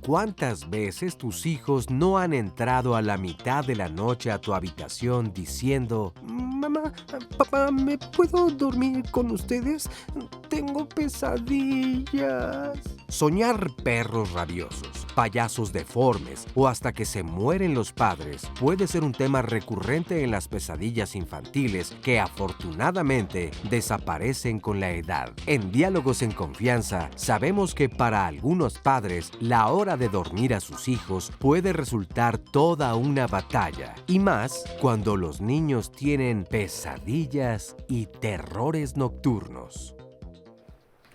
¿Cuántas veces tus hijos no han entrado a la mitad de la noche a tu habitación diciendo: mamá, papá, ¿me puedo dormir con ustedes? Tengo pesadillas. Soñar perros rabiosos, payasos deformes o hasta que se mueren los padres puede ser un tema recurrente en las pesadillas infantiles que afortunadamente desaparecen con la edad. En Diálogos en Confianza sabemos que para algunos padres la hora de dormir a sus hijos puede resultar toda una batalla, y más cuando los niños tienen pesadillas y terrores nocturnos.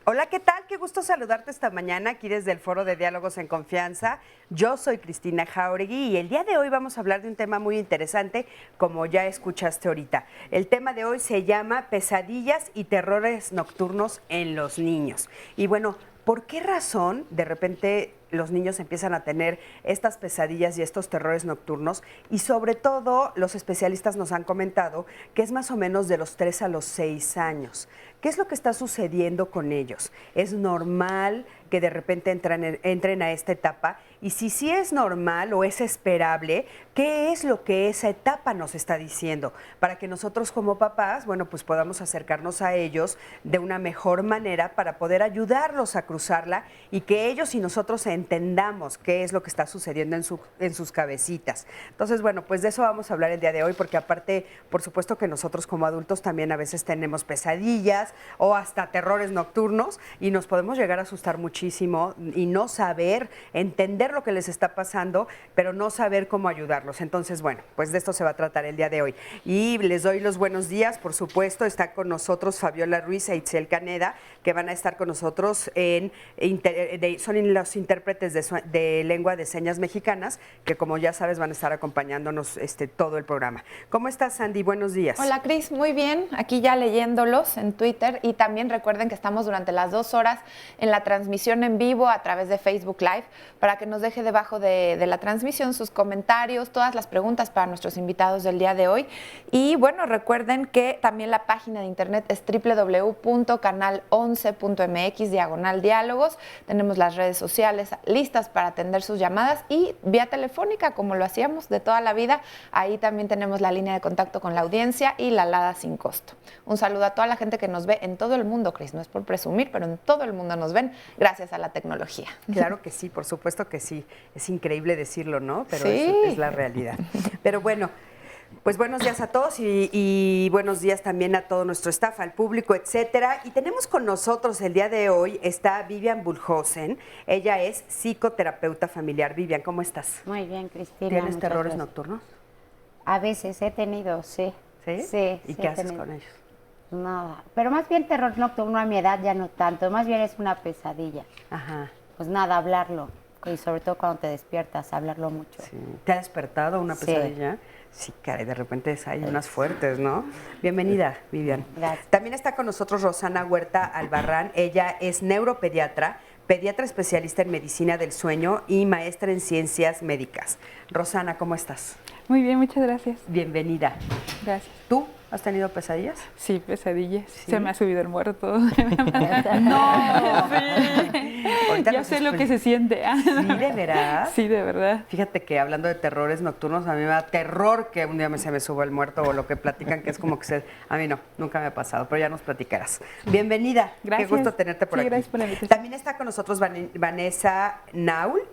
Hola, ¿qué tal? Qué gusto saludarte esta mañana aquí desde el Foro de Diálogos en Confianza. Yo soy Cristina Jauregui y el día de hoy vamos a hablar de un tema muy interesante, como ya escuchaste ahorita. El tema de hoy se llama pesadillas y terrores nocturnos en los niños. Y bueno, ¿por qué razón de repente los niños empiezan a tener estas pesadillas y estos terrores nocturnos? Y sobre todo, los especialistas nos han comentado que es más o menos de los 3 a los 6 años. ¿Qué es lo que está sucediendo con ellos? ¿Es normal que de repente entren a esta etapa? Y si sí es normal o es esperable, ¿qué es lo que esa etapa nos está diciendo? Para que nosotros como papás, bueno, pues podamos acercarnos a ellos de una mejor manera para poder ayudarlos a cruzarla y que ellos y nosotros entendamos qué es lo que está sucediendo en sus cabecitas. Entonces, bueno, pues de eso vamos a hablar el día de hoy, porque aparte, por supuesto que nosotros como adultos también a veces tenemos pesadillas o hasta terrores nocturnos y nos podemos llegar a asustar muchísimo y no saber, entender lo que les está pasando, pero no saber cómo ayudarlos. Entonces, bueno, pues de esto se va a tratar el día de hoy. Y les doy los buenos días, por supuesto, está con nosotros Fabiola Ruiz e Itzel Caneda, que van a estar con nosotros son los intérpretes de lengua de señas mexicanas, que como ya sabes van a estar acompañándonos todo el programa. ¿Cómo estás, Sandy? Buenos días. Hola, Cris, muy bien, aquí ya leyéndolos en Twitter, y también recuerden que estamos durante las 2 horas en la transmisión en vivo a través de Facebook Live, para que nos deje debajo de la transmisión sus comentarios, todas las preguntas para nuestros invitados del día de hoy. Y bueno, recuerden que también la página de internet es www.canal11.mx/diálogos. Tenemos las redes sociales listas para atender sus llamadas y vía telefónica, como lo hacíamos de toda la vida. Ahí también tenemos la línea de contacto con la audiencia y la alada sin costo. Un saludo a toda la gente que nos ve en todo el mundo, Cris, no es por presumir, pero en todo el mundo nos ven gracias a la tecnología. Claro que sí, por supuesto que sí. Es increíble decirlo, ¿no? Pero sí, es la realidad. Pero bueno, pues buenos días a todos y buenos días también a todo nuestro staff, al público, etcétera. Y tenemos con nosotros el día de hoy, está Vivian Bullhosen. Ella es psicoterapeuta familiar. Vivian, ¿cómo estás? Muy bien, Cristina. ¿Tienes terrores nocturnos? A veces he tenido, sí. ¿Sí? Sí. ¿Y qué haces con ellos? Nada, pero más bien terror nocturno a mi edad ya no tanto, más bien es una pesadilla. Ajá. Pues nada, hablarlo, y sobre todo cuando te despiertas, hablarlo mucho. Sí. ¿Te ha despertado una pesadilla? Sí, caray, de repente hay unas fuertes, ¿no? Bienvenida, Vivian. Gracias. También está con nosotros Rosana Huerta Albarrán. Ella es neuropediatra, pediatra especialista en medicina del sueño y maestra en ciencias médicas. Rosana, ¿cómo estás? Muy bien, muchas gracias. Bienvenida. Gracias. ¿Tú has tenido pesadillas? Sí, pesadillas. ¿Sí? Se me ha subido el muerto. ¡No! Sí. Ya sé lo que se siente. ¿Sí, de veras? Sí, de verdad. Fíjate que hablando de terrores nocturnos, a mí me da terror que un día se me suba el muerto o lo que platican, que es como que a mí no, nunca me ha pasado, pero ya nos platicarás. Bienvenida. Gracias. Qué gusto tenerte por aquí. Gracias por la invitación. También está con nosotros Vanessa Naul,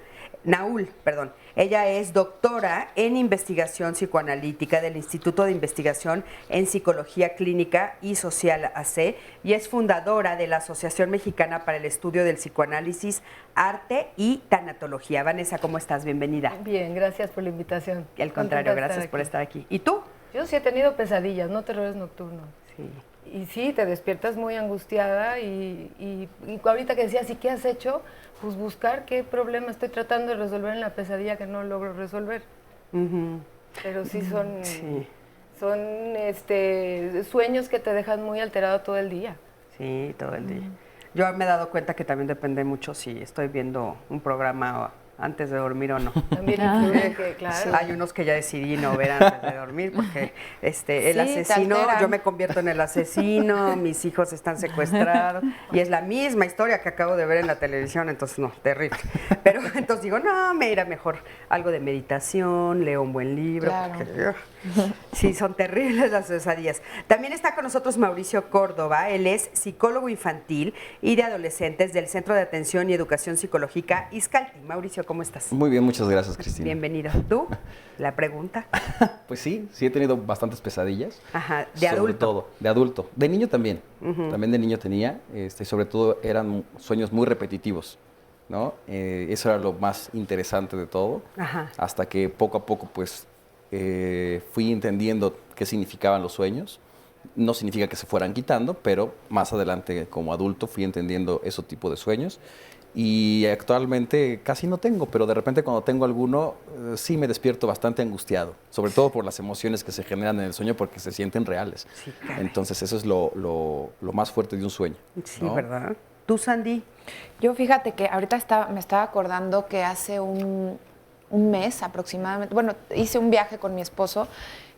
perdón. Ella es doctora en investigación psicoanalítica del Instituto de Investigación en Psicología Clínica y Social AC y es fundadora de la Asociación Mexicana para el Estudio del Psicoanálisis, Arte y Tanatología. Vanessa, ¿cómo estás? Bienvenida. Bien, gracias por la invitación. Al contrario, gracias por estar aquí. ¿Y tú? Yo sí he tenido pesadillas, no terrores nocturnos. Sí. Y sí, te despiertas muy angustiada y ahorita que decías, ¿y qué has hecho? Pues buscar qué problema estoy tratando de resolver en la pesadilla que no logro resolver. Pero sí son sueños que te dejan muy alterado todo el día. Sí, todo el día. Yo me he dado cuenta que también depende mucho si estoy viendo un programa antes de dormir o no. También influye que, claro. Hay unos que ya decidí no ver antes de dormir porque el asesino, yo me convierto en el asesino, mis hijos están secuestrados y es la misma historia que acabo de ver en la televisión, entonces no, terrible. Pero entonces digo, no, me irá mejor algo de meditación, leo un buen libro. Claro. Porque, sí, son terribles las pesadillas. También está con nosotros Mauricio Córdoba, él es psicólogo infantil y de adolescentes del Centro de Atención y Educación Psicológica Izcalti. Mauricio, ¿cómo estás? Muy bien, muchas gracias, Cristina. Bienvenido. ¿Tú? La pregunta. Pues sí he tenido bastantes pesadillas. Ajá, de sobre adulto. todo, de adulto. De niño también. También de niño tenía, sobre todo eran sueños muy repetitivos, ¿no? Eso era lo más interesante de todo. Ajá. Hasta que poco a poco, pues, fui entendiendo qué significaban los sueños. No significa que se fueran quitando, pero más adelante, como adulto, fui entendiendo ese tipo de sueños. Y actualmente casi no tengo, pero de repente cuando tengo alguno, sí me despierto bastante angustiado, sobre todo por las emociones que se generan en el sueño porque se sienten reales. Sí, caray. Entonces eso es lo más fuerte de un sueño. Sí, ¿no? ¿verdad? ¿Tú, Sandy? Yo fíjate que ahorita me estaba acordando que hace un mes aproximadamente, bueno, hice un viaje con mi esposo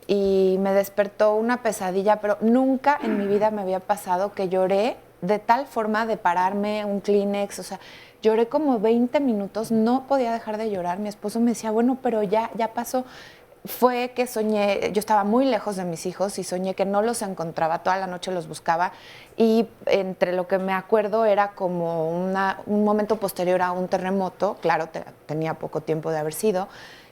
y me despertó una pesadilla, pero nunca en mi vida me había pasado que lloré de tal forma de pararme, un Kleenex, o sea, lloré como 20 minutos, no podía dejar de llorar. Mi esposo me decía, bueno, pero ya pasó. Fue que soñé, yo estaba muy lejos de mis hijos y soñé que no los encontraba, toda la noche los buscaba y entre lo que me acuerdo era como un momento posterior a un terremoto, claro, tenía poco tiempo de haber sido,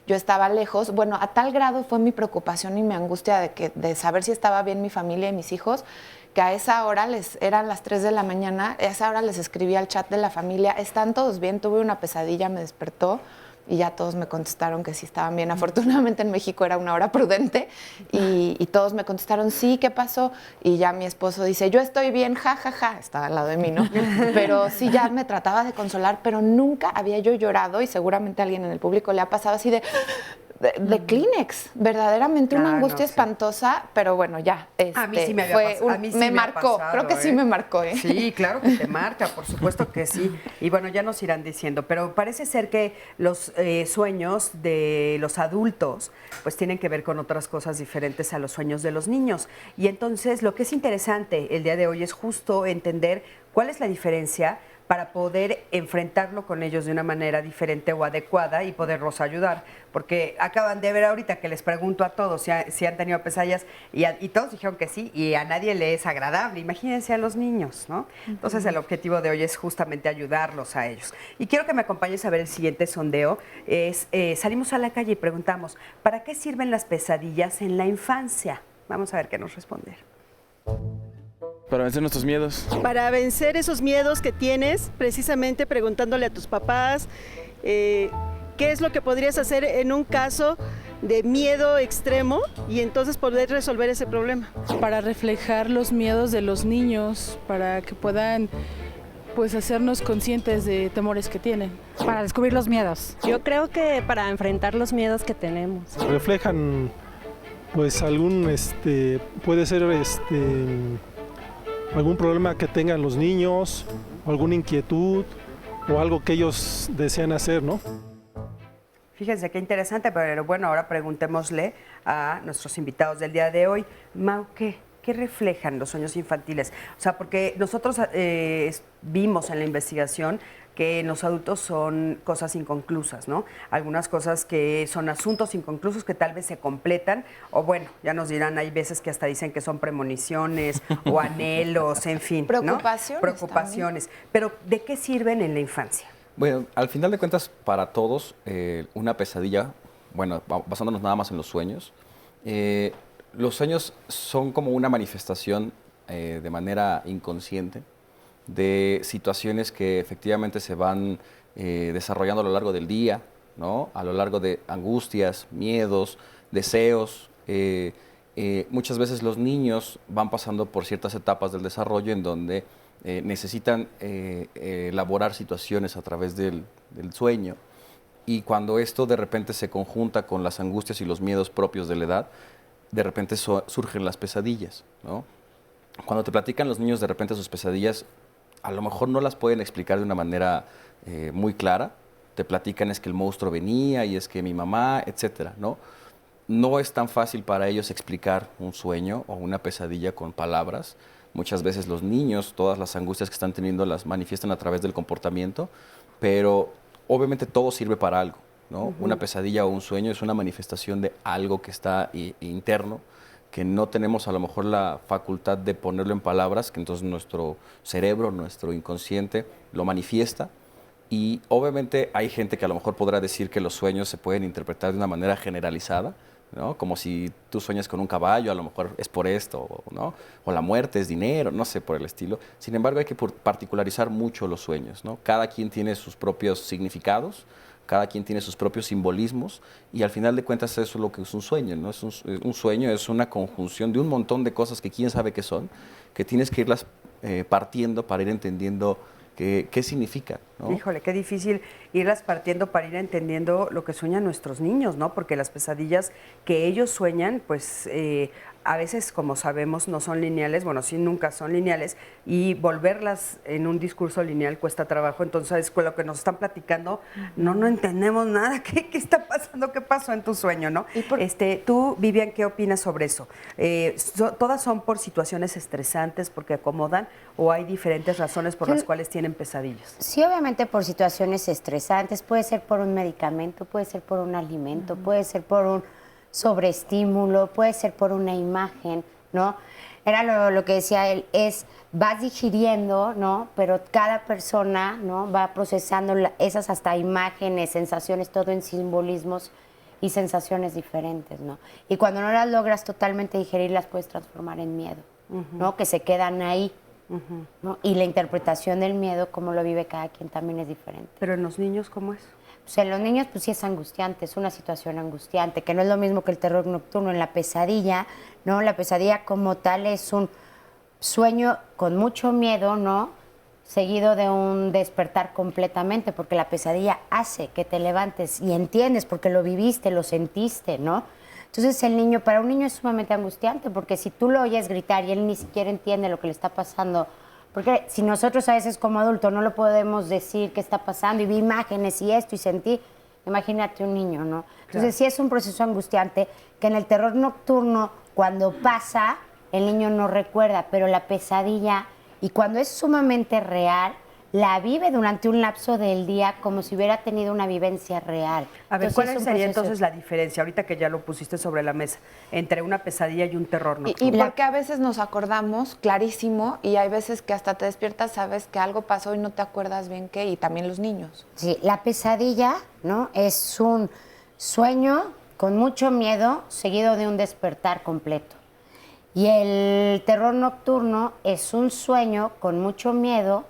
yo estaba lejos, bueno, a tal grado fue mi preocupación y mi angustia de saber si estaba bien mi familia y mis hijos, que a esa hora eran las 3 de la mañana, a esa hora les escribí al chat de la familia, ¿están todos bien? Tuve una pesadilla, me despertó y ya todos me contestaron que sí estaban bien. Afortunadamente en México era una hora prudente y todos me contestaron, sí, ¿qué pasó? Y ya mi esposo dice, yo estoy bien, ja, ja, ja, estaba al lado de mí, ¿no? Pero sí, ya me trataba de consolar, pero nunca había yo llorado y seguramente a alguien en el público le ha pasado así de Kleenex, verdaderamente una angustia espantosa, pero bueno, ya. A mí sí me había pasado. A mí sí me marcó, pasado, creo que sí me marcó. Sí, claro que te marca, por supuesto que sí. Y bueno, ya nos irán diciendo, pero parece ser que los sueños de los adultos pues tienen que ver con otras cosas diferentes a los sueños de los niños. Y entonces lo que es interesante el día de hoy es justo entender cuál es la diferencia para poder enfrentarlo con ellos de una manera diferente o adecuada y poderlos ayudar. Porque acaban de ver ahorita que les pregunto a todos si han tenido pesadillas y todos dijeron que sí y a nadie le es agradable. Imagínense a los niños, ¿no? Entonces el objetivo de hoy es justamente ayudarlos a ellos. Y quiero que me acompañes a ver el siguiente sondeo. Salimos a la calle y preguntamos, ¿para qué sirven las pesadillas en la infancia? Vamos a ver qué nos responder. Para vencer nuestros miedos. Para vencer esos miedos que tienes, precisamente preguntándole a tus papás qué es lo que podrías hacer en un caso de miedo extremo y entonces poder resolver ese problema. Para reflejar los miedos de los niños, para que puedan pues hacernos conscientes de temores que tienen. Para descubrir los miedos. Yo creo que para enfrentar los miedos que tenemos. Reflejan pues algún puede ser algún problema que tengan los niños, alguna inquietud o algo que ellos desean hacer, ¿no? Fíjense qué interesante, pero bueno, ahora preguntémosle a nuestros invitados del día de hoy. Mau, ¿qué reflejan los sueños infantiles? O sea, porque nosotros vimos en la investigación que en los adultos son cosas inconclusas, ¿no? Algunas cosas que son asuntos inconclusos que tal vez se completan, o bueno, ya nos dirán, hay veces que hasta dicen que son premoniciones o anhelos, en fin, ¿no? Preocupaciones. Pero, ¿de qué sirven en la infancia? Bueno, al final de cuentas, para todos, una pesadilla, bueno, basándonos nada más en los sueños son como una manifestación de manera inconsciente de situaciones que efectivamente se van desarrollando a lo largo del día, ¿no? A lo largo de angustias, miedos, deseos, muchas veces los niños van pasando por ciertas etapas del desarrollo en donde necesitan elaborar situaciones a través del sueño, y cuando esto de repente se conjunta con las angustias y los miedos propios de la edad, de repente surgen las pesadillas, ¿no? Cuando te platican los niños de repente sus pesadillas, a lo mejor no las pueden explicar de una manera muy clara. Te platican es que el monstruo venía y es que mi mamá, etcétera, ¿no? No es tan fácil para ellos explicar un sueño o una pesadilla con palabras. Muchas veces los niños, todas las angustias que están teniendo las manifiestan a través del comportamiento, pero obviamente todo sirve para algo, ¿no? Una pesadilla o un sueño es una manifestación de algo que está interno, que no tenemos a lo mejor la facultad de ponerlo en palabras, que entonces nuestro cerebro, nuestro inconsciente lo manifiesta. Y obviamente hay gente que a lo mejor podrá decir que los sueños se pueden interpretar de una manera generalizada, ¿no? Como si tú sueñas con un caballo, a lo mejor es por esto, ¿no? O la muerte es dinero, no sé, por el estilo. Sin embargo, hay que particularizar mucho los sueños, ¿no? Cada quien tiene sus propios significados, cada quien tiene sus propios simbolismos, y al final de cuentas eso es lo que es un sueño, ¿no? Un sueño es una conjunción de un montón de cosas que quién sabe qué son, que tienes que irlas partiendo para ir entendiendo qué significa, ¿no? Híjole, qué difícil irlas partiendo para ir entendiendo lo que sueñan nuestros niños, ¿no? Porque las pesadillas que ellos sueñan, pues a veces, como sabemos, no son lineales, bueno, sí, nunca son lineales, y volverlas en un discurso lineal cuesta trabajo. Entonces, con lo que nos están platicando, no entendemos nada. ¿Qué está pasando? ¿Qué pasó en tu sueño, no? Tú, Vivian, ¿qué opinas sobre eso? ¿Todas son por situaciones estresantes, porque acomodan, o hay diferentes razones por las cuales tienen pesadillas? Sí, obviamente por situaciones estresantes, puede ser por un medicamento, puede ser por un alimento, puede ser por un sobreestímulo, puede ser por una imagen, ¿no? Era lo que decía él, vas digiriendo, ¿no? Pero cada persona, ¿no? Va procesando esas hasta imágenes, sensaciones, todo en simbolismos y sensaciones diferentes, ¿no? Y cuando no las logras totalmente digerir, las puedes transformar en miedo, ¿no? Que se quedan ahí, ¿no? Y la interpretación del miedo, cómo lo vive cada quien, también es diferente. ¿Pero en los niños cómo es? Pues en los niños pues sí es angustiante, es una situación angustiante, que no es lo mismo que el terror nocturno. En la pesadilla, ¿no? La pesadilla como tal es un sueño con mucho miedo, ¿no? Seguido de un despertar completamente, porque la pesadilla hace que te levantes y entiendes, porque lo viviste, lo sentiste, ¿no? Entonces para un niño es sumamente angustiante, porque si tú lo oyes gritar y él ni siquiera entiende lo que le está pasando, porque si nosotros a veces como adultos no lo podemos decir qué está pasando y vi imágenes y esto y sentí, imagínate un niño, ¿no? Entonces sí es un proceso angustiante que en el terror nocturno, cuando pasa, el niño no recuerda, pero la pesadilla, y cuando es sumamente real, la vive durante un lapso del día como si hubiera tenido una vivencia real. A ver, Entonces, ¿cuál sí es un sería proceso. entonces la diferencia, ahorita que ya lo pusiste sobre la mesa, entre una pesadilla y un terror nocturno? Y porque a veces nos acordamos clarísimo y hay veces que hasta te despiertas, sabes que algo pasó y no te acuerdas bien qué, y también los niños. Sí, la pesadilla, ¿no? Es un sueño con mucho miedo seguido de un despertar completo. Y el terror nocturno es un sueño con mucho miedo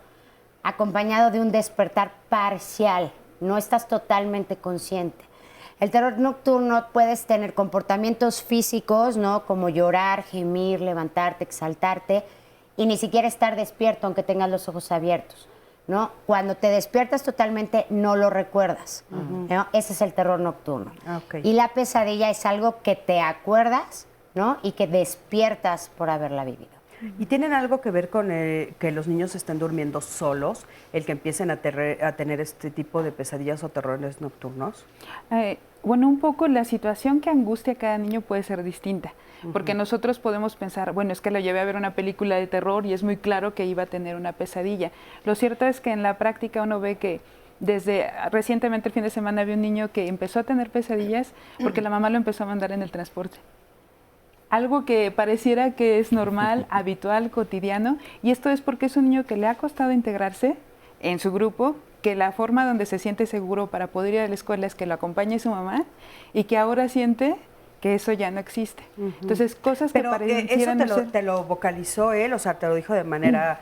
acompañado de un despertar parcial, no estás totalmente consciente. El terror nocturno puedes tener comportamientos físicos, ¿no? Como llorar, gemir, levantarte, exaltarte, y ni siquiera estar despierto aunque tengas los ojos abiertos, ¿no? Cuando te despiertas totalmente no lo recuerdas, ¿no? Ese es el terror nocturno. Okay. Y la pesadilla es algo que te acuerdas, ¿no? Y que despiertas por haberla vivido. ¿Y tienen algo que ver con que los niños estén durmiendo solos, el que empiecen a tener este tipo de pesadillas o terrores nocturnos? Bueno, un poco la situación que angustia a cada niño puede ser distinta, porque nosotros podemos pensar, bueno, es que lo llevé a ver una película de terror y es muy claro que iba a tener una pesadilla. Lo cierto es que en la práctica uno ve que recientemente el fin de semana vi un niño que empezó a tener pesadillas porque la mamá lo empezó a mandar en el transporte. Algo que pareciera que es normal, habitual, cotidiano, y esto es porque es un niño que le ha costado integrarse en su grupo, que la forma donde se siente seguro para poder ir a la escuela es que lo acompañe su mamá, y que ahora siente que eso ya no existe. Entonces, cosas que parecieran... ¿Eso te lo vocalizó él? O sea, ¿te lo dijo de manera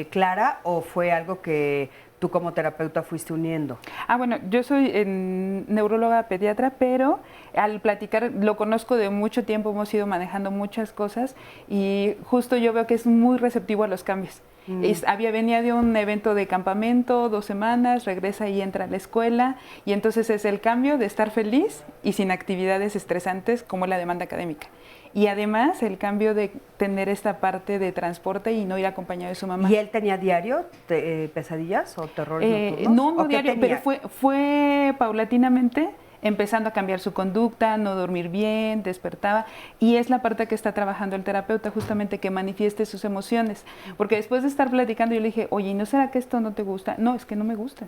clara, o fue algo que tú como terapeuta fuiste uniendo. Bueno, yo soy neuróloga pediatra, pero al platicar, lo conozco de mucho tiempo, hemos ido manejando muchas cosas y justo yo veo que es muy receptivo a los cambios. Venía de un evento de campamento, 2 semanas, regresa y entra a la escuela y entonces es el cambio de estar feliz y sin actividades estresantes como la demanda académica. Y además el cambio de tener esta parte de transporte y no ir acompañado de su mamá. ¿Y él tenía diario pesadillas o terrores nocturnos? No diario, pero fue paulatinamente empezando a cambiar su conducta, no dormir bien, despertaba, y es la parte que está trabajando el terapeuta, justamente que manifieste sus emociones, porque después de estar platicando yo le dije, oye, ¿y no será que esto no te gusta? No, es que no me gusta.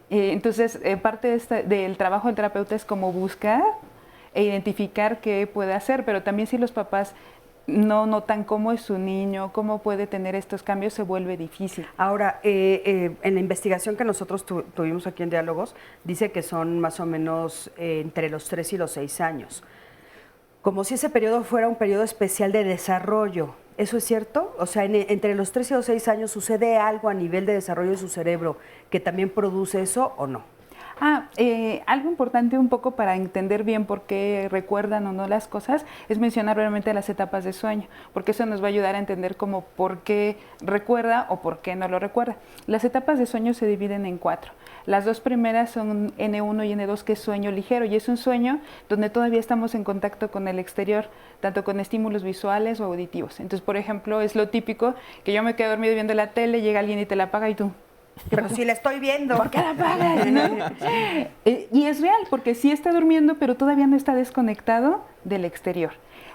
Entonces, parte del trabajo del terapeuta es como buscar e identificar qué puede hacer, pero también si los papás no notan cómo es su niño, cómo puede tener estos cambios, se vuelve difícil. Ahora, en la investigación que nosotros tuvimos aquí en Diálogos, dice que son más o menos entre los 3 y los 6 años. Como si ese periodo fuera un periodo especial de desarrollo. ¿Eso es cierto? O sea, entre los 3 y los 6 años sucede algo a nivel de desarrollo de su cerebro que también produce eso o no. Algo importante un poco para entender bien por qué recuerdan o no las cosas es mencionar brevemente las etapas de sueño, porque eso nos va a ayudar a entender como por qué recuerda o por qué no lo recuerda. Las etapas de sueño se dividen en 4. Las 2 primeras son N1 y N2, que es sueño ligero, y es un sueño donde todavía estamos en contacto con el exterior, tanto con estímulos visuales o auditivos. Entonces, por ejemplo, es lo típico que yo me quedo dormido viendo la tele, llega alguien y te la apaga y tú... Pero si la estoy viendo. ¿Por qué la apagas? ¿No? Y es real, porque sí está durmiendo, pero todavía no está desconectado del exterior.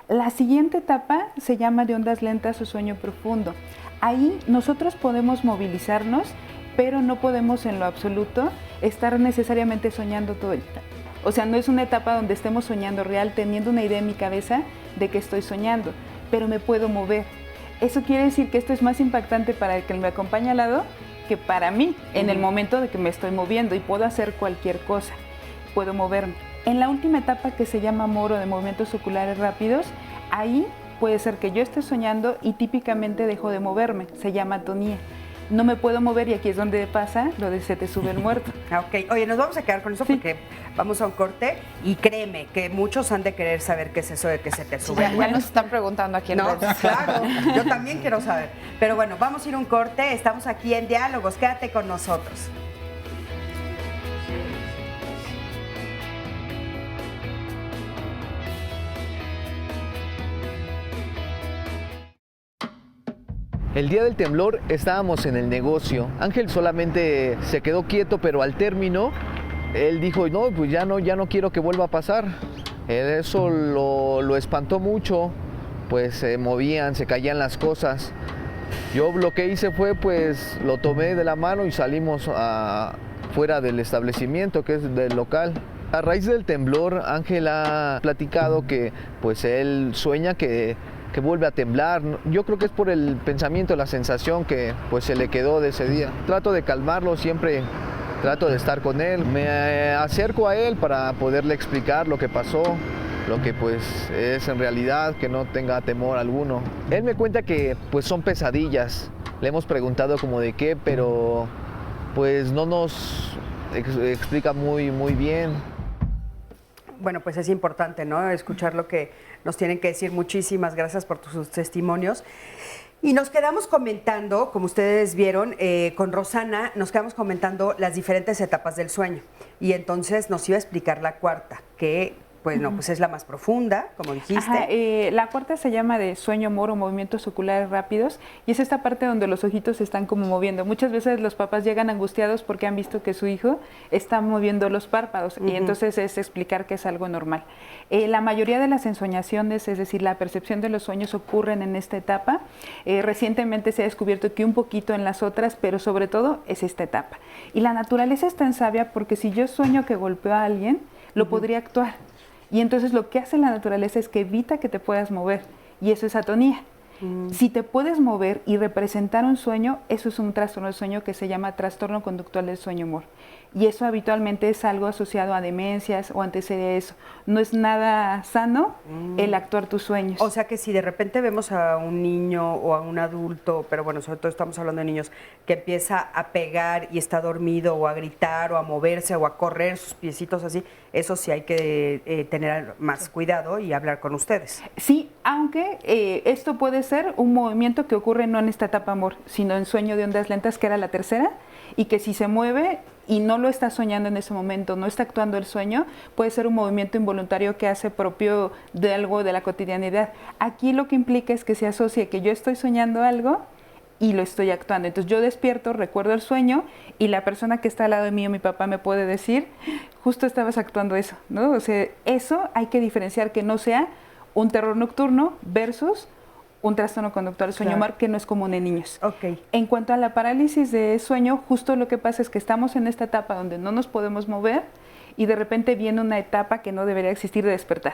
La siguiente etapa se llama de ondas lentas o sueño profundo. Ahí nosotros podemos movilizarnos, pero no podemos en lo absoluto estar necesariamente soñando todo el tiempo. O sea, no es una etapa donde estemos soñando real, teniendo una idea en mi cabeza de que estoy soñando, pero me puedo mover. Eso quiere decir que esto es más impactante para el que me acompaña al lado que para mí, en el momento de que me estoy moviendo y puedo hacer cualquier cosa, puedo moverme. En la última etapa, que se llama moro, de movimientos oculares rápidos, ahí puede ser que yo esté soñando y típicamente dejo de moverme, se llama atonía. No me puedo mover y aquí es donde pasa lo de se te sube el muerto. Ok, oye, nos vamos a quedar con eso porque vamos a un corte y créeme que muchos han de querer saber qué es eso de que se te sube el muerto. Ya nos están preguntando aquí en redes. Claro, yo también quiero saber. Pero bueno, vamos a ir a un corte, estamos aquí en Diálogos, quédate con nosotros. El día del temblor estábamos en el negocio. Ángel solamente se quedó quieto, pero al término él dijo, no, pues ya no quiero que vuelva a pasar. Eso lo espantó mucho, pues se movían, se caían las cosas. Yo lo que hice fue, pues lo tomé de la mano y salimos fuera del establecimiento, que es del local. A raíz del temblor, Ángel ha platicado que pues él sueña que vuelve a temblar. Yo creo que es por el pensamiento, la sensación que pues se le quedó de ese día. Trato de calmarlo, siempre trato de estar con él. Me acerco a él para poderle explicar lo que pasó, lo que pues es en realidad, que no tenga temor alguno. Él me cuenta que pues son pesadillas. Le hemos preguntado como de qué, pero pues no nos explica muy bien. Bueno, pues es importante, ¿no? Escuchar lo que nos tienen que decir. Muchísimas gracias por sus testimonios. Y nos quedamos comentando, como ustedes vieron, con Rosana, nos quedamos comentando las diferentes etapas del sueño. Y entonces nos iba a explicar la cuarta, que bueno, pues es la más profunda, como dijiste. La cuarta se llama de sueño moro, movimientos oculares rápidos, y es esta parte donde los ojitos se están como moviendo. Muchas veces los papás llegan angustiados porque han visto que su hijo está moviendo los párpados, y entonces es explicar que es algo normal. La mayoría de las ensoñaciones, es decir, la percepción de los sueños, ocurren en esta etapa. Recientemente se ha descubierto que un poquito en las otras, pero sobre todo es esta etapa. Y la naturaleza es tan sabia porque si yo sueño que golpeo a alguien, lo podría actuar. Y entonces lo que hace la naturaleza es que evita que te puedas mover, y eso es atonía. Si te puedes mover y representar un sueño, eso es un trastorno del sueño que se llama trastorno conductual del sueño-humor. Y eso habitualmente es algo asociado a demencias o antecede a eso. No es nada sano el actuar tus sueños. O sea que si de repente vemos a un niño o a un adulto, pero bueno, sobre todo estamos hablando de niños, que empieza a pegar y está dormido o a gritar o a moverse o a correr sus piecitos así, eso sí hay que tener más cuidado y hablar con ustedes. Sí, aunque esto puede ser un movimiento que ocurre no en esta etapa amor, sino en sueño de ondas lentas, que era la tercera, y que si se mueve y no lo está soñando en ese momento, no está actuando el sueño, puede ser un movimiento involuntario que hace propio de algo de la cotidianidad. Aquí lo que implica es que se asocie que yo estoy soñando algo y lo estoy actuando. Entonces yo despierto, recuerdo el sueño y la persona que está al lado de mí o mi papá me puede decir, justo estabas actuando eso, ¿no? O sea, eso hay que diferenciar, que no sea un terror nocturno versus un trastorno conductual sueño-humor, que no es común en niños. Okay. En cuanto a la parálisis de sueño, justo lo que pasa es que estamos en esta etapa donde no nos podemos mover y de repente viene una etapa que no debería existir de despertar.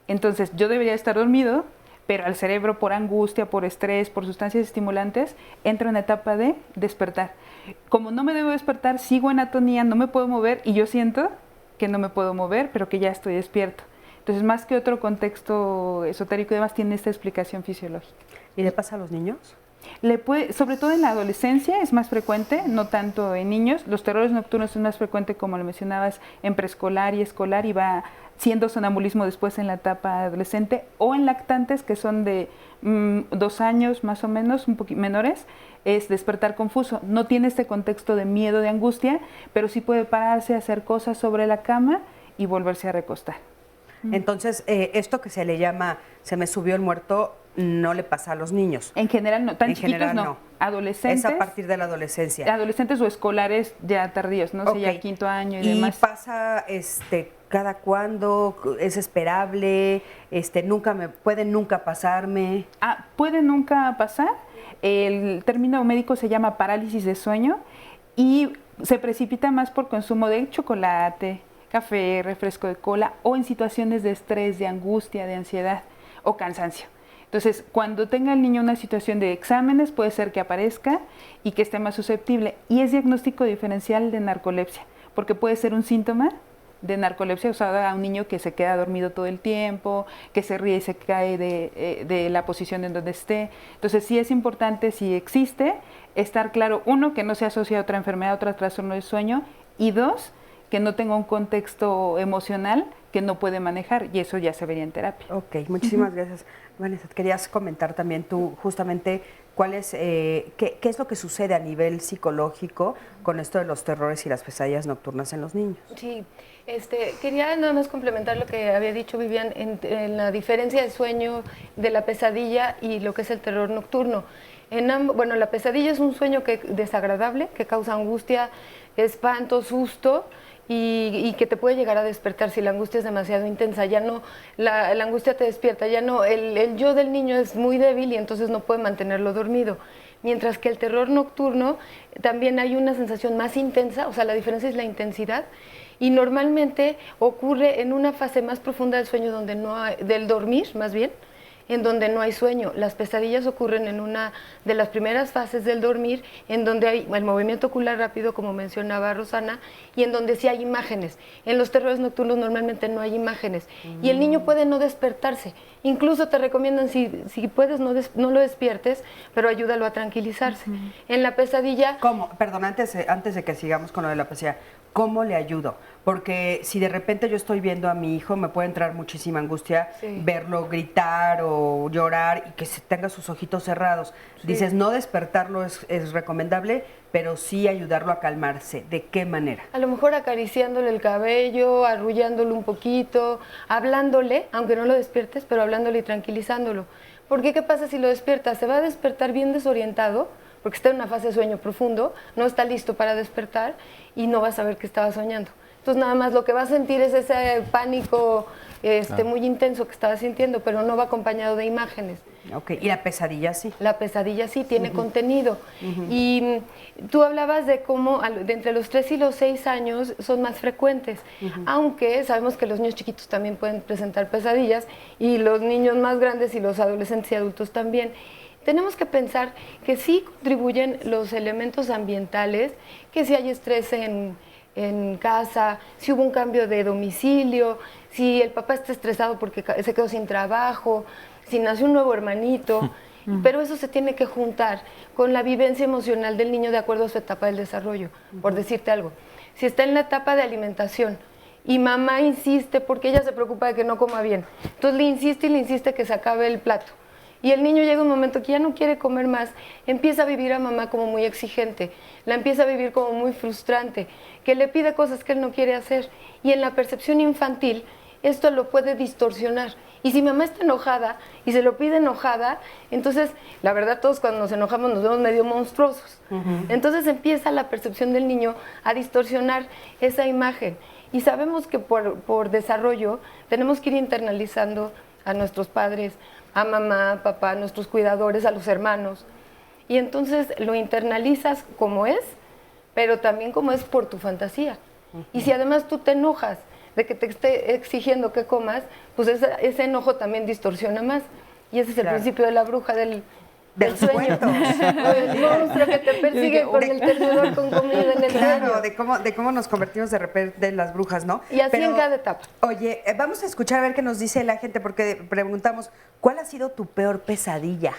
Entonces yo debería estar dormido, pero al cerebro, por angustia, por estrés, por sustancias estimulantes, entra en una etapa de despertar. Como no me debo despertar, sigo en atonía, no me puedo mover y yo siento que no me puedo mover, pero que ya estoy despierto. Entonces, más que otro contexto esotérico y demás, tiene esta explicación fisiológica. ¿Y le pasa a los niños? Sobre todo en la adolescencia es más frecuente, no tanto en niños. Los terrores nocturnos es más frecuente, como lo mencionabas, en preescolar y escolar, y va siendo sonambulismo después en la etapa adolescente, o en lactantes, que son de 2 años más o menos, un poquito menores, es despertar confuso. No tiene este contexto de miedo, de angustia, pero sí puede pararse, hacer cosas sobre la cama y volverse a recostar. Entonces, esto que se le llama se me subió el muerto, no le pasa a los niños. En general no, tan en chiquitos no. Adolescentes. Es a partir de la adolescencia. Adolescentes o escolares ya tardíos, ¿no? Okay. O sea, ya 5º año y demás. ¿Y pasa cada cuándo? ¿Es esperable? ¿Puede nunca pasarme? Puede nunca pasar. El término médico se llama parálisis de sueño y se precipita más por consumo de chocolate, café, refresco de cola o en situaciones de estrés, de angustia, de ansiedad o cansancio. Entonces, cuando tenga el niño una situación de exámenes, puede ser que aparezca y que esté más susceptible. Y es diagnóstico diferencial de narcolepsia, porque puede ser un síntoma de narcolepsia usada a un niño que se queda dormido todo el tiempo, que se ríe y se cae de la posición en donde esté. Entonces, sí es importante, si existe, estar claro, 1, que no se asocia a otra enfermedad, a otro trastorno del sueño, y 2, que no tenga un contexto emocional que no puede manejar, y eso ya se vería en terapia. Ok, muchísimas gracias. Vanessa, querías comentar también tú justamente qué es lo que sucede a nivel psicológico con esto de los terrores y las pesadillas nocturnas en los niños. Sí, quería nada más complementar lo que había dicho Vivian en la diferencia de sueño de la pesadilla y lo que es el terror nocturno. Bueno, la pesadilla es un sueño desagradable, que causa angustia, espanto, susto, y que te puede llegar a despertar si la angustia es demasiado intensa. Ya no, la angustia te despierta, ya no, el yo del niño es muy débil y entonces no puede mantenerlo dormido. Mientras que el terror nocturno también hay una sensación más intensa, o sea, la diferencia es la intensidad, y normalmente ocurre en una fase más profunda del sueño, del dormir más bien, en donde no hay sueño. Las pesadillas ocurren en una de las primeras fases del dormir, en donde hay el movimiento ocular rápido, como mencionaba Rosana, y en donde sí hay imágenes. En los terrores nocturnos normalmente no hay imágenes, y el niño puede no despertarse. Incluso te recomiendan, si puedes, no lo despiertes, pero ayúdalo a tranquilizarse. En la pesadilla... ¿Cómo? Perdón, antes de que sigamos con lo de la pesadilla, ¿cómo le ayudo? Porque si de repente yo estoy viendo a mi hijo, me puede entrar muchísima angustia verlo gritar o llorar y que tenga sus ojitos cerrados. Sí. Dices, no despertarlo es recomendable, pero sí ayudarlo a calmarse. ¿De qué manera? A lo mejor acariciándole el cabello, arrullándolo un poquito, hablándole, aunque no lo despiertes, pero hablándole y tranquilizándolo. Porque ¿qué pasa si lo despiertas? Se va a despertar bien desorientado, porque está en una fase de sueño profundo, no está listo para despertar y no va a saber que estaba soñando. Entonces nada más lo que va a sentir es ese pánico muy intenso que estaba sintiendo, pero no va acompañado de imágenes. Ok, y la pesadilla sí. La pesadilla sí tiene contenido. Y tú hablabas de cómo de entre los 3 y los 6 años son más frecuentes, aunque sabemos que los niños chiquitos también pueden presentar pesadillas y los niños más grandes y los adolescentes y adultos también. Tenemos que pensar que sí contribuyen los elementos ambientales, que si hay estrés en casa, si hubo un cambio de domicilio, si el papá está estresado porque se quedó sin trabajo, si nació un nuevo hermanito, pero eso se tiene que juntar con la vivencia emocional del niño de acuerdo a su etapa del desarrollo. Por decirte algo, si está en la etapa de alimentación y mamá insiste porque ella se preocupa de que no coma bien, entonces le insiste y le insiste que se acabe el plato. Y el niño llega un momento que ya no quiere comer más, empieza a vivir a mamá como muy exigente, la empieza a vivir como muy frustrante, que le pide cosas que él no quiere hacer. Y en la percepción infantil, esto lo puede distorsionar. Y si mamá está enojada y se lo pide enojada, entonces, la verdad, todos cuando nos enojamos nos vemos medio monstruosos. Entonces empieza la percepción del niño a distorsionar esa imagen. Y sabemos que por desarrollo tenemos que ir internalizando a nuestros padres, a mamá, a papá, a nuestros cuidadores, a los hermanos. Y entonces lo internalizas como es, pero también como es por tu fantasía. Y si además tú te enojas de que te esté exigiendo que comas, pues ese enojo también distorsiona más. Y ese es el principio de la bruja del sueño. El monstruo que te persigue con el tenedor con comida en el Claro, de cómo nos convertimos de repente en las brujas, ¿no? Y así en cada etapa. Oye, vamos a escuchar a ver qué nos dice la gente, porque preguntamos, ¿cuál ha sido tu peor pesadilla?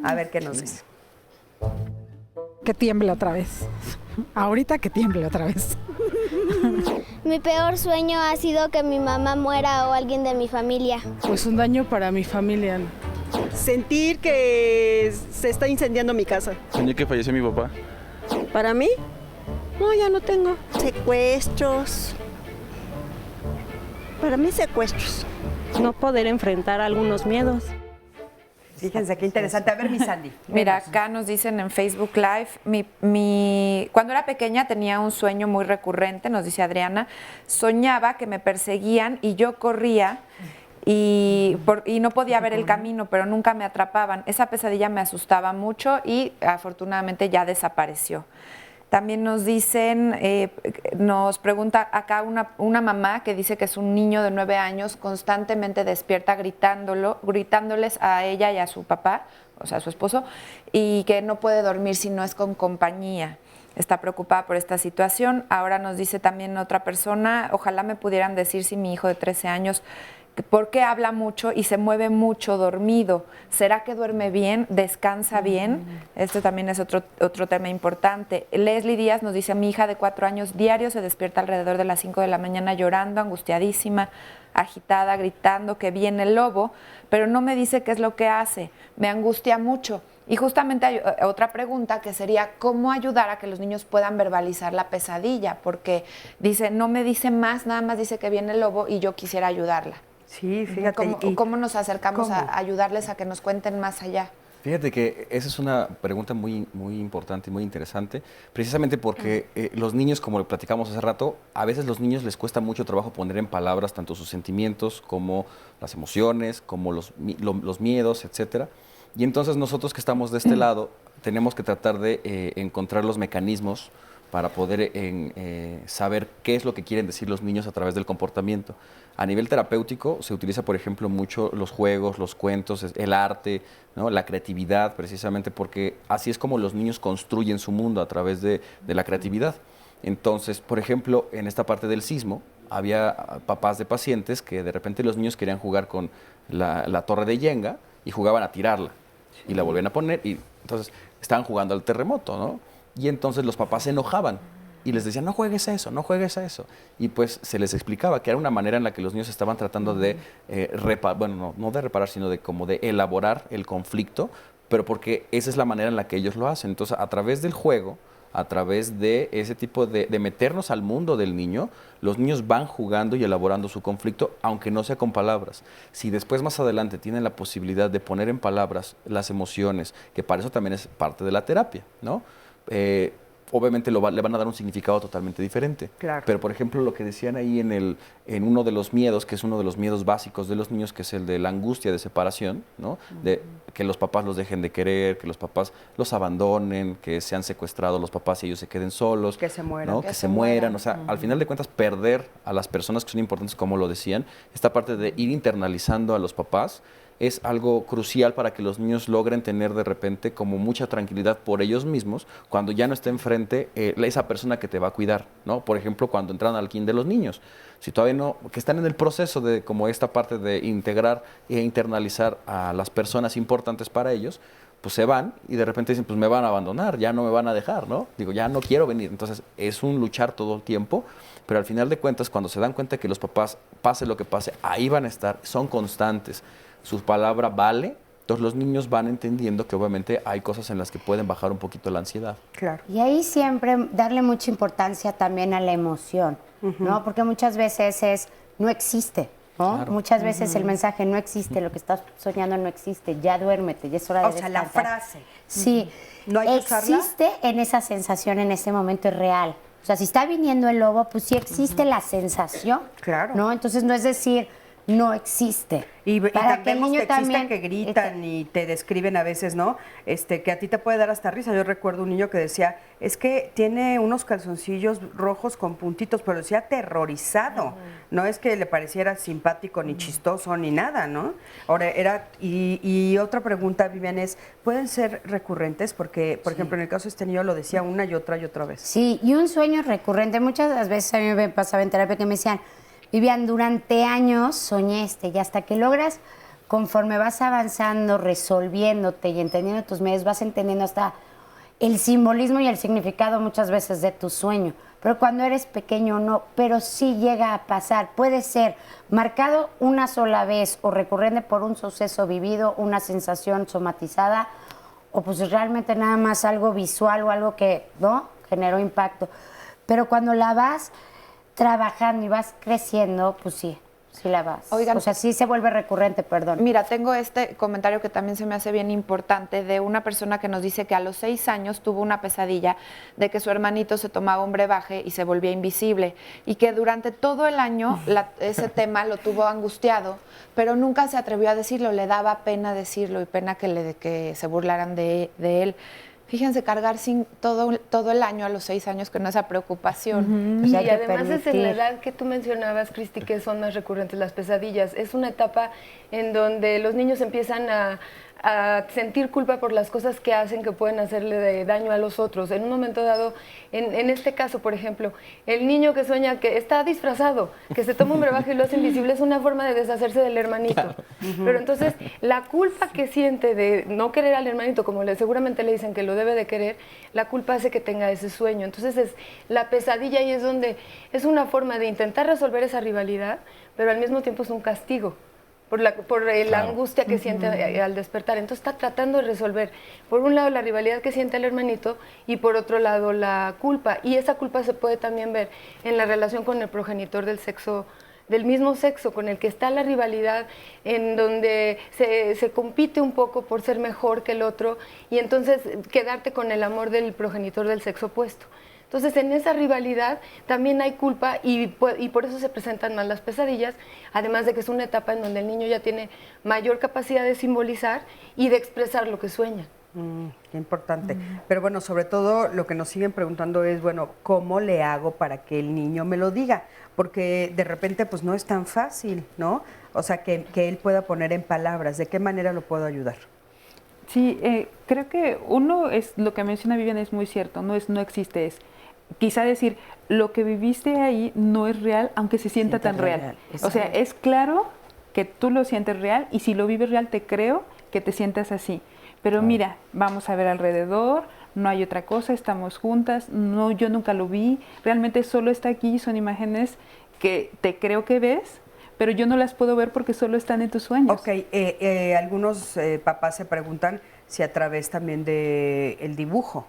A ver qué nos dice. Que tiemble otra vez. Ahorita que tiemble otra vez. Mi peor sueño ha sido que mi mamá muera o alguien de mi familia. Pues un daño para mi familia. Sentir que se está incendiando mi casa. Soñé que falleció mi papá. ¿Para mí? No, ya no tengo. Secuestros. Para mí secuestros. No poder enfrentar algunos miedos. Fíjense qué interesante. A ver, mi Sandy. Mira, acá nos dicen en Facebook Live, cuando era pequeña tenía un sueño muy recurrente, nos dice Adriana, soñaba que me perseguían y yo corría y no podía ver el camino, pero nunca me atrapaban. Esa pesadilla me asustaba mucho y afortunadamente ya desapareció. También nos dicen, nos pregunta acá una mamá que dice que es un niño de 9 años constantemente despierta gritándoles a ella y a su papá, o sea, a su esposo, y que no puede dormir si no es con compañía. Está preocupada por esta situación. Ahora nos dice también otra persona, ojalá me pudieran decir si mi hijo de 13 años, ¿por qué habla mucho y se mueve mucho dormido? ¿Será que duerme bien? ¿Descansa bien? Esto también es otro tema importante. Leslie Díaz nos dice, mi hija de 4 años diario se despierta alrededor de las 5 de la mañana llorando, angustiadísima, agitada, gritando que viene el lobo, pero no me dice qué es lo que hace. Me angustia mucho. Y justamente hay otra pregunta que sería, ¿cómo ayudar a que los niños puedan verbalizar la pesadilla? Porque dice, no me dice más, nada más dice que viene el lobo y yo quisiera ayudarla. Sí, fíjate. ¿Cómo nos acercamos a ayudarles a que nos cuenten más allá? Fíjate que esa es una pregunta muy, muy importante y muy interesante, precisamente porque los niños, como lo platicamos hace rato, a veces los niños les cuesta mucho trabajo poner en palabras tanto sus sentimientos como las emociones, como los miedos, etcétera. Y entonces nosotros que estamos de este lado tenemos que tratar de encontrar los mecanismos para poder saber qué es lo que quieren decir los niños a través del comportamiento. A nivel terapéutico se utiliza, por ejemplo, mucho los juegos, los cuentos, el arte, ¿no? La creatividad, precisamente porque así es como los niños construyen su mundo a través de la creatividad. Entonces, por ejemplo, en esta parte del sismo, había papás de pacientes que de repente los niños querían jugar con la torre de Jenga y jugaban a tirarla. Y la volvían a poner y entonces estaban jugando al terremoto, ¿no? Y entonces los papás se enojaban y les decían, no juegues a eso, no juegues a eso. Y pues se les explicaba que era una manera en la que los niños estaban tratando de no de reparar, sino de como de elaborar el conflicto, pero porque esa es la manera en la que ellos lo hacen. Entonces, a través del juego, a través de ese tipo de meternos al mundo del niño, los niños van jugando y elaborando su conflicto, aunque no sea con palabras. Si después más adelante tienen la posibilidad de poner en palabras las emociones, que para eso también es parte de la terapia, ¿no? obviamente le van a dar un significado totalmente diferente. Claro. Pero, por ejemplo, lo que decían ahí en uno de los miedos, que es uno de los miedos básicos de los niños, que es el de la angustia de separación, ¿no? De que los papás los dejen de querer, que los papás los abandonen, que sean secuestrados los papás y ellos se queden solos. Que se mueran. ¿no? Que se mueran. O sea, al final de cuentas, perder a las personas que son importantes, como lo decían, esta parte de ir internalizando a los papás, es algo crucial para que los niños logren tener de repente como mucha tranquilidad por ellos mismos cuando ya no esté enfrente esa persona que te va a cuidar, ¿no? Por ejemplo, cuando entran al kinder de los niños, si todavía no, que están en el proceso de como esta parte de integrar e internalizar a las personas importantes para ellos, pues se van y de repente dicen, pues me van a abandonar, ya no me van a dejar, ¿no? Digo, ya no quiero venir. Entonces, es un luchar todo el tiempo, pero al final de cuentas, cuando se dan cuenta que los papás, pase lo que pase, ahí van a estar, son constantes, su palabra vale, entonces los niños van entendiendo que obviamente hay cosas en las que pueden bajar un poquito la ansiedad. Claro. Y ahí siempre darle mucha importancia también a la emoción, ¿no? Porque muchas veces no existe, ¿no? Claro. Muchas veces el mensaje no existe, lo que estás soñando no existe, ya duérmete, ya es hora de O sea, la descansar. frase. Sí, ¿No hay que usarla? existe en esa sensación, en ese momento es real. O sea, si está viniendo el lobo, pues sí existe la sensación. Claro. ¿No? Entonces no es decir, no existe. Y Para que el vemos niño que existen también que gritan y te describen a veces, ¿no? Que a ti te puede dar hasta risa. Yo recuerdo un niño que decía, es que tiene unos calzoncillos rojos con puntitos, pero decía aterrorizado. No es que le pareciera simpático ni chistoso ni nada, ¿no? Ahora y otra pregunta, Vivian, es, ¿pueden ser recurrentes? Porque, por ejemplo, en el caso de este niño lo decía una y otra vez. Sí, y un sueño recurrente. Muchas de las veces a mí me pasaba en terapia que me decían, Vivian, durante años soñé y hasta que logras, conforme vas avanzando, resolviéndote y entendiendo tus medios, vas entendiendo hasta el simbolismo y el significado muchas veces de tu sueño. Pero cuando eres pequeño no, pero sí llega a pasar. Puede ser marcado una sola vez o recurrente por un suceso vivido, una sensación somatizada, o pues realmente nada más algo visual o algo que, ¿no?, generó impacto. Pero cuando la vas trabajando y vas creciendo, pues sí la vas. Oigan, o sea, sí se vuelve recurrente, perdón. Mira, tengo este comentario que también se me hace bien importante de una persona que nos dice que a los 6 años tuvo una pesadilla de que su hermanito se tomaba un brebaje y se volvía invisible y que durante todo el año ese tema lo tuvo angustiado, pero nunca se atrevió a decirlo, le daba pena decirlo y pena que se burlaran de él. Fíjense, cargar sin todo el año a los 6 años con esa preocupación. Y además es en la edad que tú mencionabas, Cristi, que son más recurrentes las pesadillas. Es una etapa en donde los niños empiezan a sentir culpa por las cosas que hacen que pueden hacerle daño a los otros. En un momento dado, en este caso, por ejemplo, el niño que sueña que está disfrazado, que se toma un brebaje y lo hace invisible, es una forma de deshacerse del hermanito. Claro. Pero entonces, la culpa que siente de no querer al hermanito, como seguramente le dicen que lo debe de querer, la culpa hace que tenga ese sueño. Entonces, la pesadilla ahí es donde es una forma de intentar resolver esa rivalidad, pero al mismo tiempo es un castigo por la angustia que siente al despertar. Entonces está tratando de resolver, por un lado, la rivalidad que siente el hermanito y por otro lado, la culpa. Y esa culpa se puede también ver en la relación con el progenitor del mismo sexo, con el que está la rivalidad, en donde se compite un poco por ser mejor que el otro y entonces quedarte con el amor del progenitor del sexo opuesto. Entonces, en esa rivalidad también hay culpa y por eso se presentan más las pesadillas, además de que es una etapa en donde el niño ya tiene mayor capacidad de simbolizar y de expresar lo que sueña. Qué importante. Pero bueno, sobre todo lo que nos siguen preguntando es, bueno, ¿cómo le hago para que el niño me lo diga? Porque de repente pues no es tan fácil, ¿no? O sea, que él pueda poner en palabras. ¿De qué manera lo puedo ayudar? Sí, creo que uno es, lo que menciona Vivian es muy cierto, no existe, es quizá decir, lo que viviste ahí no es real, aunque se sienta tan real. O sea, es claro que tú lo sientes real y si lo vives real te creo que te sientas así. Pero mira, vamos a ver alrededor, no hay otra cosa, estamos juntas, no, yo nunca lo vi, realmente solo está aquí, son imágenes que te creo que ves, pero yo no las puedo ver porque solo están en tus sueños. Ok, algunos papás se preguntan si a través también del dibujo.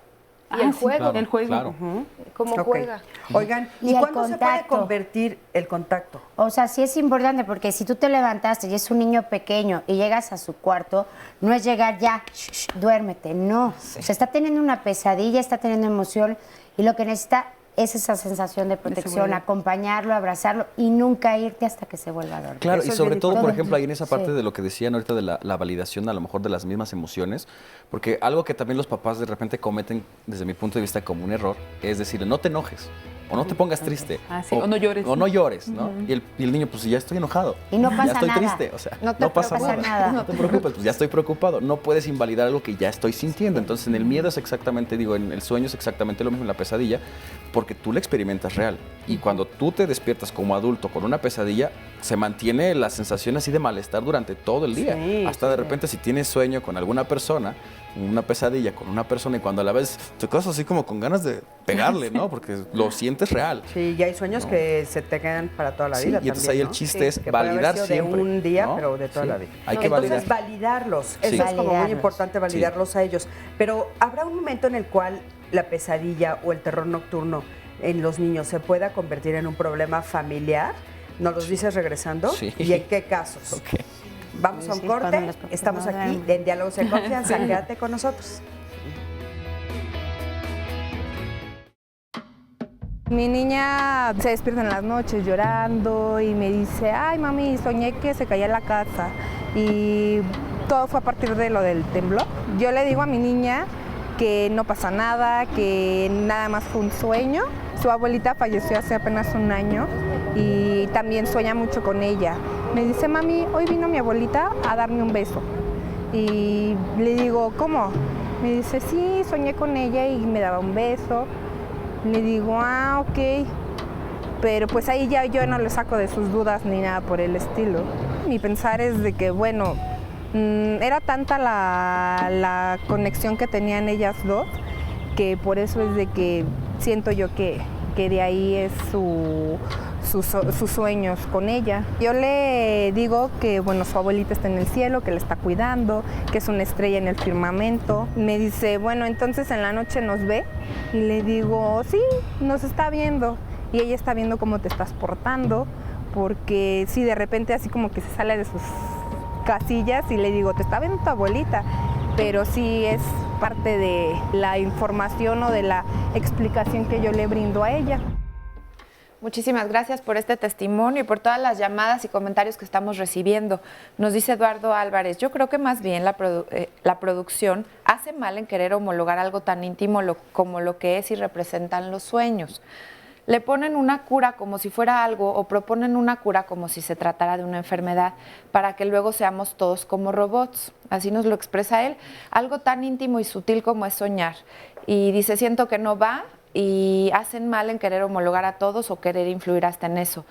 Y el juego. Claro, el juego. Claro. ¿Cómo juega? Oigan, ¿y cuándo se puede convertir el contacto? O sea, sí es importante porque si tú te levantaste y es un niño pequeño y llegas a su cuarto, no es llegar ya, duérmete, no. O sea, está teniendo una pesadilla, está teniendo emoción Y lo que necesita es esa sensación de protección, acompañarlo, abrazarlo y nunca irte hasta que se vuelva a dormir. Claro, Eso y es sobre bien todo, por importante. ejemplo, ahí en esa parte Sí. de lo que decían ahorita de la validación a lo mejor de las mismas emociones, porque algo que también los papás de repente cometen, desde mi punto de vista, como un error, es decir, no te enojes. O no te pongas triste. Ah, sí, o no llores. O no llores, ¿no? Ujú. Y el niño, pues ya estoy enojado. Y no pasa ya estoy nada. triste. O sea, No te no pasa pasa nada. No te preocupes, pues ya estoy preocupado. No puedes invalidar algo que ya estoy sintiendo. Entonces, en el miedo es exactamente, digo, en el sueño es exactamente lo mismo, en la pesadilla, porque tú la experimentas real. Y cuando tú te despiertas como adulto con una pesadilla, se mantiene la sensación así de malestar durante todo el día. Sí, Hasta de repente, si tienes sueño con alguna persona, una pesadilla con una persona, y cuando a la vez te quedas así como con ganas de pegarle, ¿no? Porque lo sientes real. Sí, y hay sueños que se te quedan para toda la Sí, vida. y entonces también, ahí el ¿no? chiste es que puede haber validar sido siempre, de un día, ¿no? pero de toda Sí, la vida. hay que Entonces, validar. validarlos. Sí. Eso es como muy Validarlos. importante, validarlos a ellos. Pero habrá un momento en el cual la pesadilla o el terror nocturno en los niños se pueda convertir en un problema familiar. ¿Nos los dices regresando? Sí. ¿Y en qué casos? Ok. Vamos a un Sí, cuando corte. los papás Estamos no aquí duermen. en Diálogos en Confianza. Quédate con nosotros. Mi niña se despierta en las noches llorando y me dice, ay mami, soñé que se caía la casa y todo fue a partir de lo del temblor. Yo le digo a mi niña que no pasa nada, que nada más fue un sueño. Su abuelita falleció hace apenas un año y también sueña mucho con ella. Me dice, mami, hoy vino mi abuelita a darme un beso. Y le digo, ¿cómo? Me dice, sí, soñé con ella y me daba un beso. Le digo, ah, ok, pero pues ahí ya yo no le saco de sus dudas ni nada por el estilo. Mi pensar es de que, bueno, era tanta la conexión que tenían ellas dos, que por eso es de que siento yo que de ahí es sus sueños con ella. Yo le digo que, bueno, su abuelita está en el cielo, que le está cuidando, que es una estrella en el firmamento. Me dice, bueno, entonces en la noche nos ve. Y le digo, sí, nos está viendo. Y ella está viendo cómo te estás portando, porque sí, de repente así como que se sale de sus casillas y le digo, te está viendo tu abuelita. Pero sí es parte de la información o de la explicación que yo le brindo a ella. Muchísimas gracias por este testimonio y por todas las llamadas y comentarios que estamos recibiendo. Nos dice Eduardo Álvarez, yo creo que más bien la producción hace mal en querer homologar algo tan íntimo como lo que es y representan los sueños. Le ponen una cura como si fuera algo o proponen una cura como si se tratara de una enfermedad para que luego seamos todos como robots. Así nos lo expresa él. Algo tan íntimo y sutil como es soñar. Y dice, siento que no va y hacen mal en querer homologar a todos o querer influir hasta en eso.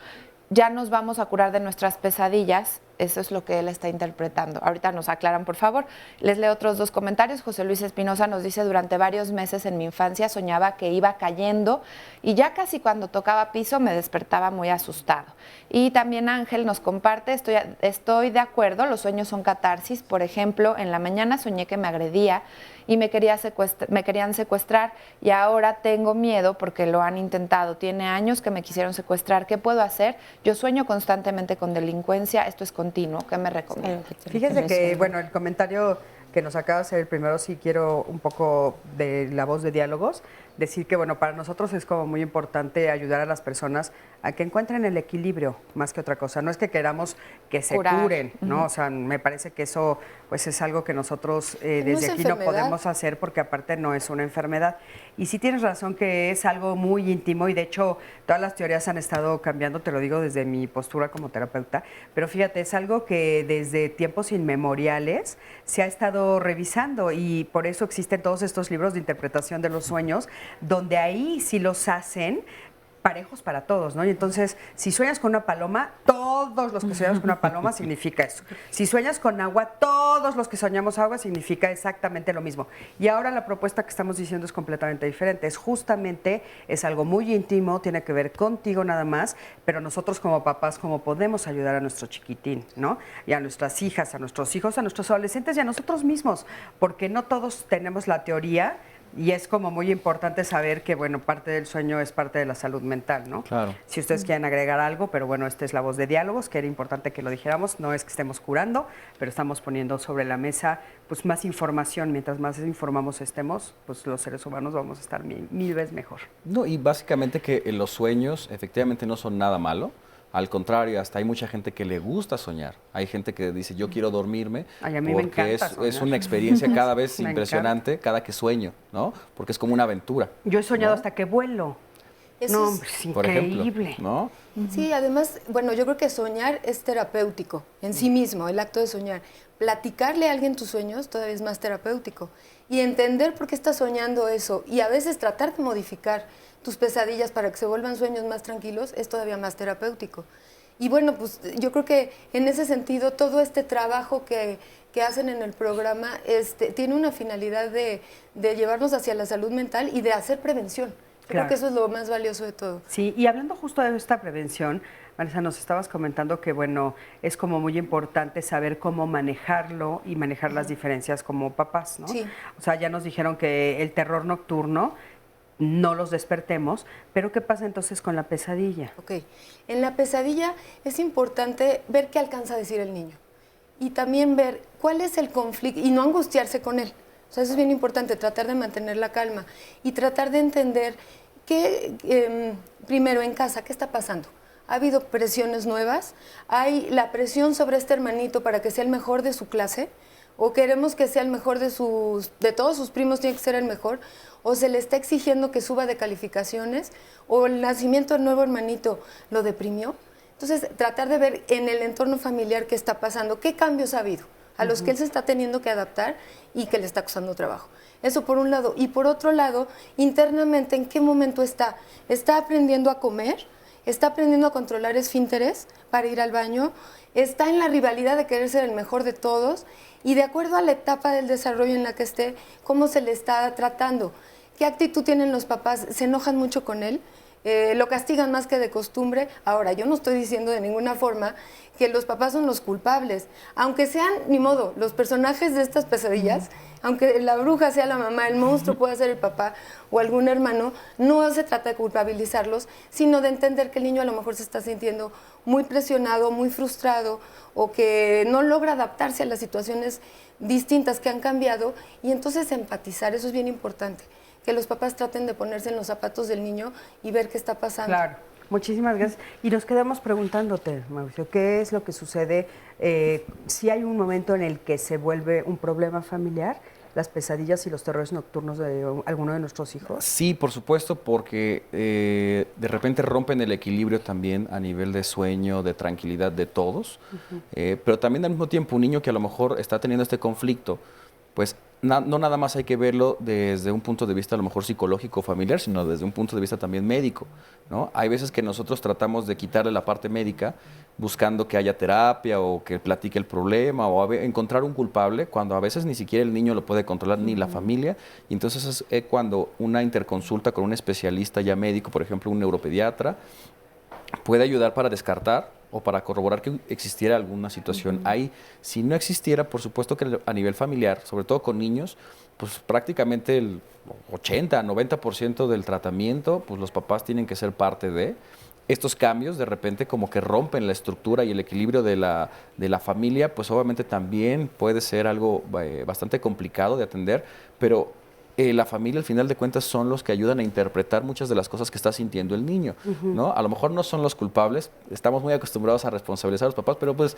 Ya nos vamos a curar de nuestras pesadillas, eso es lo que él está interpretando. Ahorita nos aclaran, por favor. Les leo otros dos comentarios. José Luis Espinosa nos dice, durante varios meses en mi infancia soñaba que iba cayendo y ya casi cuando tocaba piso me despertaba muy asustado. Y también Ángel nos comparte, estoy de acuerdo, los sueños son catarsis. Por ejemplo, en la mañana soñé que me agredía y me querían secuestrar y ahora tengo miedo porque lo han intentado. Tiene años que me quisieron secuestrar. ¿Qué puedo hacer? Yo sueño constantemente con delincuencia. Esto es continuo. ¿Qué me recomiendas? Fíjense que, bueno, el comentario que nos acaba de hacer el primero, sí quiero un poco de la voz de Diálogos, decir que, bueno, para nosotros es como muy importante ayudar a las personas a que encuentren el equilibrio más que otra cosa. No es que queramos que se Curar. curen, ¿no? O sea, me parece que eso pues es algo que nosotros desde aquí no podemos hacer porque aparte no es una enfermedad. Y sí tienes razón que es algo muy íntimo y de hecho todas las teorías han estado cambiando, te lo digo desde mi postura como terapeuta, pero fíjate, es algo que desde tiempos inmemoriales se ha estado revisando y por eso existen todos estos libros de interpretación de los sueños, donde ahí sí los hacen parejos para todos, ¿no? Y entonces, si sueñas con una paloma, todos los que soñamos con una paloma significa eso. Si sueñas con agua, todos los que soñamos agua significa exactamente lo mismo. Y ahora la propuesta que estamos diciendo es completamente diferente. Es algo muy íntimo, tiene que ver contigo nada más, pero nosotros como papás, ¿cómo podemos ayudar a nuestro chiquitín, ¿no? Y a nuestras hijas, a nuestros hijos, a nuestros adolescentes y a nosotros mismos, porque no todos tenemos la teoría Y es como muy importante saber que, bueno, parte del sueño es parte de la salud mental, ¿no? Claro. Si ustedes quieren agregar algo, pero bueno, esta es la voz de Diálogos, que era importante que lo dijéramos. No es que estemos curando, pero estamos poniendo sobre la mesa pues más información. Mientras más informamos estemos, pues los seres humanos vamos a estar mil veces mejor. No, y básicamente que los sueños efectivamente no son nada malo. Al contrario, hasta hay mucha gente que le gusta soñar. Hay gente que dice, yo quiero dormirme, Ay, a mí me porque encanta es soñar. una experiencia cada vez Me impresionante, cada que sueño, ¿no? Porque es como una aventura. Yo he soñado ¿no? hasta que vuelo. Eso No, es- hombre, es Por ejemplo, increíble. ¿no? Sí, además, bueno, yo creo que soñar es terapéutico en sí mismo, el acto de soñar. Platicarle a alguien tus sueños todavía es más terapéutico. Y entender por qué estás soñando eso y a veces tratar de modificar tus pesadillas para que se vuelvan sueños más tranquilos es todavía más terapéutico. Y bueno, pues yo creo que en ese sentido todo este trabajo que hacen en el programa tiene una finalidad de llevarnos hacia la salud mental y de hacer prevención. Yo creo Claro. que eso es lo más valioso de todo. Sí, y hablando justo de esta prevención, Vanessa, nos estabas comentando que, bueno, es como muy importante saber cómo manejarlo y manejar las diferencias como papás, ¿no? Sí. O sea, ya nos dijeron que el terror nocturno no los despertemos, pero ¿qué pasa entonces con la pesadilla? Ok, en la pesadilla es importante ver qué alcanza a decir el niño y también ver cuál es el conflicto y no angustiarse con él. O sea, eso es bien importante, tratar de mantener la calma y tratar de entender que, primero en casa, ¿qué está pasando? ¿Ha habido presiones nuevas? ¿Hay la presión sobre este hermanito para que sea el mejor de su clase? ¿O queremos que sea el mejor de todos sus primos, tiene que ser el mejor? ¿O se le está exigiendo que suba de calificaciones? ¿O el nacimiento del nuevo hermanito lo deprimió? Entonces, tratar de ver en el entorno familiar qué está pasando, qué cambios ha habido, a los que él se está teniendo que adaptar y que le está costando trabajo. Eso por un lado. Y por otro lado, internamente, ¿en qué momento está? ¿Está aprendiendo a comer? ¿Está aprendiendo a controlar esfínteres para ir al baño? ¿Está en la rivalidad de querer ser el mejor de todos? Y de acuerdo a la etapa del desarrollo en la que esté, ¿cómo se le está tratando? ¿Qué actitud tienen los papás? ¿Se enojan mucho con él? ¿Lo castigan más que de costumbre? Ahora, yo no estoy diciendo de ninguna forma que los papás son los culpables. Aunque sean, ni modo, los personajes de estas pesadillas, aunque la bruja sea la mamá, el monstruo pueda ser el papá o algún hermano, no se trata de culpabilizarlos, sino de entender que el niño a lo mejor se está sintiendo muy presionado, muy frustrado o que no logra adaptarse a las situaciones distintas que han cambiado y entonces empatizar, eso es bien importante, que los papás traten de ponerse en los zapatos del niño y ver qué está pasando. Claro. Muchísimas gracias. Y nos quedamos preguntándote, Mauricio, ¿qué es lo que sucede si hay un momento en el que se vuelve un problema familiar, las pesadillas y los terrores nocturnos de alguno de nuestros hijos? Sí, por supuesto, porque de repente rompen el equilibrio también a nivel de sueño, de tranquilidad de todos, pero también al mismo tiempo un niño que a lo mejor está teniendo este conflicto, pues no nada más hay que verlo desde un punto de vista a lo mejor psicológico o familiar, sino desde un punto de vista también médico, ¿no? Hay veces que nosotros tratamos de quitarle la parte médica buscando que haya terapia o que platique el problema o encontrar un culpable, cuando a veces ni siquiera el niño lo puede controlar ni la familia, y entonces es cuando una interconsulta con un especialista ya médico, por ejemplo un neuropediatra, puede ayudar para descartar o para corroborar que existiera alguna situación ahí. Si no existiera, por supuesto que a nivel familiar, sobre todo con niños, pues prácticamente el 80-90% del tratamiento, pues los papás tienen que ser parte de. Estos cambios de repente como que rompen la estructura y el equilibrio de la familia, pues obviamente también puede ser algo bastante complicado de atender, pero la familia al final de cuentas son los que ayudan a interpretar muchas de las cosas que está sintiendo el niño, ¿no? A lo mejor no son los culpables, estamos muy acostumbrados a responsabilizar a los papás, pero pues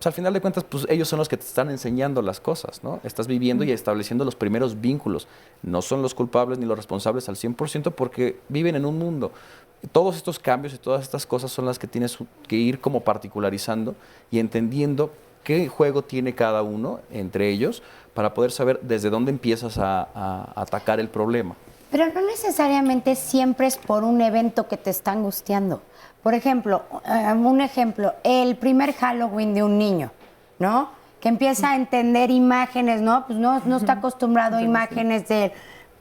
al final de cuentas pues ellos son los que te están enseñando las cosas, ¿no? Estás viviendo y estableciendo los primeros vínculos, no son los culpables ni los responsables al 100% porque viven en un mundo. Todos estos cambios y todas estas cosas son las que tienes que ir como particularizando y entendiendo qué juego tiene cada uno entre ellos para poder saber desde dónde empiezas a atacar el problema. Pero no necesariamente siempre es por un evento que te está angustiando. Por ejemplo, el primer Halloween de un niño, ¿no? Que empieza a entender imágenes, ¿no? Pues no está acostumbrado a imágenes del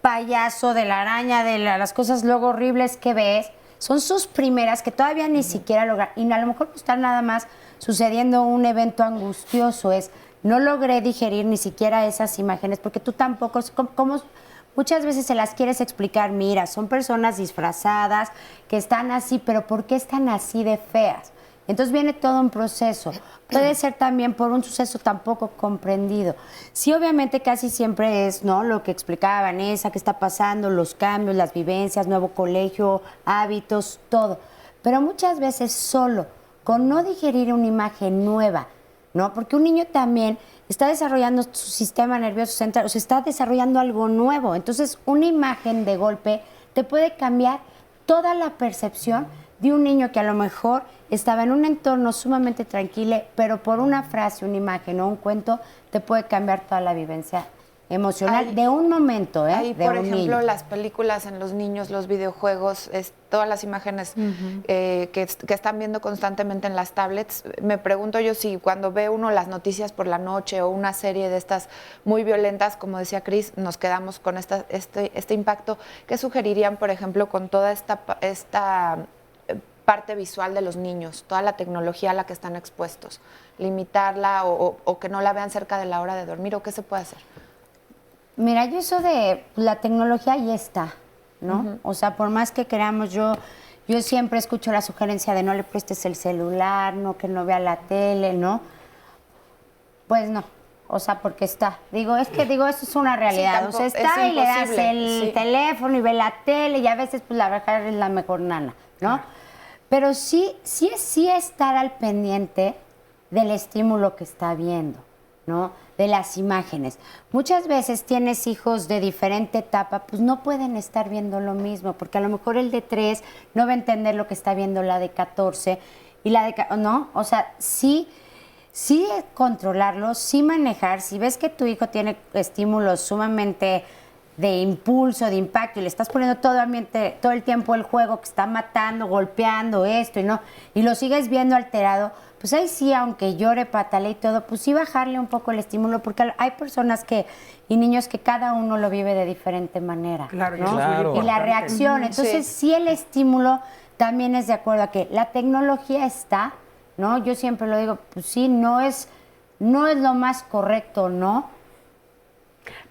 payaso, de la araña, de las cosas luego horribles que ves. Son sus primeras que todavía ni siquiera logran. Y a lo mejor no está nada más sucediendo un evento angustioso, no logré digerir ni siquiera esas imágenes, porque tú tampoco, como muchas veces se las quieres explicar, mira, son personas disfrazadas que están así, pero ¿por qué están así de feas? Entonces viene todo un proceso. Puede ser también por un suceso tan poco comprendido. Sí, obviamente casi siempre es, ¿no?, lo que explicaba Vanessa, qué está pasando, los cambios, las vivencias, nuevo colegio, hábitos, todo. Pero muchas veces solo, con no digerir una imagen nueva, ¿no? Porque un niño también está desarrollando su sistema nervioso central, o sea, está desarrollando algo nuevo. Entonces, una imagen de golpe te puede cambiar toda la percepción de un niño que a lo mejor estaba en un entorno sumamente tranquilo, pero por una frase, una imagen o un cuento te puede cambiar toda la vivencia emocional de un momento, ¿eh? Ahí, de por un ejemplo, niño. las películas en los niños, los videojuegos, todas las imágenes que están viendo constantemente en las tablets. Me pregunto yo si cuando ve uno las noticias por la noche o una serie de estas muy violentas, como decía Cris, nos quedamos con este impacto. ¿Qué sugerirían, por ejemplo, con toda esta parte visual de los niños, toda la tecnología a la que están expuestos? ¿Limitarla o que no la vean cerca de la hora de dormir? ¿O qué se puede hacer? Mira, yo eso de la tecnología ya está, ¿no? O sea, por más que queramos, yo siempre escucho la sugerencia de no le prestes el celular, no, que no vea la tele, ¿no? Pues no, o sea, porque está. Digo, eso es una realidad. O sea, está y le das el teléfono y ve la tele y a veces, pues, la verdad es la mejor nana, ¿no? Pero sí estar al pendiente del estímulo que está viendo, ¿no? De las imágenes. Muchas veces tienes hijos de diferente etapa, pues no pueden estar viendo lo mismo, porque a lo mejor el de 3 no va a entender lo que está viendo la de 14 y la de... ¿no? O sea, sí controlarlo, sí manejar. Si ves que tu hijo tiene estímulos sumamente de impulso, de impacto, y le estás poniendo todo el tiempo el juego que está matando, golpeando esto y lo sigues viendo alterado, pues ahí sí, aunque llore, patale y todo, pues sí bajarle un poco el estímulo, porque hay personas y niños que cada uno lo vive de diferente manera. Claro, ¿no? claro. Y la reacción. Entonces, sí, el estímulo también es de acuerdo a que la tecnología está, ¿no? Yo siempre lo digo, pues sí, no es lo más correcto, ¿no?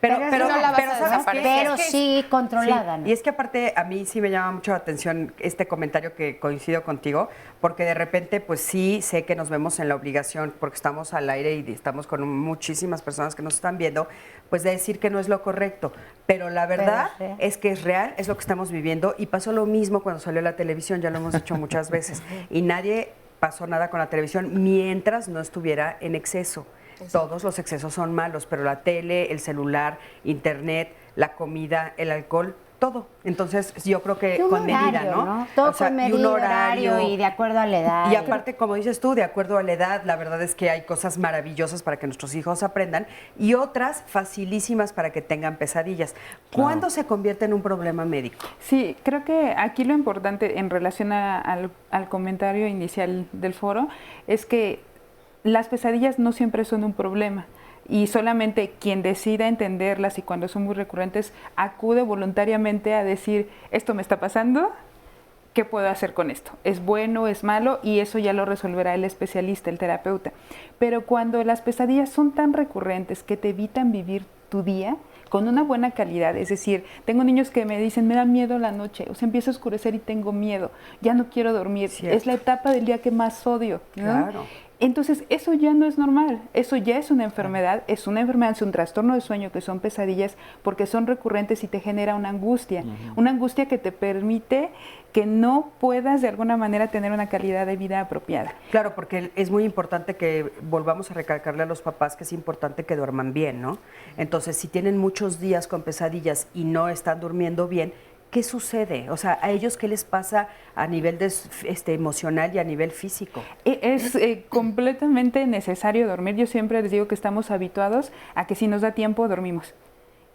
Pero ¿sabes qué? Pero sí controlada. Sí, ¿no? y es que aparte a mí sí me llama mucho la atención este comentario, que coincido contigo, porque de repente pues sí sé que nos vemos en la obligación, porque estamos al aire y estamos con muchísimas personas que nos están viendo, pues de decir que no es lo correcto. Pero la verdad es que es real, es lo que estamos viviendo, y pasó lo mismo cuando salió la televisión, ya lo hemos dicho muchas veces, y nadie pasó nada con la televisión mientras no estuviera en exceso. Todos los excesos son malos, pero la tele, el celular, internet, la comida, el alcohol, todo. Entonces, yo creo que con medida, ¿no? Todo con medida, horario y de acuerdo a la edad. Y aparte, como dices tú, de acuerdo a la edad, la verdad es que hay cosas maravillosas para que nuestros hijos aprendan y otras facilísimas para que tengan pesadillas. ¿Cuándo se convierte en un problema médico? Sí, creo que aquí lo importante en relación al comentario inicial del foro es que las pesadillas no siempre son un problema y solamente quien decida entenderlas y cuando son muy recurrentes acude voluntariamente a decir, esto me está pasando, ¿qué puedo hacer con esto? ¿Es bueno, es malo? Y eso ya lo resolverá el especialista, el terapeuta. Pero cuando las pesadillas son tan recurrentes que te evitan vivir tu día con una buena calidad, es decir, tengo niños que me dicen, me da miedo la noche, o sea, empieza a oscurecer y tengo miedo, ya no quiero dormir, es la etapa del día que más odio, ¿no? Claro. Entonces, eso ya no es normal, eso ya es una enfermedad, es un trastorno de sueño, que son pesadillas, porque son recurrentes y te genera una angustia que te permite que no puedas de alguna manera tener una calidad de vida apropiada. Claro, porque es muy importante que volvamos a recalcarle a los papás que es importante que duerman bien, ¿no? Entonces, si tienen muchos días con pesadillas y no están durmiendo bien, ¿qué sucede? O sea, ¿a ellos qué les pasa a nivel emocional y a nivel físico? Es completamente necesario dormir. Yo siempre les digo que estamos habituados a que si nos da tiempo, dormimos.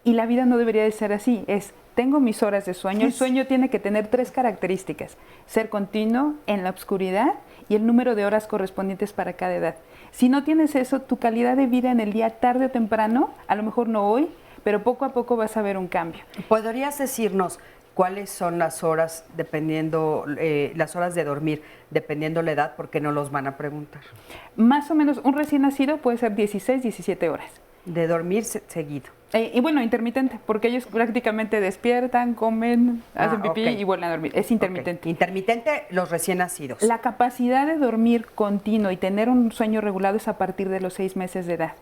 Y la vida no debería de ser así. Tengo mis horas de sueño. El sueño tiene que tener 3 características. Ser continuo, en la oscuridad y el número de horas correspondientes para cada edad. Si no tienes eso, tu calidad de vida en el día, tarde o temprano, a lo mejor no hoy, pero poco a poco vas a ver un cambio. ¿Podrías decirnos cuáles son las horas dependiendo, las horas de dormir, dependiendo la edad, porque no los van a preguntar? Más o menos, un recién nacido puede ser 16, 17 horas. De dormir seguido. Y bueno, intermitente, porque ellos prácticamente despiertan, comen, hacen pipí ok. y vuelven a dormir. Es intermitente. Ok. Intermitente los recién nacidos. La capacidad de dormir continuo y tener un sueño regulado es a partir de los 6 meses de edad,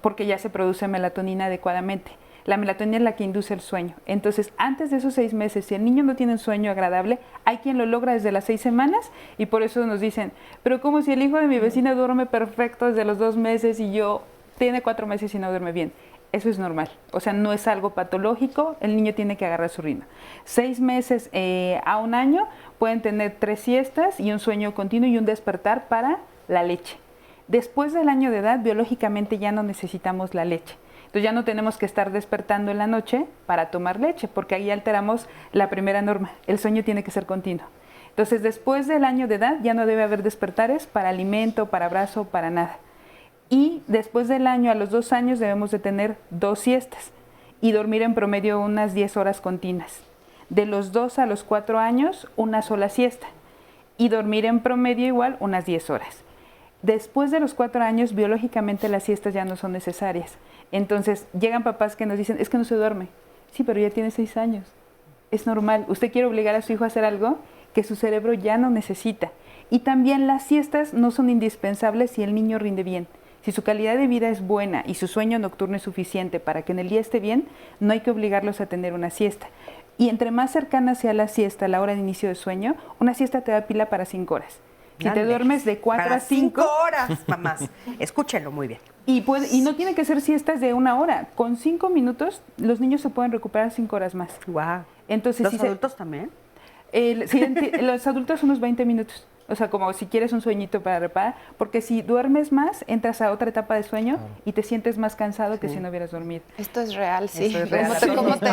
porque ya se produce melatonina adecuadamente. La melatonina es la que induce el sueño. Entonces, antes de esos 6 meses, si el niño no tiene un sueño agradable, hay quien lo logra desde las 6 semanas y por eso nos dicen, pero como si el hijo de mi vecina duerme perfecto desde los 2 meses y yo tiene 4 meses y no duerme bien. Eso es normal, o sea, no es algo patológico, el niño tiene que agarrar su ritmo. 6 meses a 1 año pueden tener 3 siestas y un sueño continuo y un despertar para la leche. Después del año de edad, biológicamente ya no necesitamos la leche. Entonces ya no tenemos que estar despertando en la noche para tomar leche, porque ahí alteramos la primera norma, el sueño tiene que ser continuo. Entonces después del año de edad ya no debe haber despertares para alimento, para abrazo, para nada. Y después del año, a los 2 años, debemos de tener 2 siestas y dormir en promedio unas 10 horas continuas. De los 2 a los 4 años, una sola siesta y dormir en promedio igual unas 10 horas. Después de los 4 años, biológicamente las siestas ya no son necesarias. Entonces, llegan papás que nos dicen, es que no se duerme. Sí, pero ya tiene 6 años. Es normal. Usted quiere obligar a su hijo a hacer algo que su cerebro ya no necesita. Y también las siestas no son indispensables si el niño rinde bien. Si su calidad de vida es buena y su sueño nocturno es suficiente para que en el día esté bien, no hay que obligarlos a tener una siesta. Y entre más cercana sea la siesta, la hora de inicio de sueño, una siesta te da pila para 5 horas. Si te duermes de 4 a 5 horas, mamás. Escúchenlo muy bien. Y no tiene que ser siestas de 1 hora. Con 5 minutos, los niños se pueden recuperar 5 horas más. Wow. Entonces, ¿Los adultos también? Sí, los adultos unos 20 minutos. O sea, como si quieres un sueñito para reparar, porque si duermes más, entras a otra etapa de sueño y te sientes más cansado que si no hubieras dormido. Esto es real, sí. Esto es real. ¿Cómo te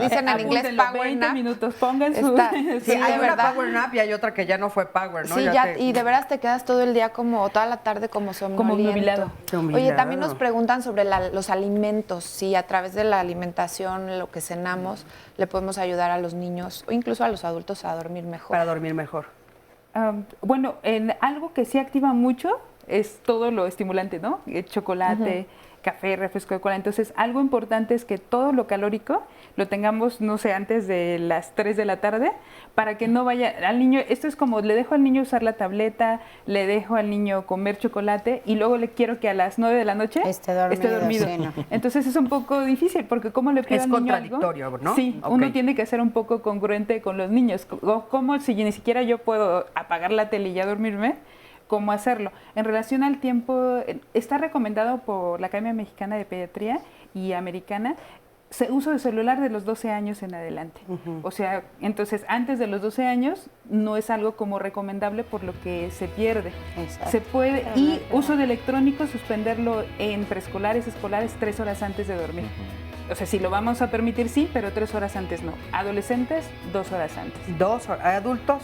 dicen en inglés? Apúntenlo, Power 20 nap. minutos, pongan su... Sí, hay una power nap y hay otra que ya no fue power, ¿no? Sí, y de veras te quedas todo el día toda la tarde como somnoliento. Oye, también nos preguntan sobre los alimentos, si a través de la alimentación, lo que cenamos, le podemos ayudar a los niños o incluso a los adultos a dormir mejor. Para dormir mejor. Bueno, algo que sí activa mucho es todo lo estimulante, ¿no? Chocolate, café, refresco de cola. Entonces, algo importante es que todo lo calórico lo tengamos, no sé, antes de las 3 de la tarde, para que no vaya al niño. Esto es como, le dejo al niño usar la tableta, le dejo al niño comer chocolate y luego le quiero que a las 9 de la noche esté dormido. Sí, no. Entonces, es un poco difícil, porque ¿cómo le pido al niño algo? Es contradictorio, ¿no? Sí, uno tiene que ser un poco congruente con los niños. ¿Cómo si ni siquiera yo puedo apagar la tele y ya dormirme? ¿Cómo hacerlo? En relación al tiempo, está recomendado por la Academia Mexicana de Pediatría y Americana uso de celular de los 12 años en adelante. O sea, entonces antes de los 12 años no es algo como recomendable por lo que se pierde. Exacto. Se puede, y uso de electrónicos, suspenderlo en preescolares, escolares 3 horas antes de dormir. O sea, si lo vamos a permitir, sí, pero 3 horas antes no. Adolescentes, 2 horas antes. 2 horas. ¿Adultos?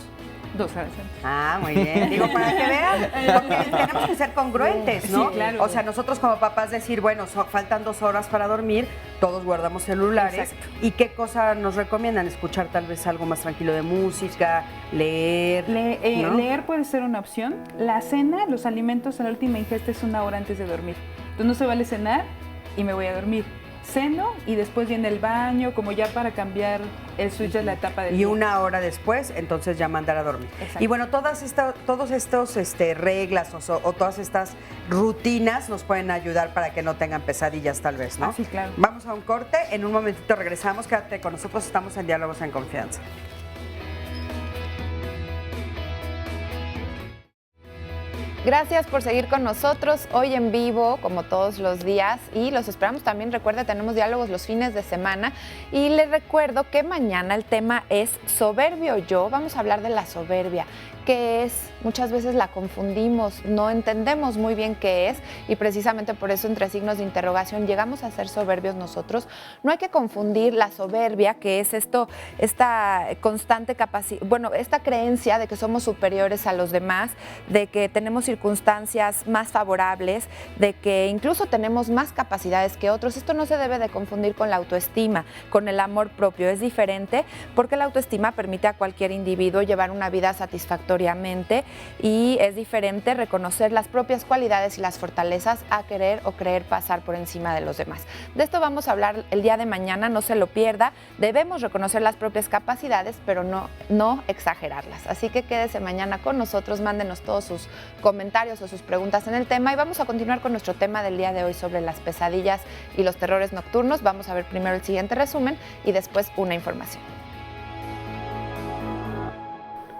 2 horas antes. Ah, muy bien. Digo, para que vean, porque tenemos que ser congruentes, ¿no? Sí, claro. O sea, nosotros como papás decir, bueno, faltan 2 horas para dormir, todos guardamos celulares. Exacto. ¿Y qué cosa nos recomiendan? Escuchar tal vez algo más tranquilo de música, leer. ¿no? Leer puede ser una opción. La cena, los alimentos, en la última ingesta es 1 hora antes de dormir. Entonces no se vale cenar y me voy a dormir. Ceno y después viene el baño, como ya para cambiar el switch de la etapa del día. Y 1 hora después, entonces ya mandar a dormir. Exacto. Y bueno, todos estos reglas o todas estas rutinas nos pueden ayudar para que no tengan pesadillas tal vez, ¿no? Sí, claro. Vamos a un corte, en un momentito regresamos, quédate con nosotros, estamos en Diálogos en Confianza. Gracias por seguir con nosotros hoy en vivo, como todos los días, y los esperamos también. Recuerda, tenemos diálogos los fines de semana y les recuerdo que mañana el tema es soberbio yo. Vamos a hablar de la soberbia. ¿Qué es? Muchas veces la confundimos, no entendemos muy bien qué es y precisamente por eso entre signos de interrogación llegamos a ser soberbios nosotros. No hay que confundir la soberbia, que es esta constante esta creencia de que somos superiores a los demás, de que tenemos circunstancias más favorables, de que incluso tenemos más capacidades que otros. Esto no se debe de confundir con la autoestima, con el amor propio. Es diferente porque la autoestima permite a cualquier individuo llevar una vida satisfactoria aleatoriamente y es diferente reconocer las propias cualidades y las fortalezas a querer o creer pasar por encima de los demás. De esto vamos a hablar el día de mañana, no se lo pierda. Debemos reconocer las propias capacidades, pero no exagerarlas. Así que quédese mañana con nosotros, mándenos todos sus comentarios o sus preguntas en el tema y vamos a continuar con nuestro tema del día de hoy sobre las pesadillas y los terrores nocturnos. Vamos a ver primero el siguiente resumen y después una información.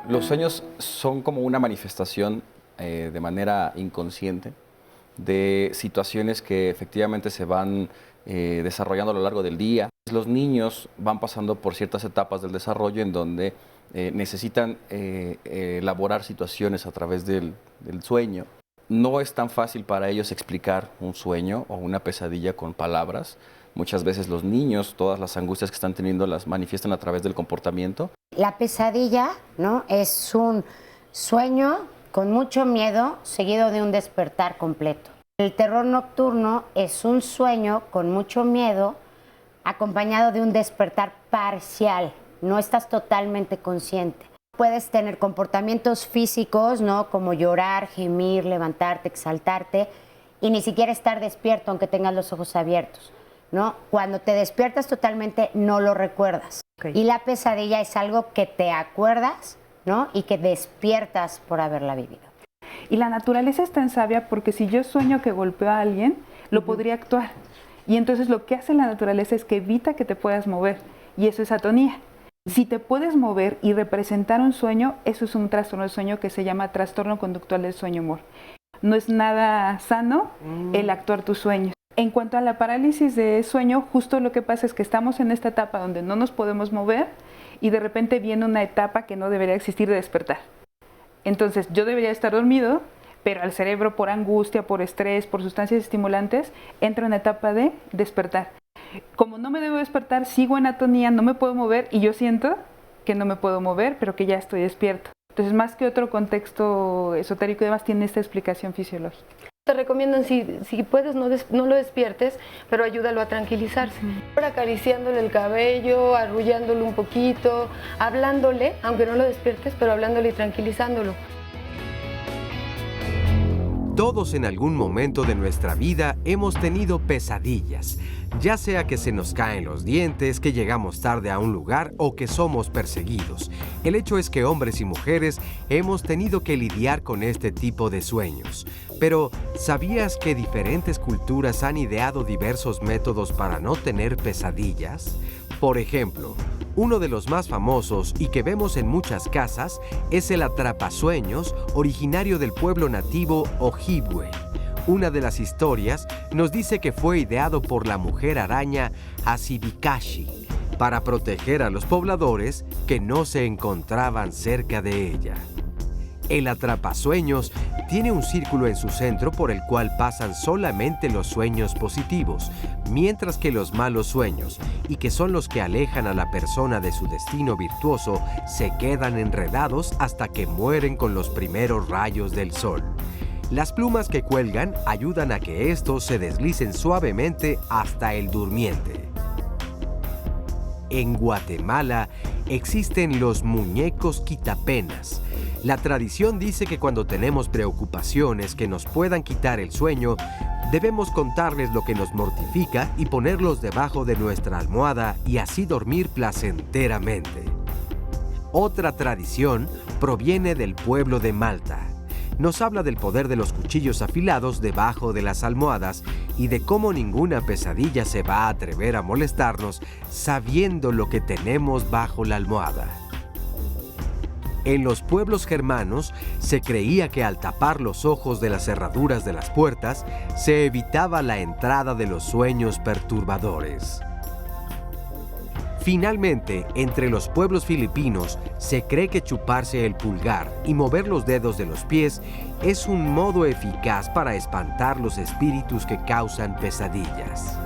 Los sueños son como una manifestación de manera inconsciente de situaciones que efectivamente se van desarrollando a lo largo del día. Los niños van pasando por ciertas etapas del desarrollo en donde necesitan elaborar situaciones a través del sueño. No es tan fácil para ellos explicar un sueño o una pesadilla con palabras. Muchas veces los niños, todas las angustias que están teniendo las manifiestan a través del comportamiento. La pesadilla, ¿no?, es un sueño con mucho miedo seguido de un despertar completo. El terror nocturno es un sueño con mucho miedo acompañado de un despertar parcial. No estás totalmente consciente. Puedes tener comportamientos físicos, ¿no?, como llorar, gemir, levantarte, exaltarte y ni siquiera estar despierto aunque tengas los ojos abiertos, ¿no? Cuando te despiertas totalmente no lo recuerdas. Y la pesadilla es algo que te acuerdas, ¿no?, y que despiertas por haberla vivido. Y la naturaleza es tan sabia porque si yo sueño que golpeo a alguien, lo podría actuar. Y entonces lo que hace la naturaleza es que evita que te puedas mover. Y eso es atonía. Si te puedes mover y representar un sueño, eso es un trastorno de sueño que se llama trastorno conductual del sueño-humor. No es nada sano el actuar tus sueños. En cuanto a la parálisis de sueño, justo lo que pasa es que estamos en esta etapa donde no nos podemos mover y de repente viene una etapa que no debería existir de despertar. Entonces yo debería estar dormido, pero al cerebro por angustia, por estrés, por sustancias estimulantes, entra en una etapa de despertar. Como no me debo despertar, sigo en atonía, no me puedo mover y yo siento que no me puedo mover, pero que ya estoy despierto. Entonces, más que otro contexto esotérico y demás, tiene esta explicación fisiológica. Te recomiendan, si puedes, no lo despiertes, pero ayúdalo a tranquilizarse. Acariciándole el cabello, arrullándole un poquito, hablándole, aunque no lo despiertes, pero hablándole y tranquilizándolo. Todos en algún momento de nuestra vida hemos tenido pesadillas, ya sea que se nos caen los dientes, que llegamos tarde a un lugar o que somos perseguidos. El hecho es que hombres y mujeres hemos tenido que lidiar con este tipo de sueños. Pero, ¿sabías que diferentes culturas han ideado diversos métodos para no tener pesadillas? Por ejemplo, uno de los más famosos y que vemos en muchas casas es el atrapasueños, originario del pueblo nativo Ojibwe. Una de las historias nos dice que fue ideado por la mujer araña Asibikashi para proteger a los pobladores que no se encontraban cerca de ella. El atrapasueños tiene un círculo en su centro por el cual pasan solamente los sueños positivos, mientras que los malos sueños, y que son los que alejan a la persona de su destino virtuoso, se quedan enredados hasta que mueren con los primeros rayos del sol. Las plumas que cuelgan ayudan a que estos se deslicen suavemente hasta el durmiente. En Guatemala existen los muñecos quitapenas. La tradición dice que cuando tenemos preocupaciones que nos puedan quitar el sueño, debemos contarles lo que nos mortifica y ponerlos debajo de nuestra almohada y así dormir placenteramente. Otra tradición proviene del pueblo de Malta. Nos habla del poder de los cuchillos afilados debajo de las almohadas y de cómo ninguna pesadilla se va a atrever a molestarnos sabiendo lo que tenemos bajo la almohada. En los pueblos germanos se creía que al tapar los ojos de las cerraduras de las puertas se evitaba la entrada de los sueños perturbadores. Finalmente, entre los pueblos filipinos se cree que chuparse el pulgar y mover los dedos de los pies es un modo eficaz para espantar los espíritus que causan pesadillas.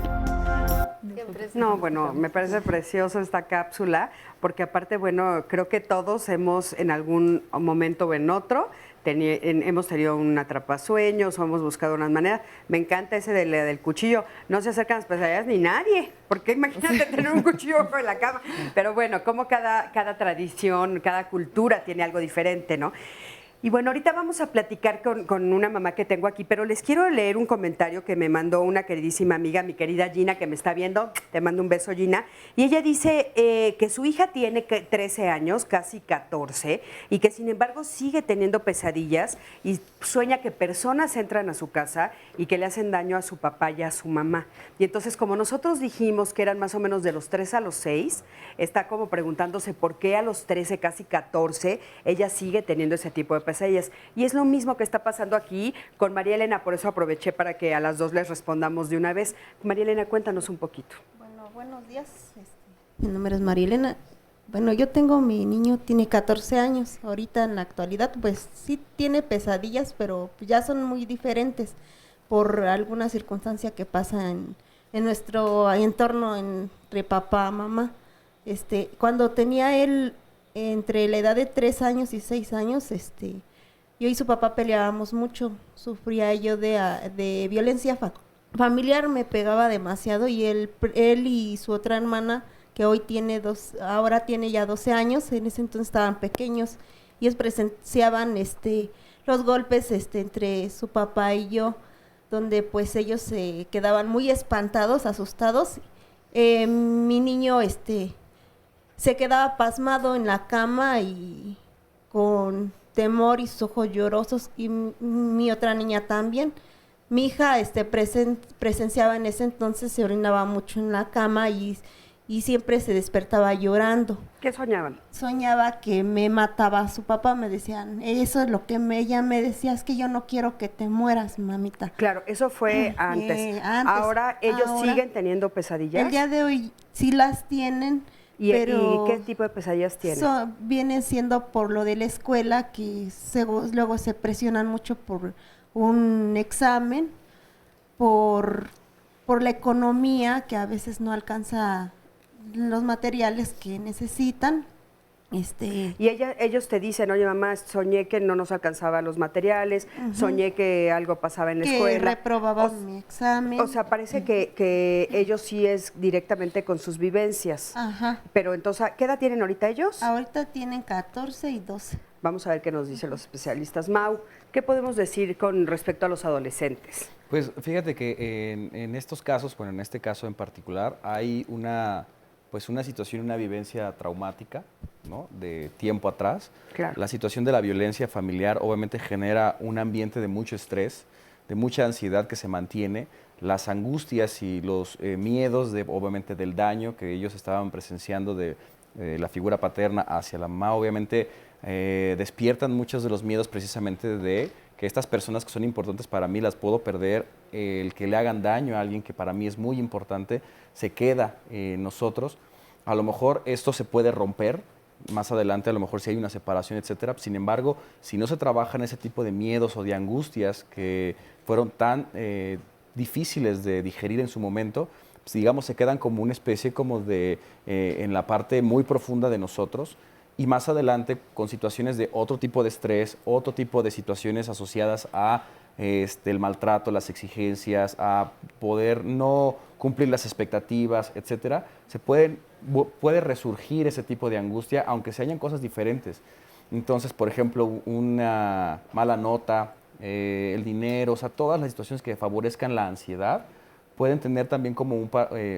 No, bueno, me parece precioso esta cápsula, porque aparte, bueno, creo que todos hemos en algún momento o en otro hemos tenido un atrapasueños o hemos buscado unas maneras. Me encanta ese del cuchillo. No se acercan las pesadillas ni nadie, porque imagínate tener un cuchillo bajo la cama. Pero bueno, como cada tradición, cada cultura tiene algo diferente, ¿no? Y bueno, ahorita vamos a platicar con una mamá que tengo aquí, pero les quiero leer un comentario que me mandó una queridísima amiga, mi querida Gina, que me está viendo. Te mando un beso, Gina. Y ella dice que su hija tiene 13 años, casi 14, y que sin embargo sigue teniendo pesadillas y sueña que personas entran a su casa y que le hacen daño a su papá y a su mamá. Y entonces, como nosotros dijimos que eran más o menos de los 3 a los 6, está como preguntándose por qué a los 13, casi 14, ella sigue teniendo ese tipo de pesadillas. Y es lo mismo que está pasando aquí con María Elena, por eso aproveché para que a las dos les respondamos de una vez. María Elena, cuéntanos un poquito. Bueno, buenos días. Mi nombre es María Elena. Bueno, mi niño tiene 14 años. Ahorita en la actualidad, pues sí tiene pesadillas, pero ya son muy diferentes por alguna circunstancia que pasa en nuestro entorno entre papá y mamá. Cuando tenía él entre la edad de 3 años y 6 años, yo y su papá peleábamos mucho, sufría yo de violencia familiar, me pegaba demasiado y él y su otra hermana, que ahora tiene ya 12 años, en ese entonces estaban pequeños, y ellos presenciaban los golpes entre su papá y yo, donde pues ellos se quedaban muy espantados, asustados. Mi niño se quedaba pasmado en la cama y con temor y sus ojos llorosos, y mi otra niña también. Mi hija presenciaba en ese entonces, se orinaba mucho en la cama y siempre se despertaba llorando. ¿Qué soñaban? Soñaba que me mataba a su papá, me decían, eso es lo que ella me decía, es que yo no quiero que te mueras, mamita. Claro, eso fue antes. Ahora ellos siguen teniendo pesadillas. El día de hoy sí las tienen. ¿Y qué tipo de pesadillas tienen? Vienen siendo por lo de la escuela, que luego se presionan mucho por un examen, por la economía, que a veces no alcanza los materiales que necesitan. Y ellos te dicen, oye mamá, soñé que no nos alcanzaban los materiales, soñé que algo pasaba en la escuela. Que reprobaban mi examen. O sea, parece que ellos sí es directamente con sus vivencias. Ajá. Pero entonces, ¿qué edad tienen ahorita ellos? Ahorita tienen 14 y 12. Vamos a ver qué nos dicen los especialistas. Mau, ¿qué podemos decir con respecto a los adolescentes? Pues fíjate que en estos casos, bueno, en este caso en particular, hay una situación, una vivencia traumática, ¿no? De tiempo atrás. Claro. La situación de la violencia familiar obviamente genera un ambiente de mucho estrés, de mucha ansiedad que se mantiene, las angustias y los miedos, obviamente, del daño que ellos estaban presenciando de la figura paterna hacia la mamá, obviamente despiertan muchos de los miedos precisamente de que estas personas que son importantes para mí las puedo perder, el que le hagan daño a alguien que para mí es muy importante, se queda en nosotros. A lo mejor esto se puede romper más adelante, a lo mejor si hay una separación, etcétera. Sin embargo, si no se trabajan ese tipo de miedos o de angustias que fueron tan difíciles de digerir en su momento, pues, digamos, se quedan como una especie como de, en la parte muy profunda de nosotros. Y más adelante, con situaciones de otro tipo de estrés, otro tipo de situaciones asociadas a el maltrato, las exigencias, a poder no cumplir las expectativas, etcétera, puede resurgir ese tipo de angustia, aunque se hayan cosas diferentes. Entonces, por ejemplo, una mala nota, el dinero, o sea, todas las situaciones que favorezcan la ansiedad, pueden tener también como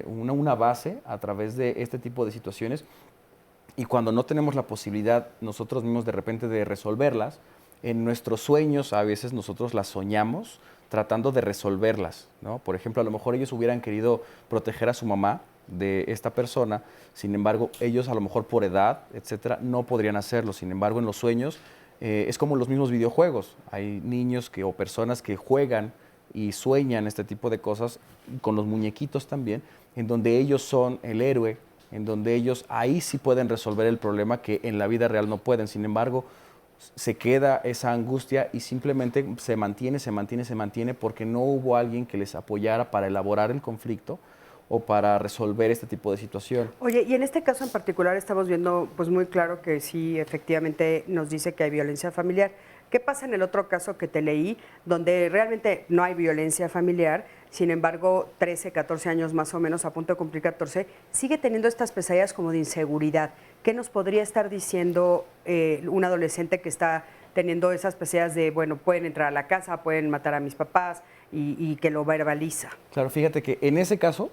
una base a través de este tipo de situaciones. Y cuando no tenemos la posibilidad nosotros mismos de repente de resolverlas, en nuestros sueños a veces nosotros las soñamos tratando de resolverlas, ¿no? Por ejemplo, a lo mejor ellos hubieran querido proteger a su mamá de esta persona, sin embargo, ellos a lo mejor por edad, etcétera, no podrían hacerlo. Sin embargo, en los sueños es como los mismos videojuegos. Hay niños o personas que juegan y sueñan este tipo de cosas con los muñequitos también, en donde ellos son el héroe, en donde ellos ahí sí pueden resolver el problema que en la vida real no pueden. Sin embargo, se queda esa angustia y simplemente se mantiene porque no hubo alguien que les apoyara para elaborar el conflicto o para resolver este tipo de situación. Oye, y en este caso en particular estamos viendo pues muy claro que sí, efectivamente nos dice que hay violencia familiar. ¿Qué pasa en el otro caso que te leí, donde realmente no hay violencia familiar, sin embargo, 13, 14 años más o menos, a punto de cumplir 14, sigue teniendo estas pesadillas como de inseguridad? ¿Qué nos podría estar diciendo un adolescente que está teniendo esas pesadillas de, bueno, pueden entrar a la casa, pueden matar a mis papás y que lo verbaliza? Claro, fíjate que en ese caso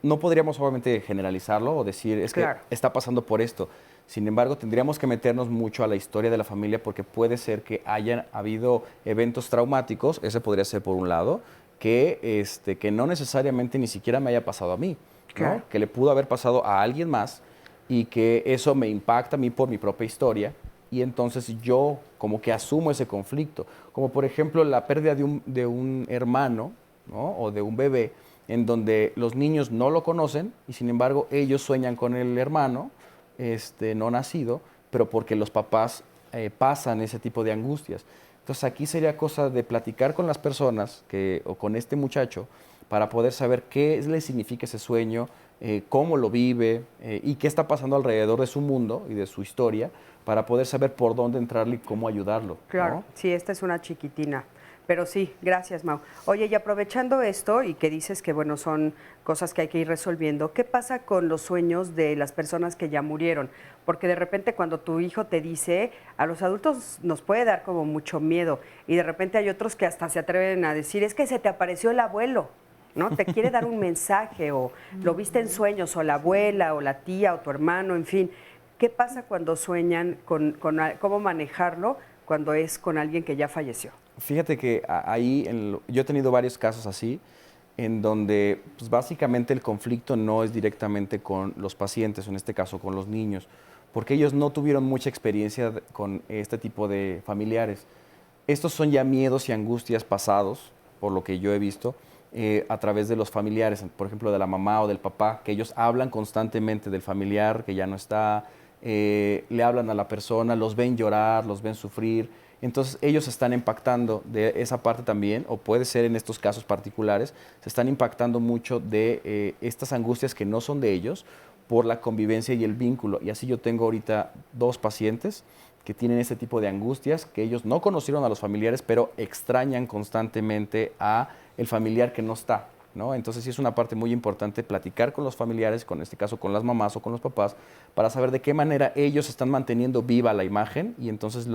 no podríamos obviamente generalizarlo o decir, es que está pasando por esto. Sin embargo, tendríamos que meternos mucho a la historia de la familia porque puede ser que hayan habido eventos traumáticos, ese podría ser por un lado, que no necesariamente ni siquiera me haya pasado a mí, ¿no? Que le pudo haber pasado a alguien más y que eso me impacta a mí por mi propia historia y entonces yo como que asumo ese conflicto. Como por ejemplo la pérdida de un hermano, ¿no? O de un bebé, en donde los niños no lo conocen y sin embargo ellos sueñan con el hermano no nacido, pero porque los papás pasan ese tipo de angustias. Entonces aquí sería cosa de platicar con las personas o con este muchacho para poder saber qué le significa ese sueño, cómo lo vive y qué está pasando alrededor de su mundo y de su historia para poder saber por dónde entrarle y cómo ayudarlo. Claro, ¿no? sí, esta es una chiquitina. Pero sí, gracias, Mau. Oye, y aprovechando esto y que dices que, bueno, son cosas que hay que ir resolviendo, ¿qué pasa con los sueños de las personas que ya murieron? Porque de repente cuando tu hijo te dice, a los adultos nos puede dar como mucho miedo y de repente hay otros que hasta se atreven a decir, es que se te apareció el abuelo, ¿no? Te quiere dar un mensaje o lo viste en sueños o la abuela o la tía o tu hermano, en fin. ¿Qué pasa cuando sueñan con cómo manejarlo cuando es con alguien que ya falleció? Fíjate que ahí yo he tenido varios casos así, en donde pues, básicamente el conflicto no es directamente con los pacientes, o en este caso con los niños, porque ellos no tuvieron mucha experiencia con este tipo de familiares. Estos son ya miedos y angustias pasados, por lo que yo he visto, a través de los familiares, por ejemplo, de la mamá o del papá, que ellos hablan constantemente del familiar que ya no está, le hablan a la persona, los ven llorar, los ven sufrir. Entonces ellos se están impactando de esa parte también, o puede ser en estos casos particulares, se están impactando mucho de estas angustias que no son de ellos por la convivencia y el vínculo. Y así yo tengo ahorita 2 pacientes que tienen este tipo de angustias, que ellos no conocieron a los familiares, pero extrañan constantemente a el familiar que no está, ¿no? Entonces sí es una parte muy importante platicar con los familiares, con este caso con las mamás o con los papás, para saber de qué manera ellos están manteniendo viva la imagen y entonces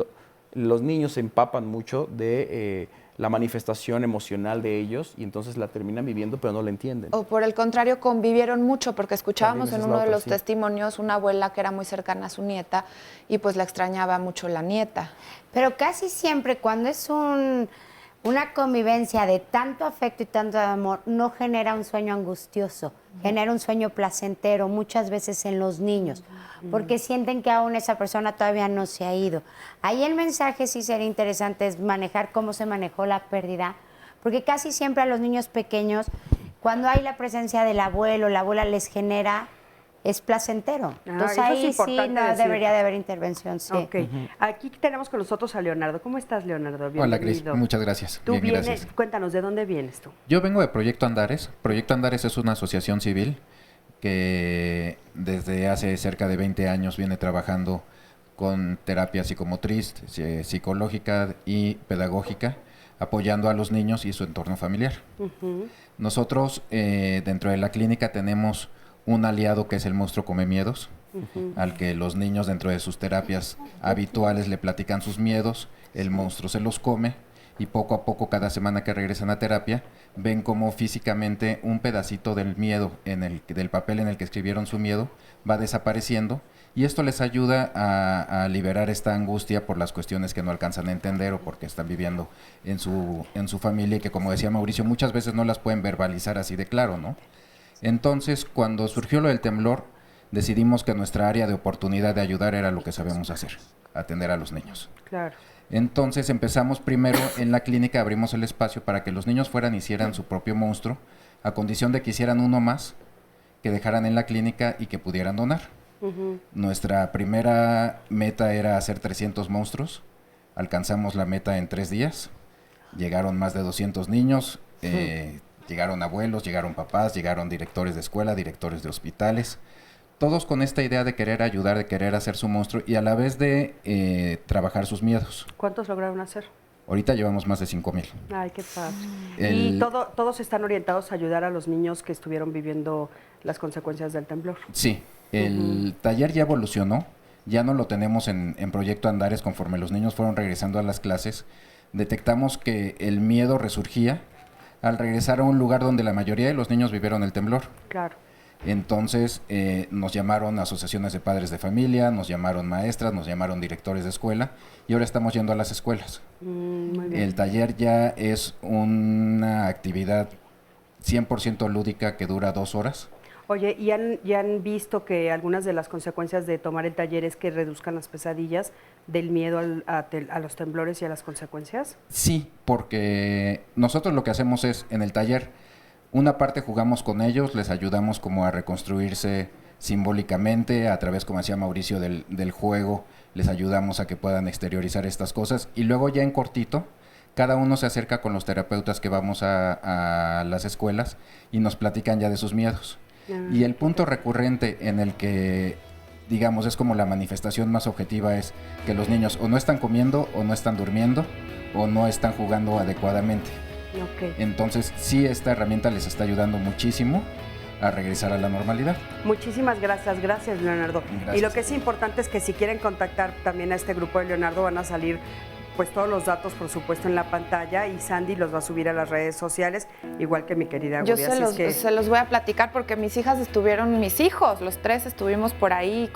los niños se empapan mucho de la manifestación emocional de ellos y entonces la terminan viviendo pero no la entienden. O por el contrario, convivieron mucho porque escuchábamos en uno de los sí. testimonios una abuela que era muy cercana a su nieta y pues la extrañaba mucho la nieta. Pero casi siempre cuando es una convivencia de tanto afecto y tanto amor, no genera un sueño angustioso, genera un sueño placentero, muchas veces en los niños, porque sienten que aún esa persona todavía no se ha ido. Ahí el mensaje sí sería interesante, es manejar cómo se manejó la pérdida, porque casi siempre a los niños pequeños, cuando hay la presencia del abuelo, la abuela les genera, es placentero. Entonces ahí sí no debería de haber intervención. Sí. Okay. Aquí tenemos con nosotros a Leonardo. ¿Cómo estás, Leonardo? Bienvenido. Hola, Cris. Muchas gracias. Tú Bien, vienes, gracias. Cuéntanos, ¿de dónde vienes tú? Yo vengo de Proyecto Andares. Proyecto Andares es una asociación civil que desde hace cerca de 20 años viene trabajando con terapia psicomotriz, psicológica y pedagógica, apoyando a los niños y su entorno familiar. Nosotros dentro de la clínica tenemos un aliado que es el monstruo come miedos, al que los niños dentro de sus terapias habituales le platican sus miedos, el monstruo se los come y poco a poco cada semana que regresan a terapia ven como físicamente un pedacito del miedo, del papel en el que escribieron su miedo, va desapareciendo y esto les ayuda a liberar esta angustia por las cuestiones que no alcanzan a entender o porque están viviendo en su familia y que, como decía Mauricio, muchas veces no las pueden verbalizar así de claro, ¿no? Entonces, cuando surgió lo del temblor, decidimos que nuestra área de oportunidad de ayudar era lo que sabemos hacer, atender a los niños. Claro. Entonces empezamos primero en la clínica, abrimos el espacio para que los niños fueran y hicieran su propio monstruo, a condición de que hicieran uno más, que dejaran en la clínica y que pudieran donar. Nuestra primera meta era hacer 300 monstruos, alcanzamos la meta en 3 días, llegaron más de 200 niños, llegaron abuelos, llegaron papás, llegaron directores de escuela, directores de hospitales, todos con esta idea de querer ayudar, de querer hacer su monstruo y a la vez de trabajar sus miedos. ¿Cuántos lograron hacer? Ahorita llevamos más de 5,000. Ay, qué padre. ¿Y todos están orientados a ayudar a los niños que estuvieron viviendo las consecuencias del temblor? Sí, el taller ya evolucionó, ya no lo tenemos en Proyecto Andares. Conforme los niños fueron regresando a las clases, detectamos que el miedo resurgía al regresar a un lugar donde la mayoría de los niños vivieron el temblor. Claro. Entonces nos llamaron asociaciones de padres de familia, nos llamaron maestras, nos llamaron directores de escuela y ahora estamos yendo a las escuelas. Muy bien. El taller ya es una actividad 100% lúdica que dura 2 horas. Oye, ¿y han visto que algunas de las consecuencias de tomar el taller es que reduzcan las pesadillas del miedo a los temblores y a las consecuencias? Sí, porque nosotros lo que hacemos es, en el taller, una parte jugamos con ellos, les ayudamos como a reconstruirse simbólicamente, a través, como decía Mauricio, del juego, les ayudamos a que puedan exteriorizar estas cosas, y luego ya en cortito, cada uno se acerca con los terapeutas que vamos a las escuelas y nos platican ya de sus miedos. Y el punto recurrente en el que, digamos, es como la manifestación más objetiva es que los niños o no están comiendo, o no están durmiendo, o no están jugando adecuadamente. Okay. Entonces, sí, esta herramienta les está ayudando muchísimo a regresar a la normalidad. Muchísimas gracias, Leonardo. Gracias. Y lo que es importante es que si quieren contactar también a este grupo de Leonardo, van a salir pues todos los datos, por supuesto, en la pantalla, y Sandy los va a subir a las redes sociales, igual que mi querida Yo Guria. se los voy a platicar porque mis hijos, los 3 estuvimos por ahí,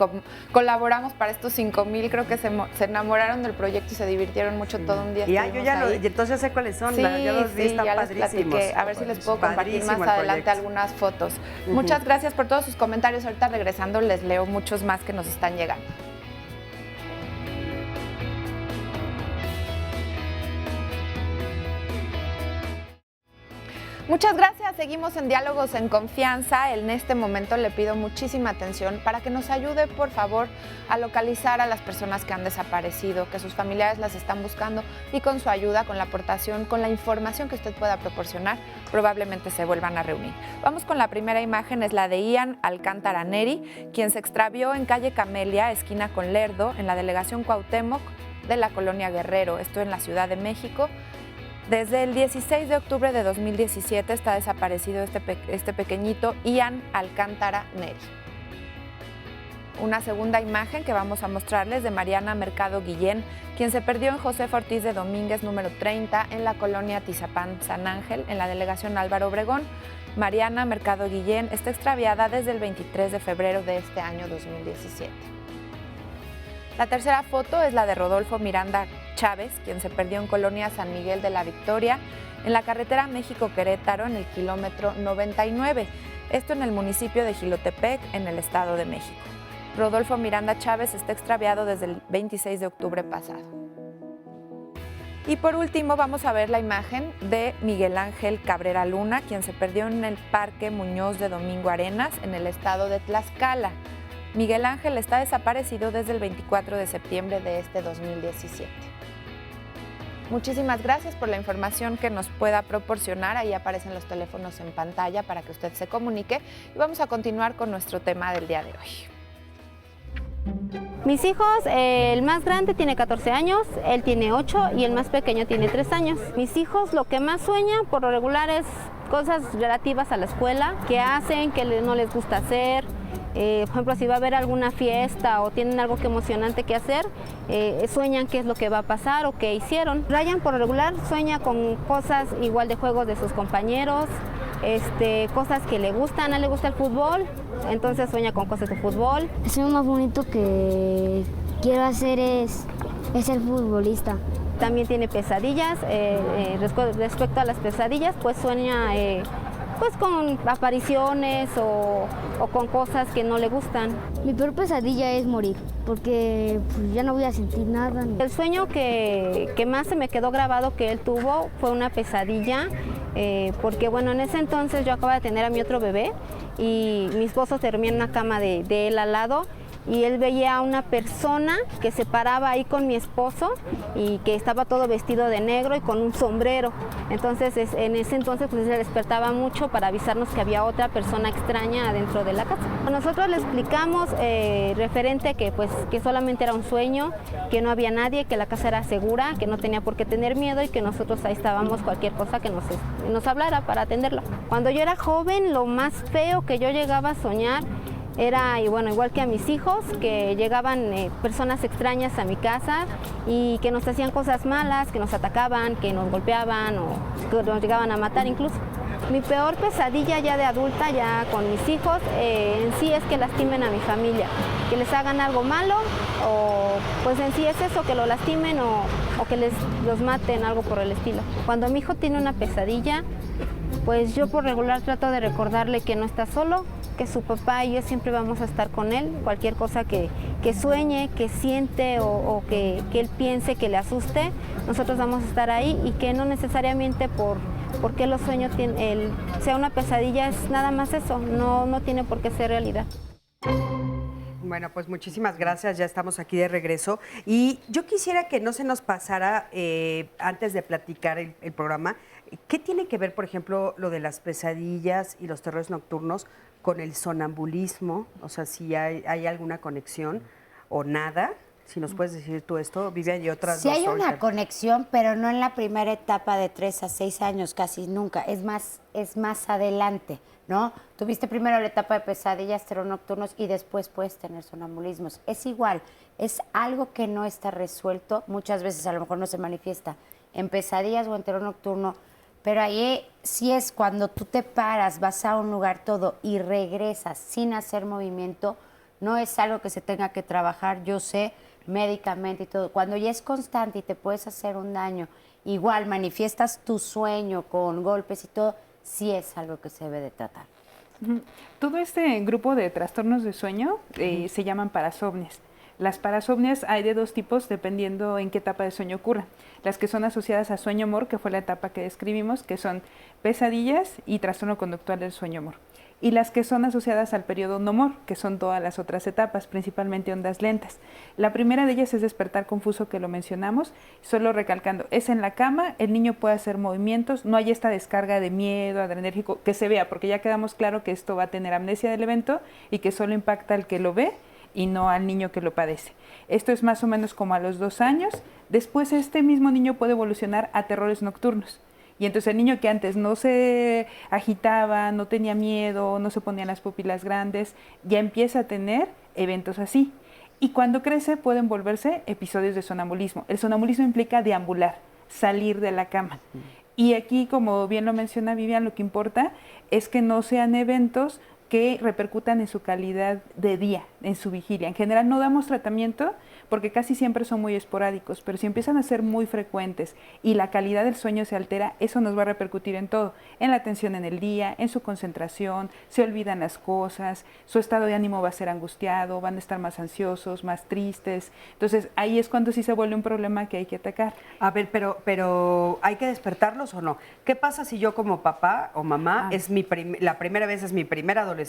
colaboramos para estos 5,000, creo que se enamoraron del proyecto y se divirtieron mucho todo un día. Y yo ya y entonces sé cuáles son, sí, yo los vi, están ya padrísimos. Les platiqué, a ver si les puedo compartir más adelante algunas fotos. Muchas gracias por todos sus comentarios, ahorita regresando les leo muchos más que nos están llegando. Muchas gracias, seguimos en Diálogos en Confianza. En este momento le pido muchísima atención para que nos ayude, por favor, a localizar a las personas que han desaparecido, que sus familiares las están buscando, y con su ayuda, con la aportación, con la información que usted pueda proporcionar, probablemente se vuelvan a reunir. Vamos con la primera imagen, es la de Ian Alcántara Neri, quien se extravió en calle Camelia, esquina con Lerdo, en la delegación Cuauhtémoc de la colonia Guerrero, esto en la Ciudad de México. Desde el 16 de octubre de 2017 está desaparecido este pequeñito Ian Alcántara Neri. Una segunda imagen que vamos a mostrarles de Mariana Mercado Guillén, quien se perdió en Josefa Ortiz de Domínguez, número 30, en la colonia Tizapán, San Ángel, en la delegación Álvaro Obregón. Mariana Mercado Guillén está extraviada desde el 23 de febrero de este año 2017. La tercera foto es la de Rodolfo Miranda Chávez, quien se perdió en colonia San Miguel de la Victoria, en la carretera México-Querétaro, en el kilómetro 99, esto en el municipio de Jilotepec, en el Estado de México. Rodolfo Miranda Chávez está extraviado desde el 26 de octubre pasado. Y por último vamos a ver la imagen de Miguel Ángel Cabrera Luna, quien se perdió en el Parque Muñoz de Domingo Arenas, en el estado de Tlaxcala. Miguel Ángel está desaparecido desde el 24 de septiembre de este 2017. Muchísimas gracias por la información que nos pueda proporcionar. Ahí aparecen los teléfonos en pantalla para que usted se comunique. Y vamos a continuar con nuestro tema del día de hoy. Mis hijos, el más grande tiene 14 años, él tiene 8 y el más pequeño tiene 3 años. Mis hijos lo que más sueñan por lo regular es cosas relativas a la escuela, que hacen, que no les gusta hacer. Por ejemplo, si va a haber alguna fiesta o tienen algo que emocionante que hacer, sueñan qué es lo que va a pasar o qué hicieron. Ryan por lo regular sueña con cosas igual de juegos de sus compañeros, cosas que le gustan. A él le gusta el fútbol, entonces sueña con cosas de fútbol. El sueño más bonito que quiero hacer es ser futbolista. También tiene pesadillas. Respecto a las pesadillas, pues sueña pues con apariciones o con cosas que no le gustan. Mi peor pesadilla es morir, porque pues, ya no voy a sentir nada. El sueño que más se me quedó grabado que él tuvo fue una pesadilla, porque bueno, en ese entonces yo acababa de tener a mi otro bebé y mi esposo dormía en una cama de él al lado, y él veía a una persona que se paraba ahí con mi esposo y que estaba todo vestido de negro y con un sombrero. Entonces en ese entonces pues se despertaba mucho para avisarnos que había otra persona extraña adentro de la casa. Nosotros le explicamos referente que pues que solamente era un sueño, que no había nadie, que la casa era segura, que no tenía por qué tener miedo y que nosotros ahí estábamos cualquier cosa que nos hablara para atenderlo. Cuando yo era joven, lo más feo que yo llegaba a soñar era, y bueno, igual que a mis hijos, que llegaban personas extrañas a mi casa y que nos hacían cosas malas, que nos atacaban, que nos golpeaban o que nos llegaban a matar incluso. Mi peor pesadilla ya de adulta, ya con mis hijos, en sí es que lastimen a mi familia, que les hagan algo malo o pues en sí es eso, que lo lastimen o que los maten, algo por el estilo. Cuando mi hijo tiene una pesadilla, pues yo por regular trato de recordarle que no está solo, que su papá y yo siempre vamos a estar con él. Cualquier cosa que sueñe, que siente o que él piense que le asuste, nosotros vamos a estar ahí y que no necesariamente porque los sueños sea una pesadilla, es nada más eso, no tiene por qué ser realidad. Bueno, pues muchísimas gracias, ya estamos aquí de regreso. Y yo quisiera que no se nos pasara, antes de platicar el programa, ¿qué tiene que ver, por ejemplo, lo de las pesadillas y los terrores nocturnos con el sonambulismo? O sea, si hay alguna conexión o nada. Si nos puedes decir tú esto, Vivian, y otras Sí dos. hay una conexión, pero no en la primera etapa de 3 a 6 años, casi nunca. Es más adelante, ¿no? Tuviste primero la etapa de pesadillas, terror nocturnos y después puedes tener sonambulismos. Es igual, es algo que no está resuelto. Muchas veces a lo mejor no se manifiesta en pesadillas o en terror nocturno, pero ahí sí es cuando tú te paras, vas a un lugar todo y regresas sin hacer movimiento. No es algo que se tenga que trabajar, yo sé, médicamente y todo. Cuando ya es constante y te puedes hacer un daño, igual manifiestas tu sueño con golpes y todo, sí es algo que se debe de tratar. Todo este grupo de trastornos de sueño se llaman parasomnias. Las parasomnias hay de 2 tipos dependiendo en qué etapa de sueño ocurra. Las que son asociadas a sueño-humor, que fue la etapa que describimos, que son pesadillas y trastorno conductual del sueño-humor. Y las que son asociadas al periodo no-humor, que son todas las otras etapas, principalmente ondas lentas. La primera de ellas es despertar confuso, que lo mencionamos, solo recalcando, es en la cama, el niño puede hacer movimientos, no hay esta descarga de miedo, adrenérgico, que se vea, porque ya quedamos claro que esto va a tener amnesia del evento y que solo impacta al que lo ve y no al niño que lo padece. Esto es más o menos como a los 2 años. Después este mismo niño puede evolucionar a terrores nocturnos. Y entonces el niño que antes no se agitaba, no tenía miedo, no se ponía las pupilas grandes, ya empieza a tener eventos así. Y cuando crece pueden volverse episodios de sonambulismo. El sonambulismo implica deambular, salir de la cama. Y aquí, como bien lo menciona Vivian, lo que importa es que no sean eventos que repercutan en su calidad de día, en su vigilia. En general no damos tratamiento porque casi siempre son muy esporádicos, pero si empiezan a ser muy frecuentes y la calidad del sueño se altera, eso nos va a repercutir en todo, en la atención en el día, en su concentración, se olvidan las cosas, su estado de ánimo va a ser angustiado, van a estar más ansiosos, más tristes. Entonces ahí es cuando sí se vuelve un problema que hay que atacar. A ver, pero ¿hay que despertarlos o no? ¿Qué pasa si yo como papá o mamá la primera vez es mi primera adolescente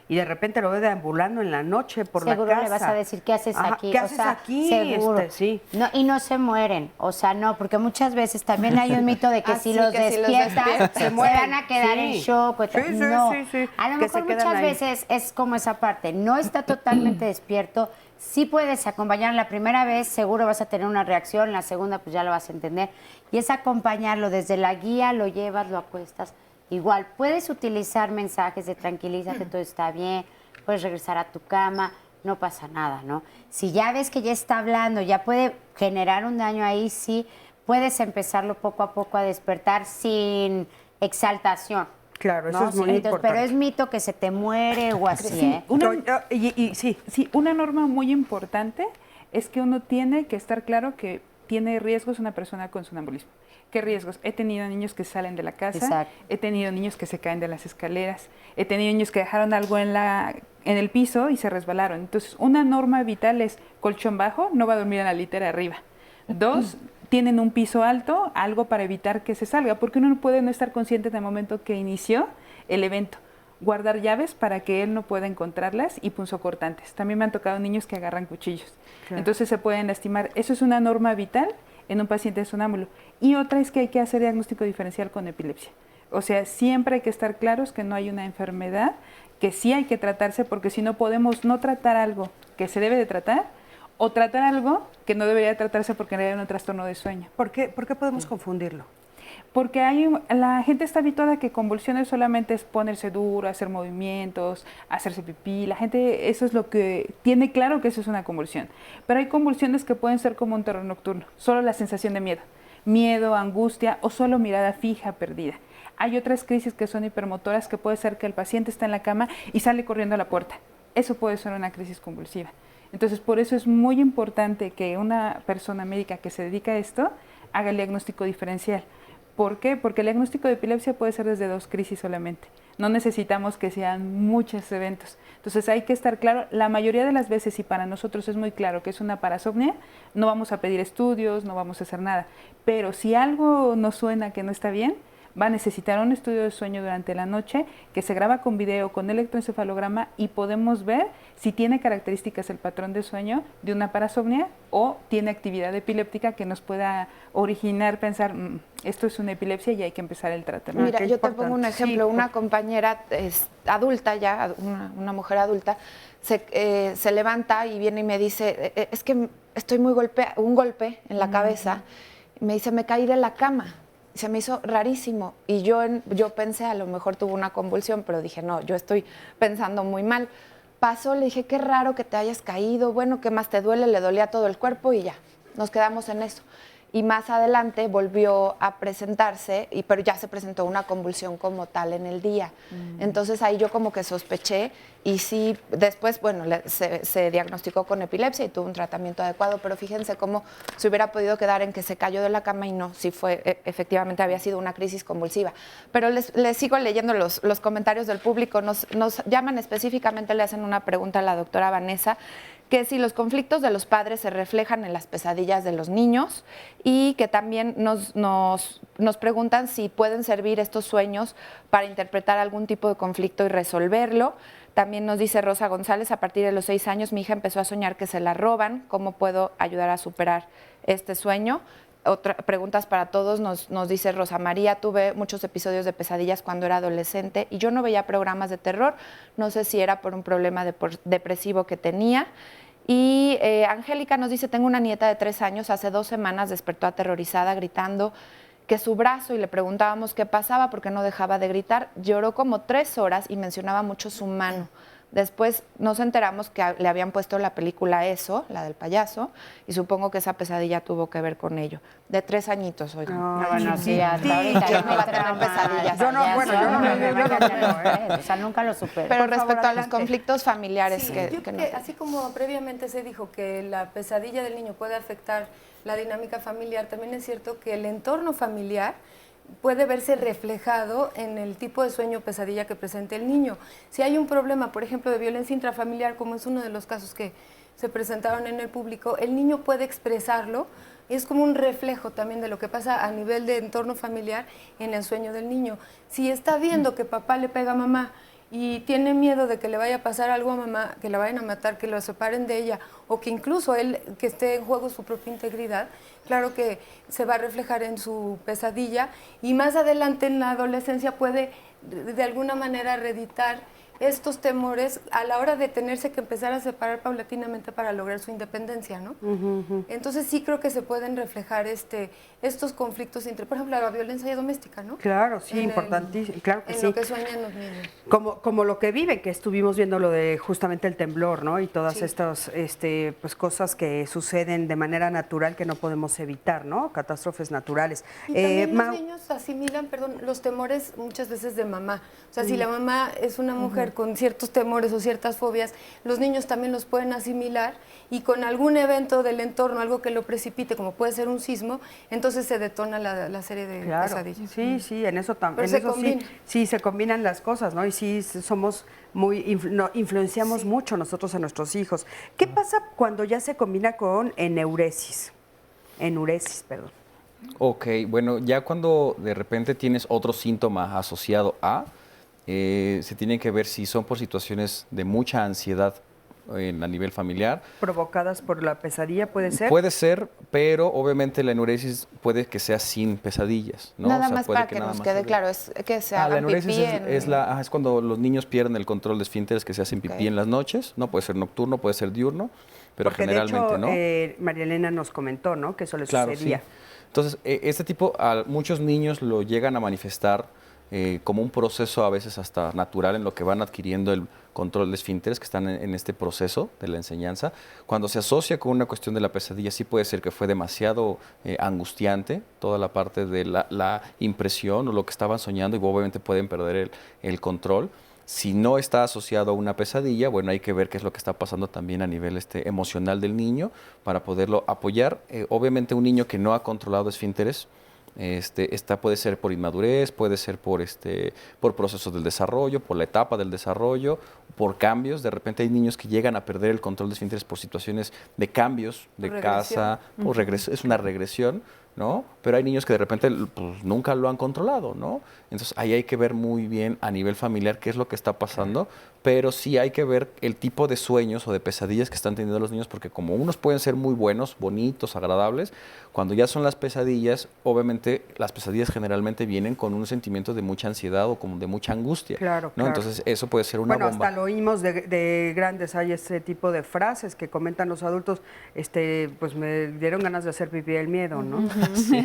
y de repente lo veo deambulando en la noche por la casa? Seguro le vas a decir, ¿qué haces aquí? ¿Qué haces aquí? Seguro. Sí. No, y no se mueren, o sea, no, porque muchas veces también hay un mito de que si los despiertas se van a quedar en shock. No, a lo mejor muchas veces es como esa parte, no está totalmente despierto. Sí puedes acompañar la primera vez, seguro vas a tener una reacción, la segunda pues ya lo vas a entender. Y es acompañarlo desde la guía, lo llevas, lo acuestas. Igual, puedes utilizar mensajes de tranquilízate, todo está bien, puedes regresar a tu cama, no pasa nada, ¿no? Si ya ves que ya está hablando, ya puede generar un daño ahí, sí, puedes empezarlo poco a poco a despertar sin exaltación. Claro, eso es muy importante. Pero es mito que se te muere o así, Sí, sí, una norma muy importante es que uno tiene que estar claro que tiene riesgos una persona con sonambulismo. ¿Qué riesgos? He tenido niños que salen de la casa, exacto, he tenido niños que se caen de las escaleras, he tenido niños que dejaron algo en el piso y se resbalaron. Entonces, una norma vital es colchón bajo, no va a dormir en la litera arriba. 2, tienen un piso alto, algo para evitar que se salga, porque uno puede no estar consciente en el momento que inició el evento. guardar llaves para que él no pueda encontrarlas y punzocortantes. También me han tocado niños que agarran cuchillos. Claro. Entonces se pueden lastimar. Eso es una norma vital en un paciente sonámbulo. Y otra es que hay que hacer diagnóstico diferencial con epilepsia. O sea, siempre hay que estar claros que no hay una enfermedad, que sí hay que tratarse, porque si no podemos no tratar algo que se debe de tratar, o tratar algo que no debería tratarse porque hay un trastorno de sueño. ¿Por qué podemos confundirlo? Porque la gente está habituada a que convulsiones solamente es ponerse duro, hacer movimientos, hacerse pipí. La gente, eso es lo que tiene claro que eso es una convulsión. Pero hay convulsiones que pueden ser como un terror nocturno, solo la sensación de miedo, angustia o solo mirada fija, perdida. Hay otras crisis que son hipermotoras, que puede ser que el paciente está en la cama y sale corriendo a la puerta. Eso puede ser una crisis convulsiva. Entonces, por eso es muy importante que una persona médica que se dedica a esto haga el diagnóstico diferencial. ¿Por qué? Porque el diagnóstico de epilepsia puede ser desde 2 crisis solamente. No necesitamos que sean muchos eventos. Entonces hay que estar claro, la mayoría de las veces, y para nosotros es muy claro que es una parasomnia, no vamos a pedir estudios, no vamos a hacer nada. Pero si algo nos suena que no está bien, va a necesitar un estudio de sueño durante la noche que se graba con video, con electroencefalograma, y podemos ver si tiene características el patrón de sueño de una parasomnia o tiene actividad epiléptica que nos pueda originar pensar, esto es una epilepsia y hay que empezar el tratamiento. Mira, yo te pongo un ejemplo. Una compañera adulta ya, una mujer adulta, se levanta y viene y me dice, es que estoy muy un golpe en la cabeza. Me dice, me caí de la cama. Se me hizo rarísimo y yo pensé, a lo mejor tuvo una convulsión, pero dije, no, yo estoy pensando muy mal. Pasó, le dije, qué raro que te hayas caído, bueno, ¿qué más te duele? Le dolía todo el cuerpo y ya, nos quedamos en eso. Y más adelante volvió a presentarse, pero ya se presentó una convulsión como tal en el día. Entonces ahí yo como que sospeché y sí, después, bueno, se diagnosticó con epilepsia y tuvo un tratamiento adecuado, pero fíjense cómo se hubiera podido quedar en que se cayó de la cama y no, sí efectivamente había sido una crisis convulsiva. Pero les sigo leyendo los comentarios del público, nos llaman específicamente, le hacen una pregunta a la doctora Vanessa, que si los conflictos de los padres se reflejan en las pesadillas de los niños y que también nos preguntan si pueden servir estos sueños para interpretar algún tipo de conflicto y resolverlo. También nos dice Rosa González, a partir de los 6 años mi hija empezó a soñar que se la roban, ¿cómo puedo ayudar a superar este sueño? Preguntas para todos, nos dice Rosa María, tuve muchos episodios de pesadillas cuando era adolescente y yo no veía programas de terror, no sé si era por un problema depresivo que tenía. Y Angélica nos dice, tengo una nieta de 3 años, hace 2 semanas despertó aterrorizada gritando que su brazo, y le preguntábamos qué pasaba porque no dejaba de gritar, lloró como 3 horas y mencionaba mucho su mano. Después nos enteramos que le habían puesto la película Eso, la del payaso, y supongo que esa pesadilla tuvo que ver con ello. De 3 añitos, oigan. No, bueno, sí, hasta ahorita yo no va a tener pesadillas. Yo no, o sea, nunca lo supero. Pero respecto a los conflictos familiares que no. Así como previamente se dijo que la pesadilla del niño puede afectar la dinámica familiar, también es cierto que el entorno familiar puede verse reflejado en el tipo de sueño o pesadilla que presente el niño. Si hay un problema, por ejemplo, de violencia intrafamiliar, como es uno de los casos que se presentaron en el público, el niño puede expresarlo, es como un reflejo también de lo que pasa a nivel de entorno familiar en el sueño del niño. Si está viendo que papá le pega a mamá y tiene miedo de que le vaya a pasar algo a mamá, que la vayan a matar, que lo separen de ella, o que incluso él, que esté en juego su propia integridad, claro que se va a reflejar en su pesadilla y más adelante en la adolescencia puede de alguna manera reeditar estos temores a la hora de tenerse que empezar a separar paulatinamente para lograr su independencia, ¿no? Entonces sí creo que se pueden reflejar estos conflictos entre, por ejemplo, la violencia doméstica, ¿no? Claro, sí, importantísimo, claro que sí. En lo que sueñan los niños. Como lo que viven, que estuvimos viendo lo de justamente el temblor, ¿no? Y todas estas pues cosas que suceden de manera natural que no podemos evitar, ¿no? Catástrofes naturales. Y también los niños asimilan, los temores muchas veces de mamá. O sea, si la mamá es una mujer con ciertos temores o ciertas fobias, los niños también los pueden asimilar y con algún evento del entorno, algo que lo precipite, como puede ser un sismo, entonces se detona la serie de pesadillas. Sí, en eso también. Sí, se combinan las cosas, ¿no? Y sí, somos influenciamos mucho nosotros a nuestros hijos. ¿Qué pasa cuando ya se combina con enuresis? Ok, bueno, ya cuando de repente tienes otro síntoma asociado a, se tiene que ver si son por situaciones de mucha ansiedad a nivel familiar. ¿Provocadas por la pesadilla puede ser? Puede ser, pero obviamente la enuresis puede que sea sin pesadillas, ¿no? Nada O sea, más puede para que nada nos más quede sea- claro, es que se la hagan enuresis pipí es cuando los niños pierden el control de esfínteres, que se hacen pipí en las noches, no puede ser nocturno, puede ser diurno, pero Porque generalmente de hecho, no. María Elena nos comentó, ¿no? Que eso le Claro, sucedía. sí. Entonces, este tipo, muchos niños lo llegan a manifestar como un proceso a veces hasta natural en lo que van adquiriendo el control de esfínteres, que están en este proceso de la enseñanza. Cuando se asocia con una cuestión de la pesadilla, sí puede ser que fue demasiado angustiante toda la parte de la impresión o lo que estaban soñando, y obviamente pueden perder el control. Si no está asociado a una pesadilla, bueno, hay que ver qué es lo que está pasando también a nivel emocional del niño para poderlo apoyar. Obviamente un niño que no ha controlado esfínteres, puede ser por inmadurez, puede ser por procesos del desarrollo, por la etapa del desarrollo, por cambios. De repente hay niños que llegan a perder el control de esfínteres por situaciones de cambios de casa, por es una regresión, ¿no? Pero hay niños que de repente pues, nunca lo han controlado, ¿no? Entonces ahí hay que ver muy bien a nivel familiar qué es lo que está pasando, pero sí hay que ver el tipo de sueños o de pesadillas que están teniendo los niños, porque como unos pueden ser muy buenos, bonitos, agradables, cuando ya son las pesadillas, obviamente las pesadillas generalmente vienen con un sentimiento de mucha ansiedad o como de mucha angustia, Claro, ¿no? claro. Entonces eso puede ser una bueno, bomba. hasta lo oímos de grandes, hay ese tipo de frases que comentan los adultos, pues me dieron ganas de hacer pipí del miedo, ¿no?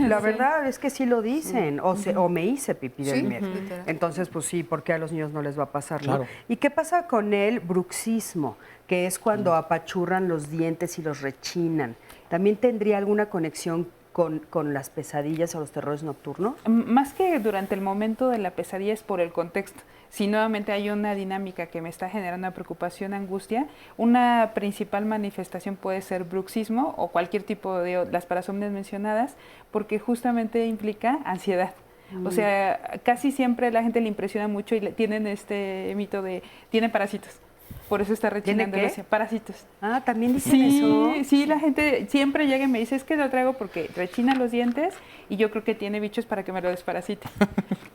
La verdad es que sí lo dicen, o me hice pipí del miedo. literal. Entonces, pues sí, porque a los niños no les va a pasar, ¿no? Claro. ¿Y qué pasa con el bruxismo? Que es cuando apachurran los dientes y los rechinan. ¿También tendría alguna conexión con las pesadillas o los terrores nocturnos? Más que durante el momento de la pesadilla es por el contexto. Si nuevamente hay una dinámica que me está generando una preocupación, angustia, una principal manifestación puede ser bruxismo o cualquier tipo de las parasomnias mencionadas, porque justamente implica ansiedad. O sea, casi siempre la gente le impresiona mucho y tienen este mito de, tienen parásitos. Por eso está rechinando ¿Tiene el qué? parásitos. Ah, también dicen eso. Sí, la gente siempre llega y me dice, es que lo traigo porque rechina los dientes y yo creo que tiene bichos para que me lo desparasite.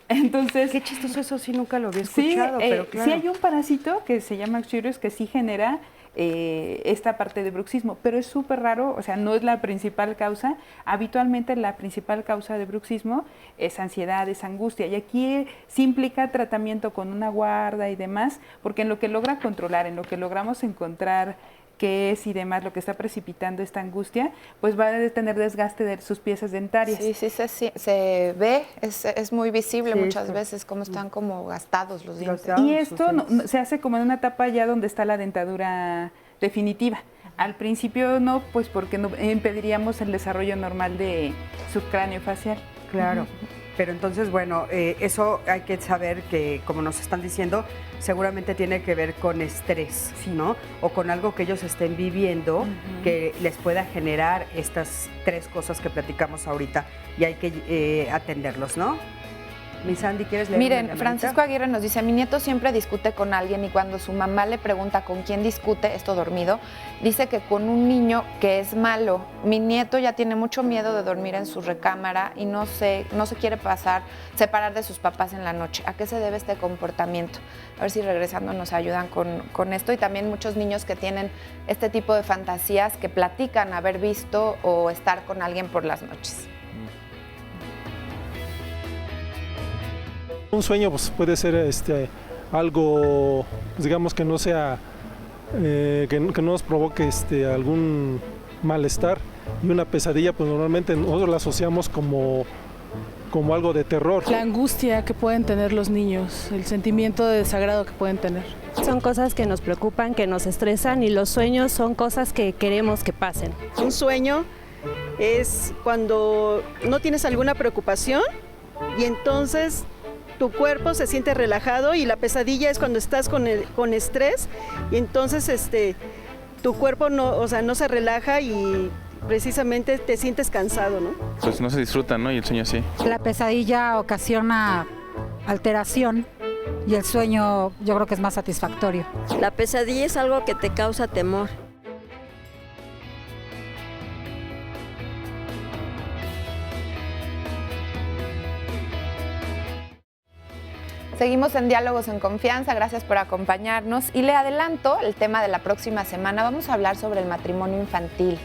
Entonces, qué chistoso, eso sí nunca lo había escuchado, pero claro. Sí hay un parásito que se llama Oxyrius que sí genera esta parte de bruxismo, pero es súper raro, o sea, no es la principal causa. Habitualmente la principal causa de bruxismo es ansiedad, es angustia, y aquí sí implica tratamiento con una guarda y demás, porque en lo que logra controlar, en lo que logramos encontrar qué es y demás, lo que está precipitando esta angustia, pues va a tener desgaste de sus piezas dentarias. Sí, se ve, es muy visible Sí, muchas sí. veces cómo están como gastados los dientes. Y esto se hace como en una etapa ya donde está la dentadura definitiva. Al principio no, pues porque no impediríamos el desarrollo normal de subcráneo facial. Claro. Pero entonces, bueno, eso hay que saber que, como nos están diciendo, seguramente tiene que ver con estrés, ¿no? O con algo que ellos estén viviendo que les pueda generar estas tres cosas que platicamos ahorita y hay que atenderlos, ¿no? Mi Sandy, ¿quieres leer? Miren, Francisco Aguirre nos dice, mi nieto siempre discute con alguien y cuando su mamá le pregunta con quién discute, esto dormido, dice que con un niño que es malo. Mi nieto ya tiene mucho miedo de dormir en su recámara y no se quiere separar de sus papás en la noche. ¿A qué se debe este comportamiento? A ver si regresando nos ayudan con esto. Y también muchos niños que tienen este tipo de fantasías que platican haber visto o estar con alguien por las noches. Un sueño pues, puede ser algo, pues, digamos que no sea, que no nos provoque algún malestar, y una pesadilla pues normalmente nosotros la asociamos como algo de terror. La angustia que pueden tener los niños, el sentimiento de desagrado que pueden tener. Son cosas que nos preocupan, que nos estresan, y los sueños son cosas que queremos que pasen. Un sueño es cuando no tienes alguna preocupación y entonces tu cuerpo se siente relajado, y la pesadilla es cuando estás con estrés y entonces tu cuerpo no se relaja y precisamente te sientes cansado, ¿no? Pues no se disfruta, ¿no? Y el sueño sí. La pesadilla ocasiona alteración y el sueño yo creo que es más satisfactorio. La pesadilla es algo que te causa temor. Seguimos en Diálogos en Confianza, gracias por acompañarnos. Y le adelanto el tema de la próxima semana, vamos a hablar sobre el matrimonio infantil.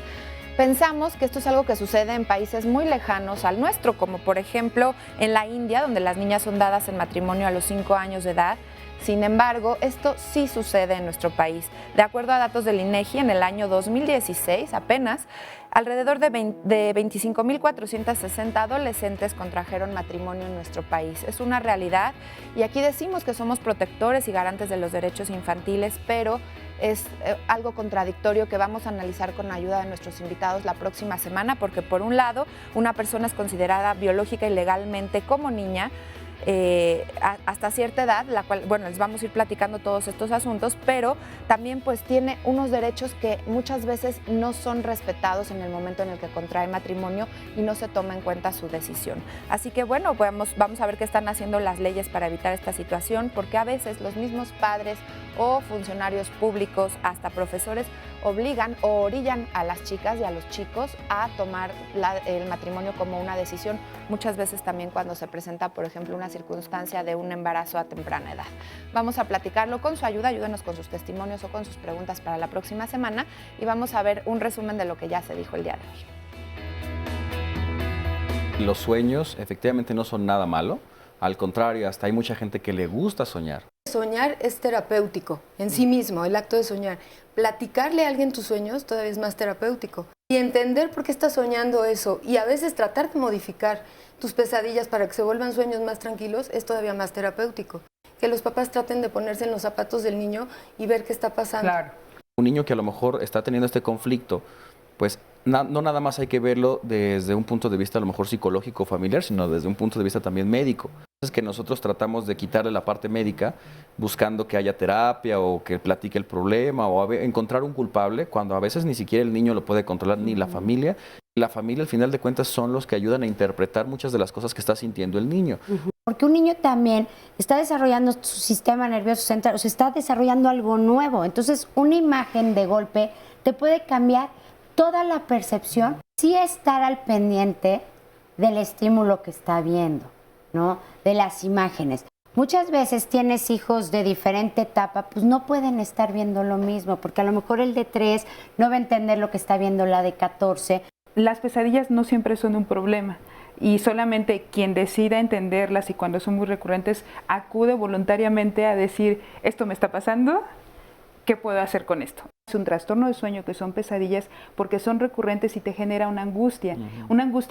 Pensamos que esto es algo que sucede en países muy lejanos al nuestro, como por ejemplo en la India, donde las niñas son dadas en matrimonio a los 5 años de edad. Sin embargo, esto sí sucede en nuestro país. De acuerdo a datos del INEGI, en el año 2016 apenas, alrededor de 25.460 adolescentes contrajeron matrimonio en nuestro país. Es una realidad y aquí decimos que somos protectores y garantes de los derechos infantiles, pero es algo contradictorio que vamos a analizar con ayuda de nuestros invitados la próxima semana, porque por un lado, una persona es considerada biológica y legalmente como niña, hasta cierta edad, la cual, bueno, les vamos a ir platicando todos estos asuntos, pero también pues tiene unos derechos que muchas veces no son respetados en el momento en el que contrae matrimonio y no se toma en cuenta su decisión. Así que bueno, vamos a ver qué están haciendo las leyes para evitar esta situación, porque a veces los mismos padres o funcionarios públicos, hasta profesores, obligan o orillan a las chicas y a los chicos a tomar el matrimonio como una decisión, muchas veces también cuando se presenta, por ejemplo, una circunstancia de un embarazo a temprana edad. Vamos a platicarlo con su ayuda, ayúdenos con sus testimonios o con sus preguntas para la próxima semana y vamos a ver un resumen de lo que ya se dijo el día de hoy. Los sueños efectivamente no son nada malo, al contrario, hasta hay mucha gente que le gusta soñar. Soñar es terapéutico en sí mismo, el acto de soñar. Platicarle a alguien tus sueños todavía es más terapéutico. Y entender por qué estás soñando eso y a veces tratar de modificar tus pesadillas para que se vuelvan sueños más tranquilos es todavía más terapéutico. Que los papás traten de ponerse en los zapatos del niño y ver qué está pasando. Claro. Un niño que a lo mejor está teniendo este conflicto, pues no nada más hay que verlo desde un punto de vista a lo mejor psicológico o familiar, sino desde un punto de vista también médico. Es que nosotros tratamos de quitarle la parte médica buscando que haya terapia o que platique el problema o encontrar un culpable cuando a veces ni siquiera el niño lo puede controlar ni la familia. La familia al final de cuentas son los que ayudan a interpretar muchas de las cosas que está sintiendo el niño. Porque un niño también está desarrollando su sistema nervioso central, o sea, está desarrollando algo nuevo. Entonces, una imagen de golpe te puede cambiar toda la percepción. Sí estar al pendiente del estímulo que está viendo, ¿no? De las imágenes. Muchas veces tienes hijos de diferente etapa, pues no pueden estar viendo lo mismo, porque a lo mejor el de 3 no va a entender lo que está viendo la de 14. Las pesadillas no siempre son un problema y solamente quien decida entenderlas y cuando son muy recurrentes acude voluntariamente a decir, esto me está pasando, ¿qué puedo hacer con esto? Es un trastorno de sueño que son pesadillas porque son recurrentes y te genera una angustia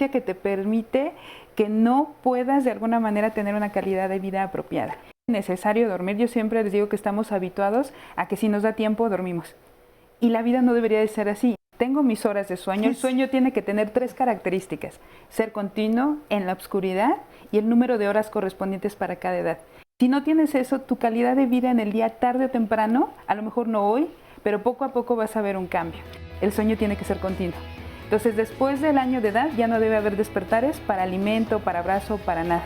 que te permite que no puedas de alguna manera tener una calidad de vida apropiada. Es necesario dormir, yo siempre les digo que estamos habituados a que si nos da tiempo dormimos y la vida no debería de ser así. Tengo mis horas de sueño, el sueño tiene que tener 3 características, ser continuo, en la oscuridad y el número de horas correspondientes para cada edad. Si no tienes eso, tu calidad de vida en el día, tarde o temprano, a lo mejor no hoy, pero poco a poco vas a ver un cambio. El sueño tiene que ser continuo. Entonces, después del año de edad, ya no debe haber despertares para alimento, para abrazo, para nada.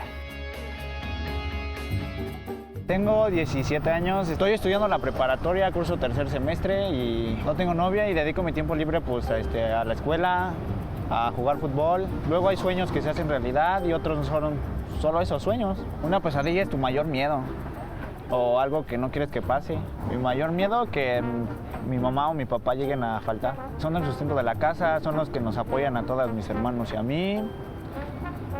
Tengo 17 años, estoy estudiando la preparatoria, curso 3er semestre y no tengo novia y dedico mi tiempo libre pues, a la escuela, a jugar fútbol. Luego hay sueños que se hacen realidad y otros son solo esos sueños. Una pesadilla es tu mayor miedo o algo que no quieres que pase. Mi mayor miedo que mi mamá o mi papá lleguen a faltar. Son el sustento de la casa, son los que nos apoyan a todos mis hermanos y a mí.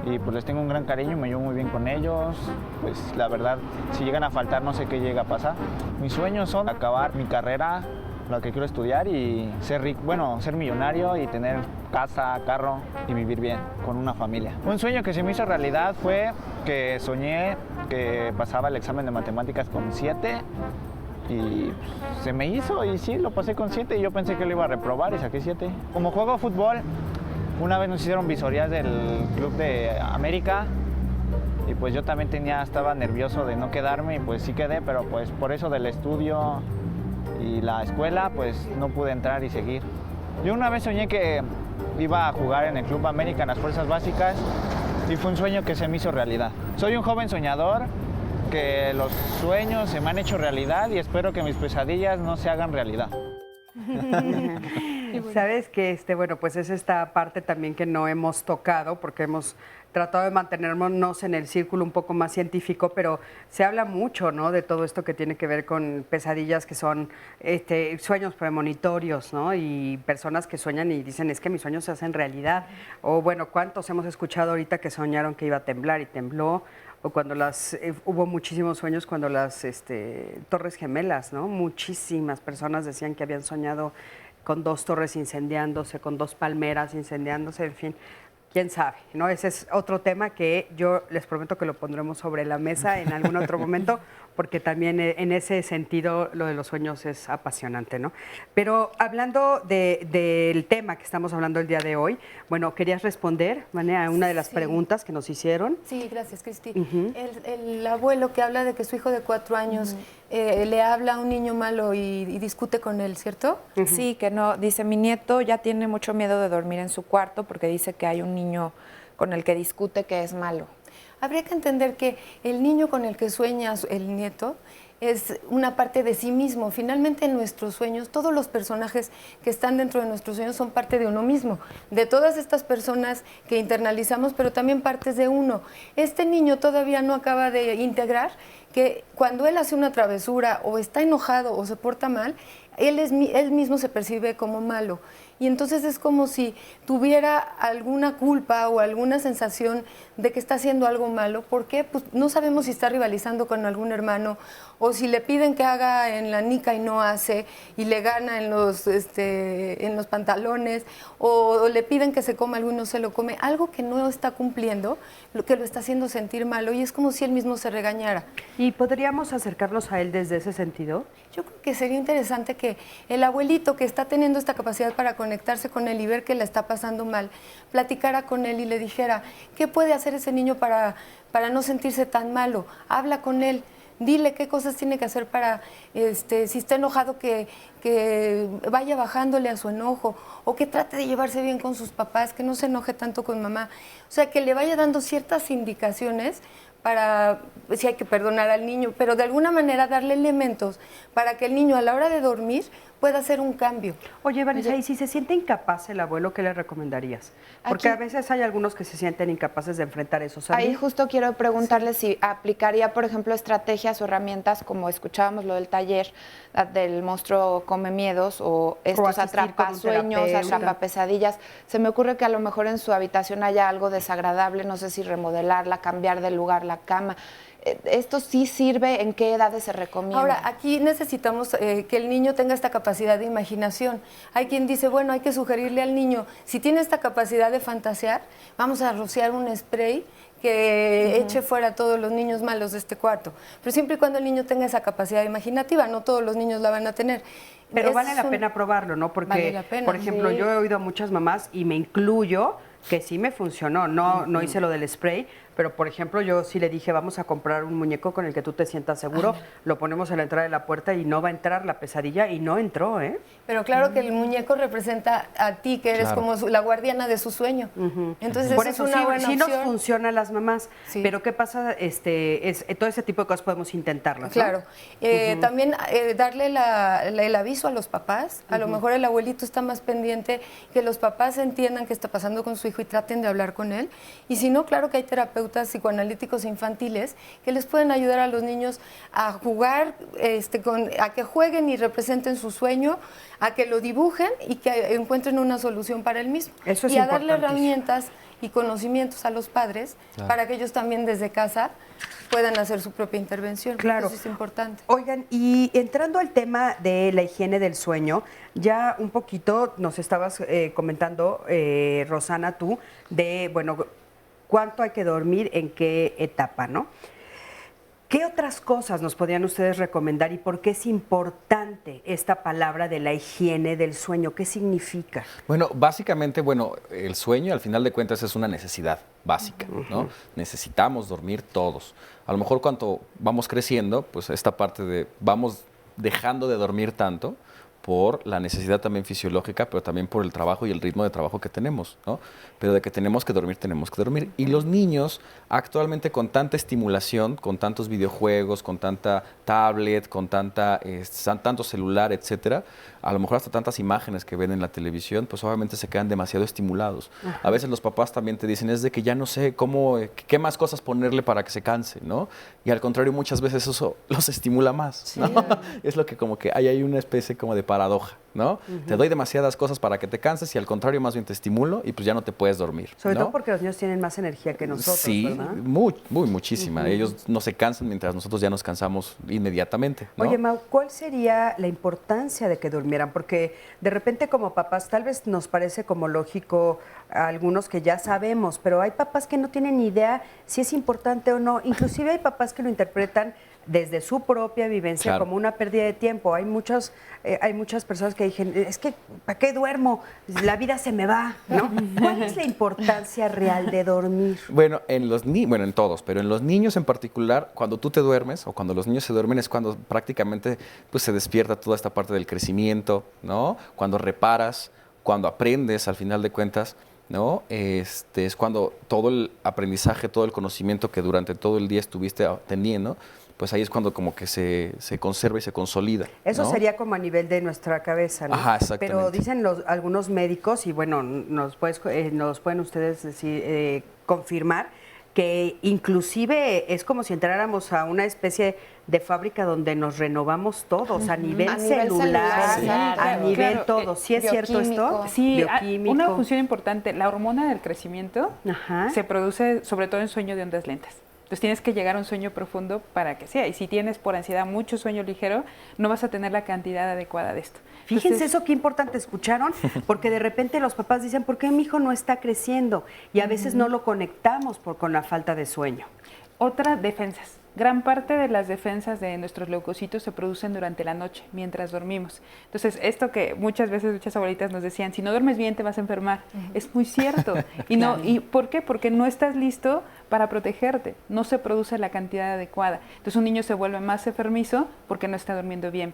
Y pues les tengo un gran cariño, me llevo muy bien con ellos. Pues la verdad, si llegan a faltar no sé qué llega a pasar. Mis sueños son acabar mi carrera, lo que quiero estudiar y ser rico, ser millonario y tener casa, carro y vivir bien con una familia. Un sueño que se me hizo realidad fue que soñé que pasaba el examen de matemáticas con 7 y se me hizo y sí, lo pasé con 7 y yo pensé que lo iba a reprobar y saqué 7. Como juego fútbol, una vez nos hicieron visorías del Club de América y pues yo también estaba nervioso de no quedarme y pues sí quedé, pero pues por eso del estudio y la escuela pues no pude entrar y seguir. Yo una vez soñé que iba a jugar en el Club América en las fuerzas básicas y fue un sueño que se me hizo realidad. Soy un joven soñador, que los sueños se me han hecho realidad y espero que mis pesadillas no se hagan realidad. Sabes que bueno, pues es esta parte también que no hemos tocado porque hemos tratado de mantenernos en el círculo un poco más científico, pero se habla mucho, ¿no?, de todo esto que tiene que ver con pesadillas que son sueños premonitorios, ¿no? Y personas que sueñan y dicen, es que mis sueños se hacen realidad. O bueno, ¿cuántos hemos escuchado ahorita que soñaron que iba a temblar y tembló? O cuando hubo muchísimos sueños cuando las Torres Gemelas, ¿no? Muchísimas personas decían que habían soñado con 2 torres incendiándose, con 2 palmeras incendiándose, en fin. Quién sabe, ¿no? Ese es otro tema que yo les prometo que lo pondremos sobre la mesa en algún otro momento, porque también en ese sentido lo de los sueños es apasionante, ¿no? Pero hablando del tema que estamos hablando el día de hoy, bueno, ¿querías responder, Vane, a una de las preguntas que nos hicieron? Sí, gracias, Cristi. El abuelo que habla de que su hijo de 4 años le habla a un niño malo y discute con él, ¿cierto? Sí, que no, dice, mi nieto ya tiene mucho miedo de dormir en su cuarto porque dice que hay un niño con el que discute que es malo. Habría que entender que el niño con el que sueña el nieto es una parte de sí mismo. Finalmente, en nuestros sueños, todos los personajes que están dentro de nuestros sueños son parte de uno mismo, de todas estas personas que internalizamos, pero también partes de uno. Este niño todavía no acaba de integrar que cuando él hace una travesura o está enojado o se porta mal, él mismo se percibe como malo. Y entonces es como si tuviera alguna culpa o alguna sensación de que está haciendo algo malo. ¿Por qué? Pues no sabemos si está rivalizando con algún hermano o si le piden que haga en la nica y no hace y le gana en los pantalones o le piden que se coma algo y no se lo come. Algo que no está cumpliendo, lo que lo está haciendo sentir malo y es como si él mismo se regañara. ¿Y podríamos acercarnos a él desde ese sentido? Yo creo que sería interesante que el abuelito que está teniendo esta capacidad para conectarse con él y ver que le está pasando mal, platicara con él y le dijera, ¿qué puede hacer ese niño para no sentirse tan malo? Habla con él, dile qué cosas tiene que hacer para, si está enojado, que vaya bajándole a su enojo o que trate de llevarse bien con sus papás, que no se enoje tanto con mamá. O sea, que le vaya dando ciertas indicaciones para, si hay que perdonar al niño, pero de alguna manera darle elementos para que el niño a la hora de dormir pueda hacer un cambio. Oye, Vanessa, ¿y si se siente incapaz el abuelo, qué le recomendarías? Porque a veces hay algunos que se sienten incapaces de enfrentar eso. ¿Sabes? Ahí justo quiero preguntarle si aplicaría, por ejemplo, estrategias o herramientas como escuchábamos lo del taller del monstruo come miedos o estos atrapasueños, atrapapesadillas. Se me ocurre que a lo mejor en su habitación haya algo desagradable, no sé si remodelarla, cambiar de lugar la cama. ¿Esto sí sirve? ¿En qué edades se recomienda? Ahora, aquí necesitamos que el niño tenga esta capacidad de imaginación. Hay quien dice, bueno, hay que sugerirle al niño, si tiene esta capacidad de fantasear, vamos a rociar un spray que eche fuera a todos los niños malos de este cuarto. Pero siempre y cuando el niño tenga esa capacidad imaginativa, no todos los niños la van a tener. Pero vale la pena probarlo, ¿no? Porque, vale la pena, por ejemplo, yo he oído a muchas mamás, y me incluyo, que sí me funcionó. No hice lo del spray, pero por ejemplo yo sí le dije, vamos a comprar un muñeco con el que tú te sientas seguro, lo ponemos a la entrada de la puerta y no va a entrar la pesadilla, y no entró, ¿eh? Pero claro que el muñeco representa a ti, que eres como la guardiana de su sueño. Entonces por eso eso es una buena sí opción. nos funciona a las mamás, pero ¿qué pasa? Todo ese tipo de cosas podemos intentarlas, ¿no? Claro. También darle el aviso a los papás. A lo mejor el abuelito está más pendiente, que los papás entiendan qué está pasando con su hijo y traten de hablar con él. Y si no, claro que hay terapeutas psicoanalíticos infantiles que les pueden ayudar a los niños a jugar, a que jueguen y representen su sueño, a que lo dibujen y que encuentren una solución para él mismo. Eso es y a darle herramientas y conocimientos a los padres para que ellos también desde casa puedan hacer su propia intervención. Claro. Eso es importante. Oigan, y entrando al tema de la higiene del sueño, ya un poquito nos estabas comentando, Rosana, tú, de, bueno, cuánto hay que dormir, en qué etapa, ¿no? ¿Qué otras cosas nos podrían ustedes recomendar y por qué es importante esta palabra de la higiene del sueño? ¿Qué significa? Bueno, básicamente, el sueño al final de cuentas es una necesidad básica, ¿no? Necesitamos dormir todos. A lo mejor cuando vamos creciendo, pues esta parte de vamos dejando de dormir tanto por la necesidad también fisiológica, pero también por el trabajo y el ritmo de trabajo que tenemos, ¿no? Pero de que tenemos que dormir, tenemos que dormir. Y los niños, actualmente con tanta estimulación, con tantos videojuegos, con tanta tablet, con tanto celular, etcétera, a lo mejor hasta tantas imágenes que ven en la televisión, pues obviamente se quedan demasiado estimulados. Ajá. A veces los papás también te dicen, es de que ya no sé qué más cosas ponerle para que se canse, ¿no? Y al contrario, muchas veces eso los estimula más, ¿no? Es lo que como que hay una especie como de paradoja, ¿no? Te doy demasiadas cosas para que te canses y al contrario más bien te estimulo y pues ya no te puedes dormir, Sobre ¿no? todo porque los niños tienen más energía que nosotros, Sí, ¿verdad? muchísima. Ellos no se cansan mientras nosotros ya nos cansamos inmediatamente, ¿no? Oye, Mau, ¿cuál sería la importancia de que durmieran? Porque de repente como papás tal vez nos parece como lógico a algunos que ya sabemos, pero hay papás que no tienen ni idea si es importante o no. Inclusive hay papás que lo interpretan desde su propia vivencia como una pérdida de tiempo. Hay muchas personas que dicen, es que ¿para qué duermo? La vida se me va, ¿no? ¿Cuál es la importancia real de dormir? Bueno, en todos, pero en los niños en particular, cuando tú te duermes o cuando los niños se duermen es cuando prácticamente pues, se despierta toda esta parte del crecimiento, ¿no? Cuando reparas, cuando aprendes al final de cuentas, ¿no? Es cuando todo el aprendizaje, todo el conocimiento que durante todo el día estuviste teniendo, pues ahí es cuando como que se conserva y se consolida. Eso ¿no? sería como a nivel de nuestra cabeza, ¿no? Ajá, exactamente. Pero dicen algunos médicos, y bueno, nos pueden ustedes decir, confirmar, que inclusive es como si entráramos a una especie de fábrica donde nos renovamos todos, a nivel celular, a nivel todo. ¿Sí es cierto esto? Sí, una función importante, la hormona del crecimiento se produce sobre todo en sueño de ondas lentas. Entonces tienes que llegar a un sueño profundo para que sea. Y si tienes por ansiedad mucho sueño ligero, no vas a tener la cantidad adecuada de esto. Fíjense Entonces, eso, qué importante, ¿escucharon? Porque de repente los papás dicen, ¿por qué mi hijo no está creciendo? Y a veces no lo conectamos con la falta de sueño. Otra, defensas. Gran parte de las defensas de nuestros leucocitos se producen durante la noche, mientras dormimos. Entonces, esto que muchas veces muchas abuelitas nos decían, si no duermes bien te vas a enfermar, es muy cierto. ¿Y por qué? Porque no estás listo para protegerte, no se produce la cantidad adecuada. Entonces, un niño se vuelve más enfermizo porque no está durmiendo bien.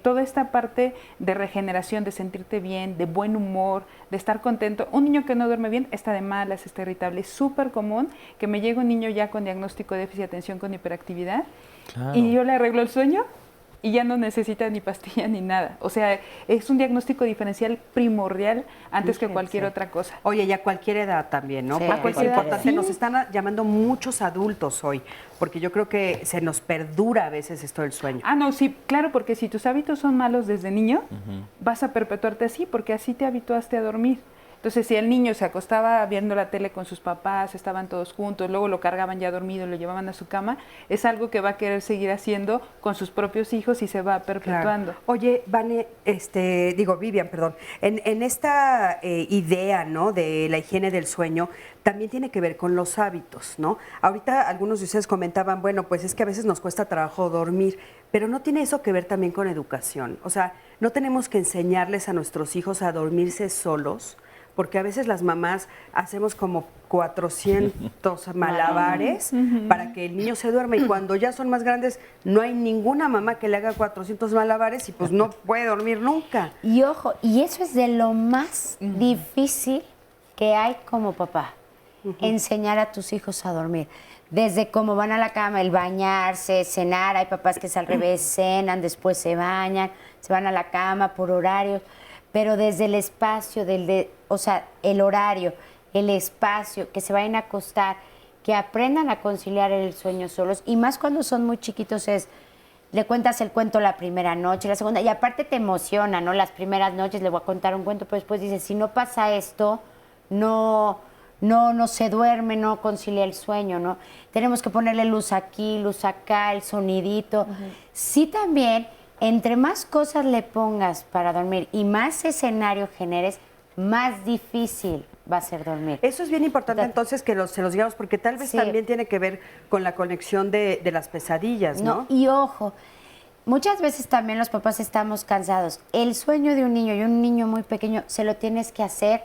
Toda esta parte de regeneración, de sentirte bien, de buen humor, de estar contento. Un niño que no duerme bien está de malas, está irritable. Es súper común que me llegue un niño ya con diagnóstico de déficit de atención con hiperactividad y yo le arreglo el sueño y ya no necesita ni pastilla ni nada. O sea, es un diagnóstico diferencial primordial antes que cualquier otra cosa. Oye, y a cualquier edad también, ¿no? Sí, Porque a es cualquier edad. importante, Sí. nos están llamando muchos adultos hoy, porque yo creo que se nos perdura a veces esto del sueño. Ah, no, sí, claro, porque si tus hábitos son malos desde niño, vas a perpetuarte así, porque así te habituaste a dormir. Entonces, si el niño se acostaba viendo la tele con sus papás, estaban todos juntos, luego lo cargaban ya dormido, lo llevaban a su cama, es algo que va a querer seguir haciendo con sus propios hijos y se va perpetuando. Claro. Oye, Vane, Vivian, perdón, en esta idea, ¿no?, de la higiene del sueño, también tiene que ver con los hábitos, ¿no? Ahorita algunos de ustedes comentaban, bueno, pues es que a veces nos cuesta trabajo dormir, pero ¿no tiene eso que ver también con educación? O sea, ¿no tenemos que enseñarles a nuestros hijos a dormirse solos? Porque a veces las mamás hacemos como 400 malabares para que el niño se duerma y cuando ya son más grandes no hay ninguna mamá que le haga 400 malabares y pues no puede dormir nunca. Y ojo, y eso es de lo más difícil que hay como papá, enseñar a tus hijos a dormir. Desde cómo van a la cama, el bañarse, cenar, hay papás que es al revés, cenan, después se bañan, se van a la cama por horarios, pero desde el espacio, el horario, el espacio, que se vayan a acostar, que aprendan a conciliar el sueño solos, y más cuando son muy chiquitos le cuentas el cuento la primera noche, la segunda, y aparte te emociona, ¿no? Las primeras noches le voy a contar un cuento, pero después dices, si no pasa esto, no se duerme, no concilia el sueño, ¿no? Tenemos que ponerle luz aquí, luz acá, el sonidito. Sí, también, entre más cosas le pongas para dormir y más escenario generes, más difícil va a ser dormir. Eso es bien importante entonces que se los digamos, porque tal vez también tiene que ver con la conexión de las pesadillas, ¿no? Y ojo, muchas veces también los papás estamos cansados. El sueño de un niño y un niño muy pequeño se lo tienes que hacer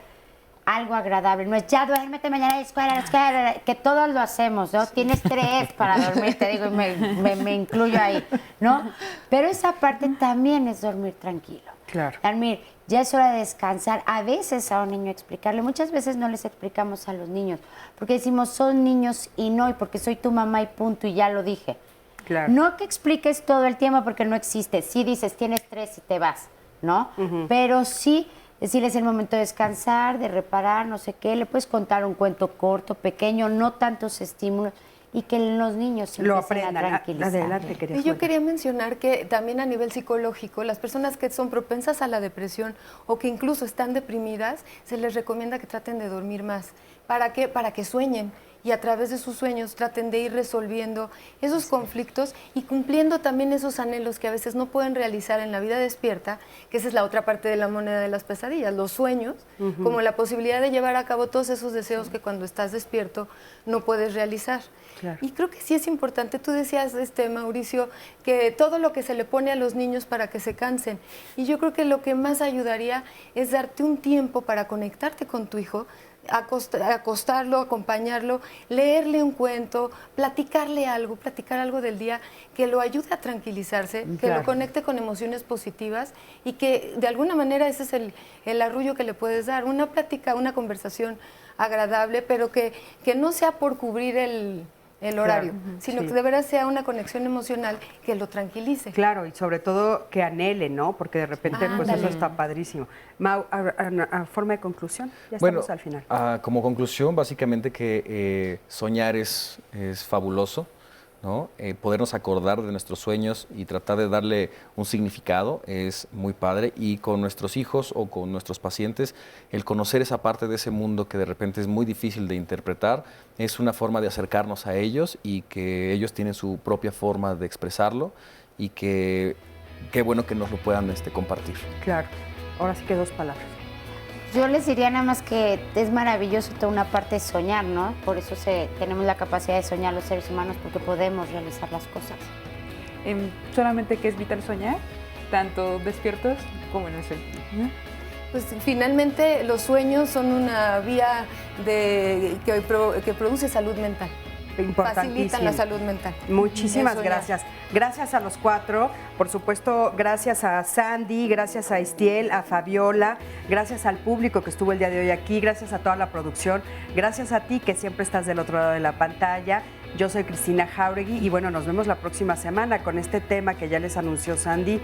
algo agradable. No es ya duérmete mañana a la escuela, que todos lo hacemos, ¿no? Tienes 3 para dormir, te digo, y me incluyo ahí, ¿no? Pero esa parte también es dormir tranquilo. Claro. Dormir, ya es hora de descansar. A veces a un niño explicarle, muchas veces no les explicamos a los niños, porque decimos, son niños y no, y porque soy tu mamá y punto, y ya lo dije. Claro. No que expliques todo el tiempo porque no existe. Sí dices, tienes 3 y te vas, ¿no? Pero sí decirles el momento de descansar, de reparar, no sé qué. Le puedes contar un cuento corto, pequeño, no tantos estímulos, y que los niños se lo empiecen aprendan. a tranquilizar. Adelante, Y yo quería mencionar que también a nivel psicológico, las personas que son propensas a la depresión o que incluso están deprimidas, se les recomienda que traten de dormir más. ¿Para qué? Para que sueñen y a través de sus sueños traten de ir resolviendo esos conflictos y cumpliendo también esos anhelos que a veces no pueden realizar en la vida despierta, que esa es la otra parte de la moneda de las pesadillas, los sueños, como la posibilidad de llevar a cabo todos esos deseos que cuando estás despierto no puedes realizar. Claro. Y creo que sí es importante, tú decías, Mauricio, que todo lo que se le pone a los niños para que se cansen, y yo creo que lo que más ayudaría es darte un tiempo para conectarte con tu hijo, acostarlo, acompañarlo, leerle un cuento, platicar algo del día que lo ayude a tranquilizarse, que lo conecte con emociones positivas y que de alguna manera ese es el arrullo que le puedes dar, una plática, una conversación agradable, pero que no sea por cubrir el horario, sino que de verdad sea una conexión emocional que lo tranquilice. Claro, y sobre todo que anhele, ¿no? Porque de repente pues eso está padrísimo. Mau, a forma de conclusión, ya estamos al final. Como conclusión, básicamente que soñar es fabuloso, ¿no? Podernos acordar de nuestros sueños y tratar de darle un significado es muy padre, y con nuestros hijos o con nuestros pacientes, el conocer esa parte de ese mundo que de repente es muy difícil de interpretar, es una forma de acercarnos a ellos y que ellos tienen su propia forma de expresarlo, y que qué bueno que nos lo puedan compartir. Claro, ahora sí que 2 palabras. Yo les diría nada más que es maravilloso toda una parte de soñar, ¿no? Por eso tenemos la capacidad de soñar los seres humanos, porque podemos realizar las cosas. Solamente que es vital soñar, tanto despiertos como en el sueño, ¿no? Pues finalmente los sueños son una vía que produce salud mental. Facilitan la salud mental. Muchísimas gracias. Gracias a los 4, por supuesto, gracias a Sandy, gracias a Estiel, a Fabiola, gracias al público que estuvo el día de hoy aquí, gracias a toda la producción, gracias a ti que siempre estás del otro lado de la pantalla. Yo soy Cristina Jauregui y bueno, nos vemos la próxima semana con este tema que ya les anunció Sandy,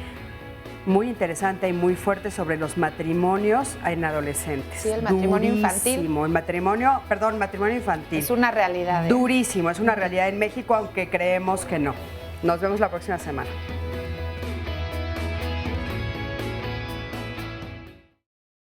muy interesante y muy fuerte sobre los matrimonios en adolescentes. Sí, el matrimonio infantil. El matrimonio infantil. Es una realidad. Durísimo, es una realidad en México, aunque creemos que no. Nos vemos la próxima semana.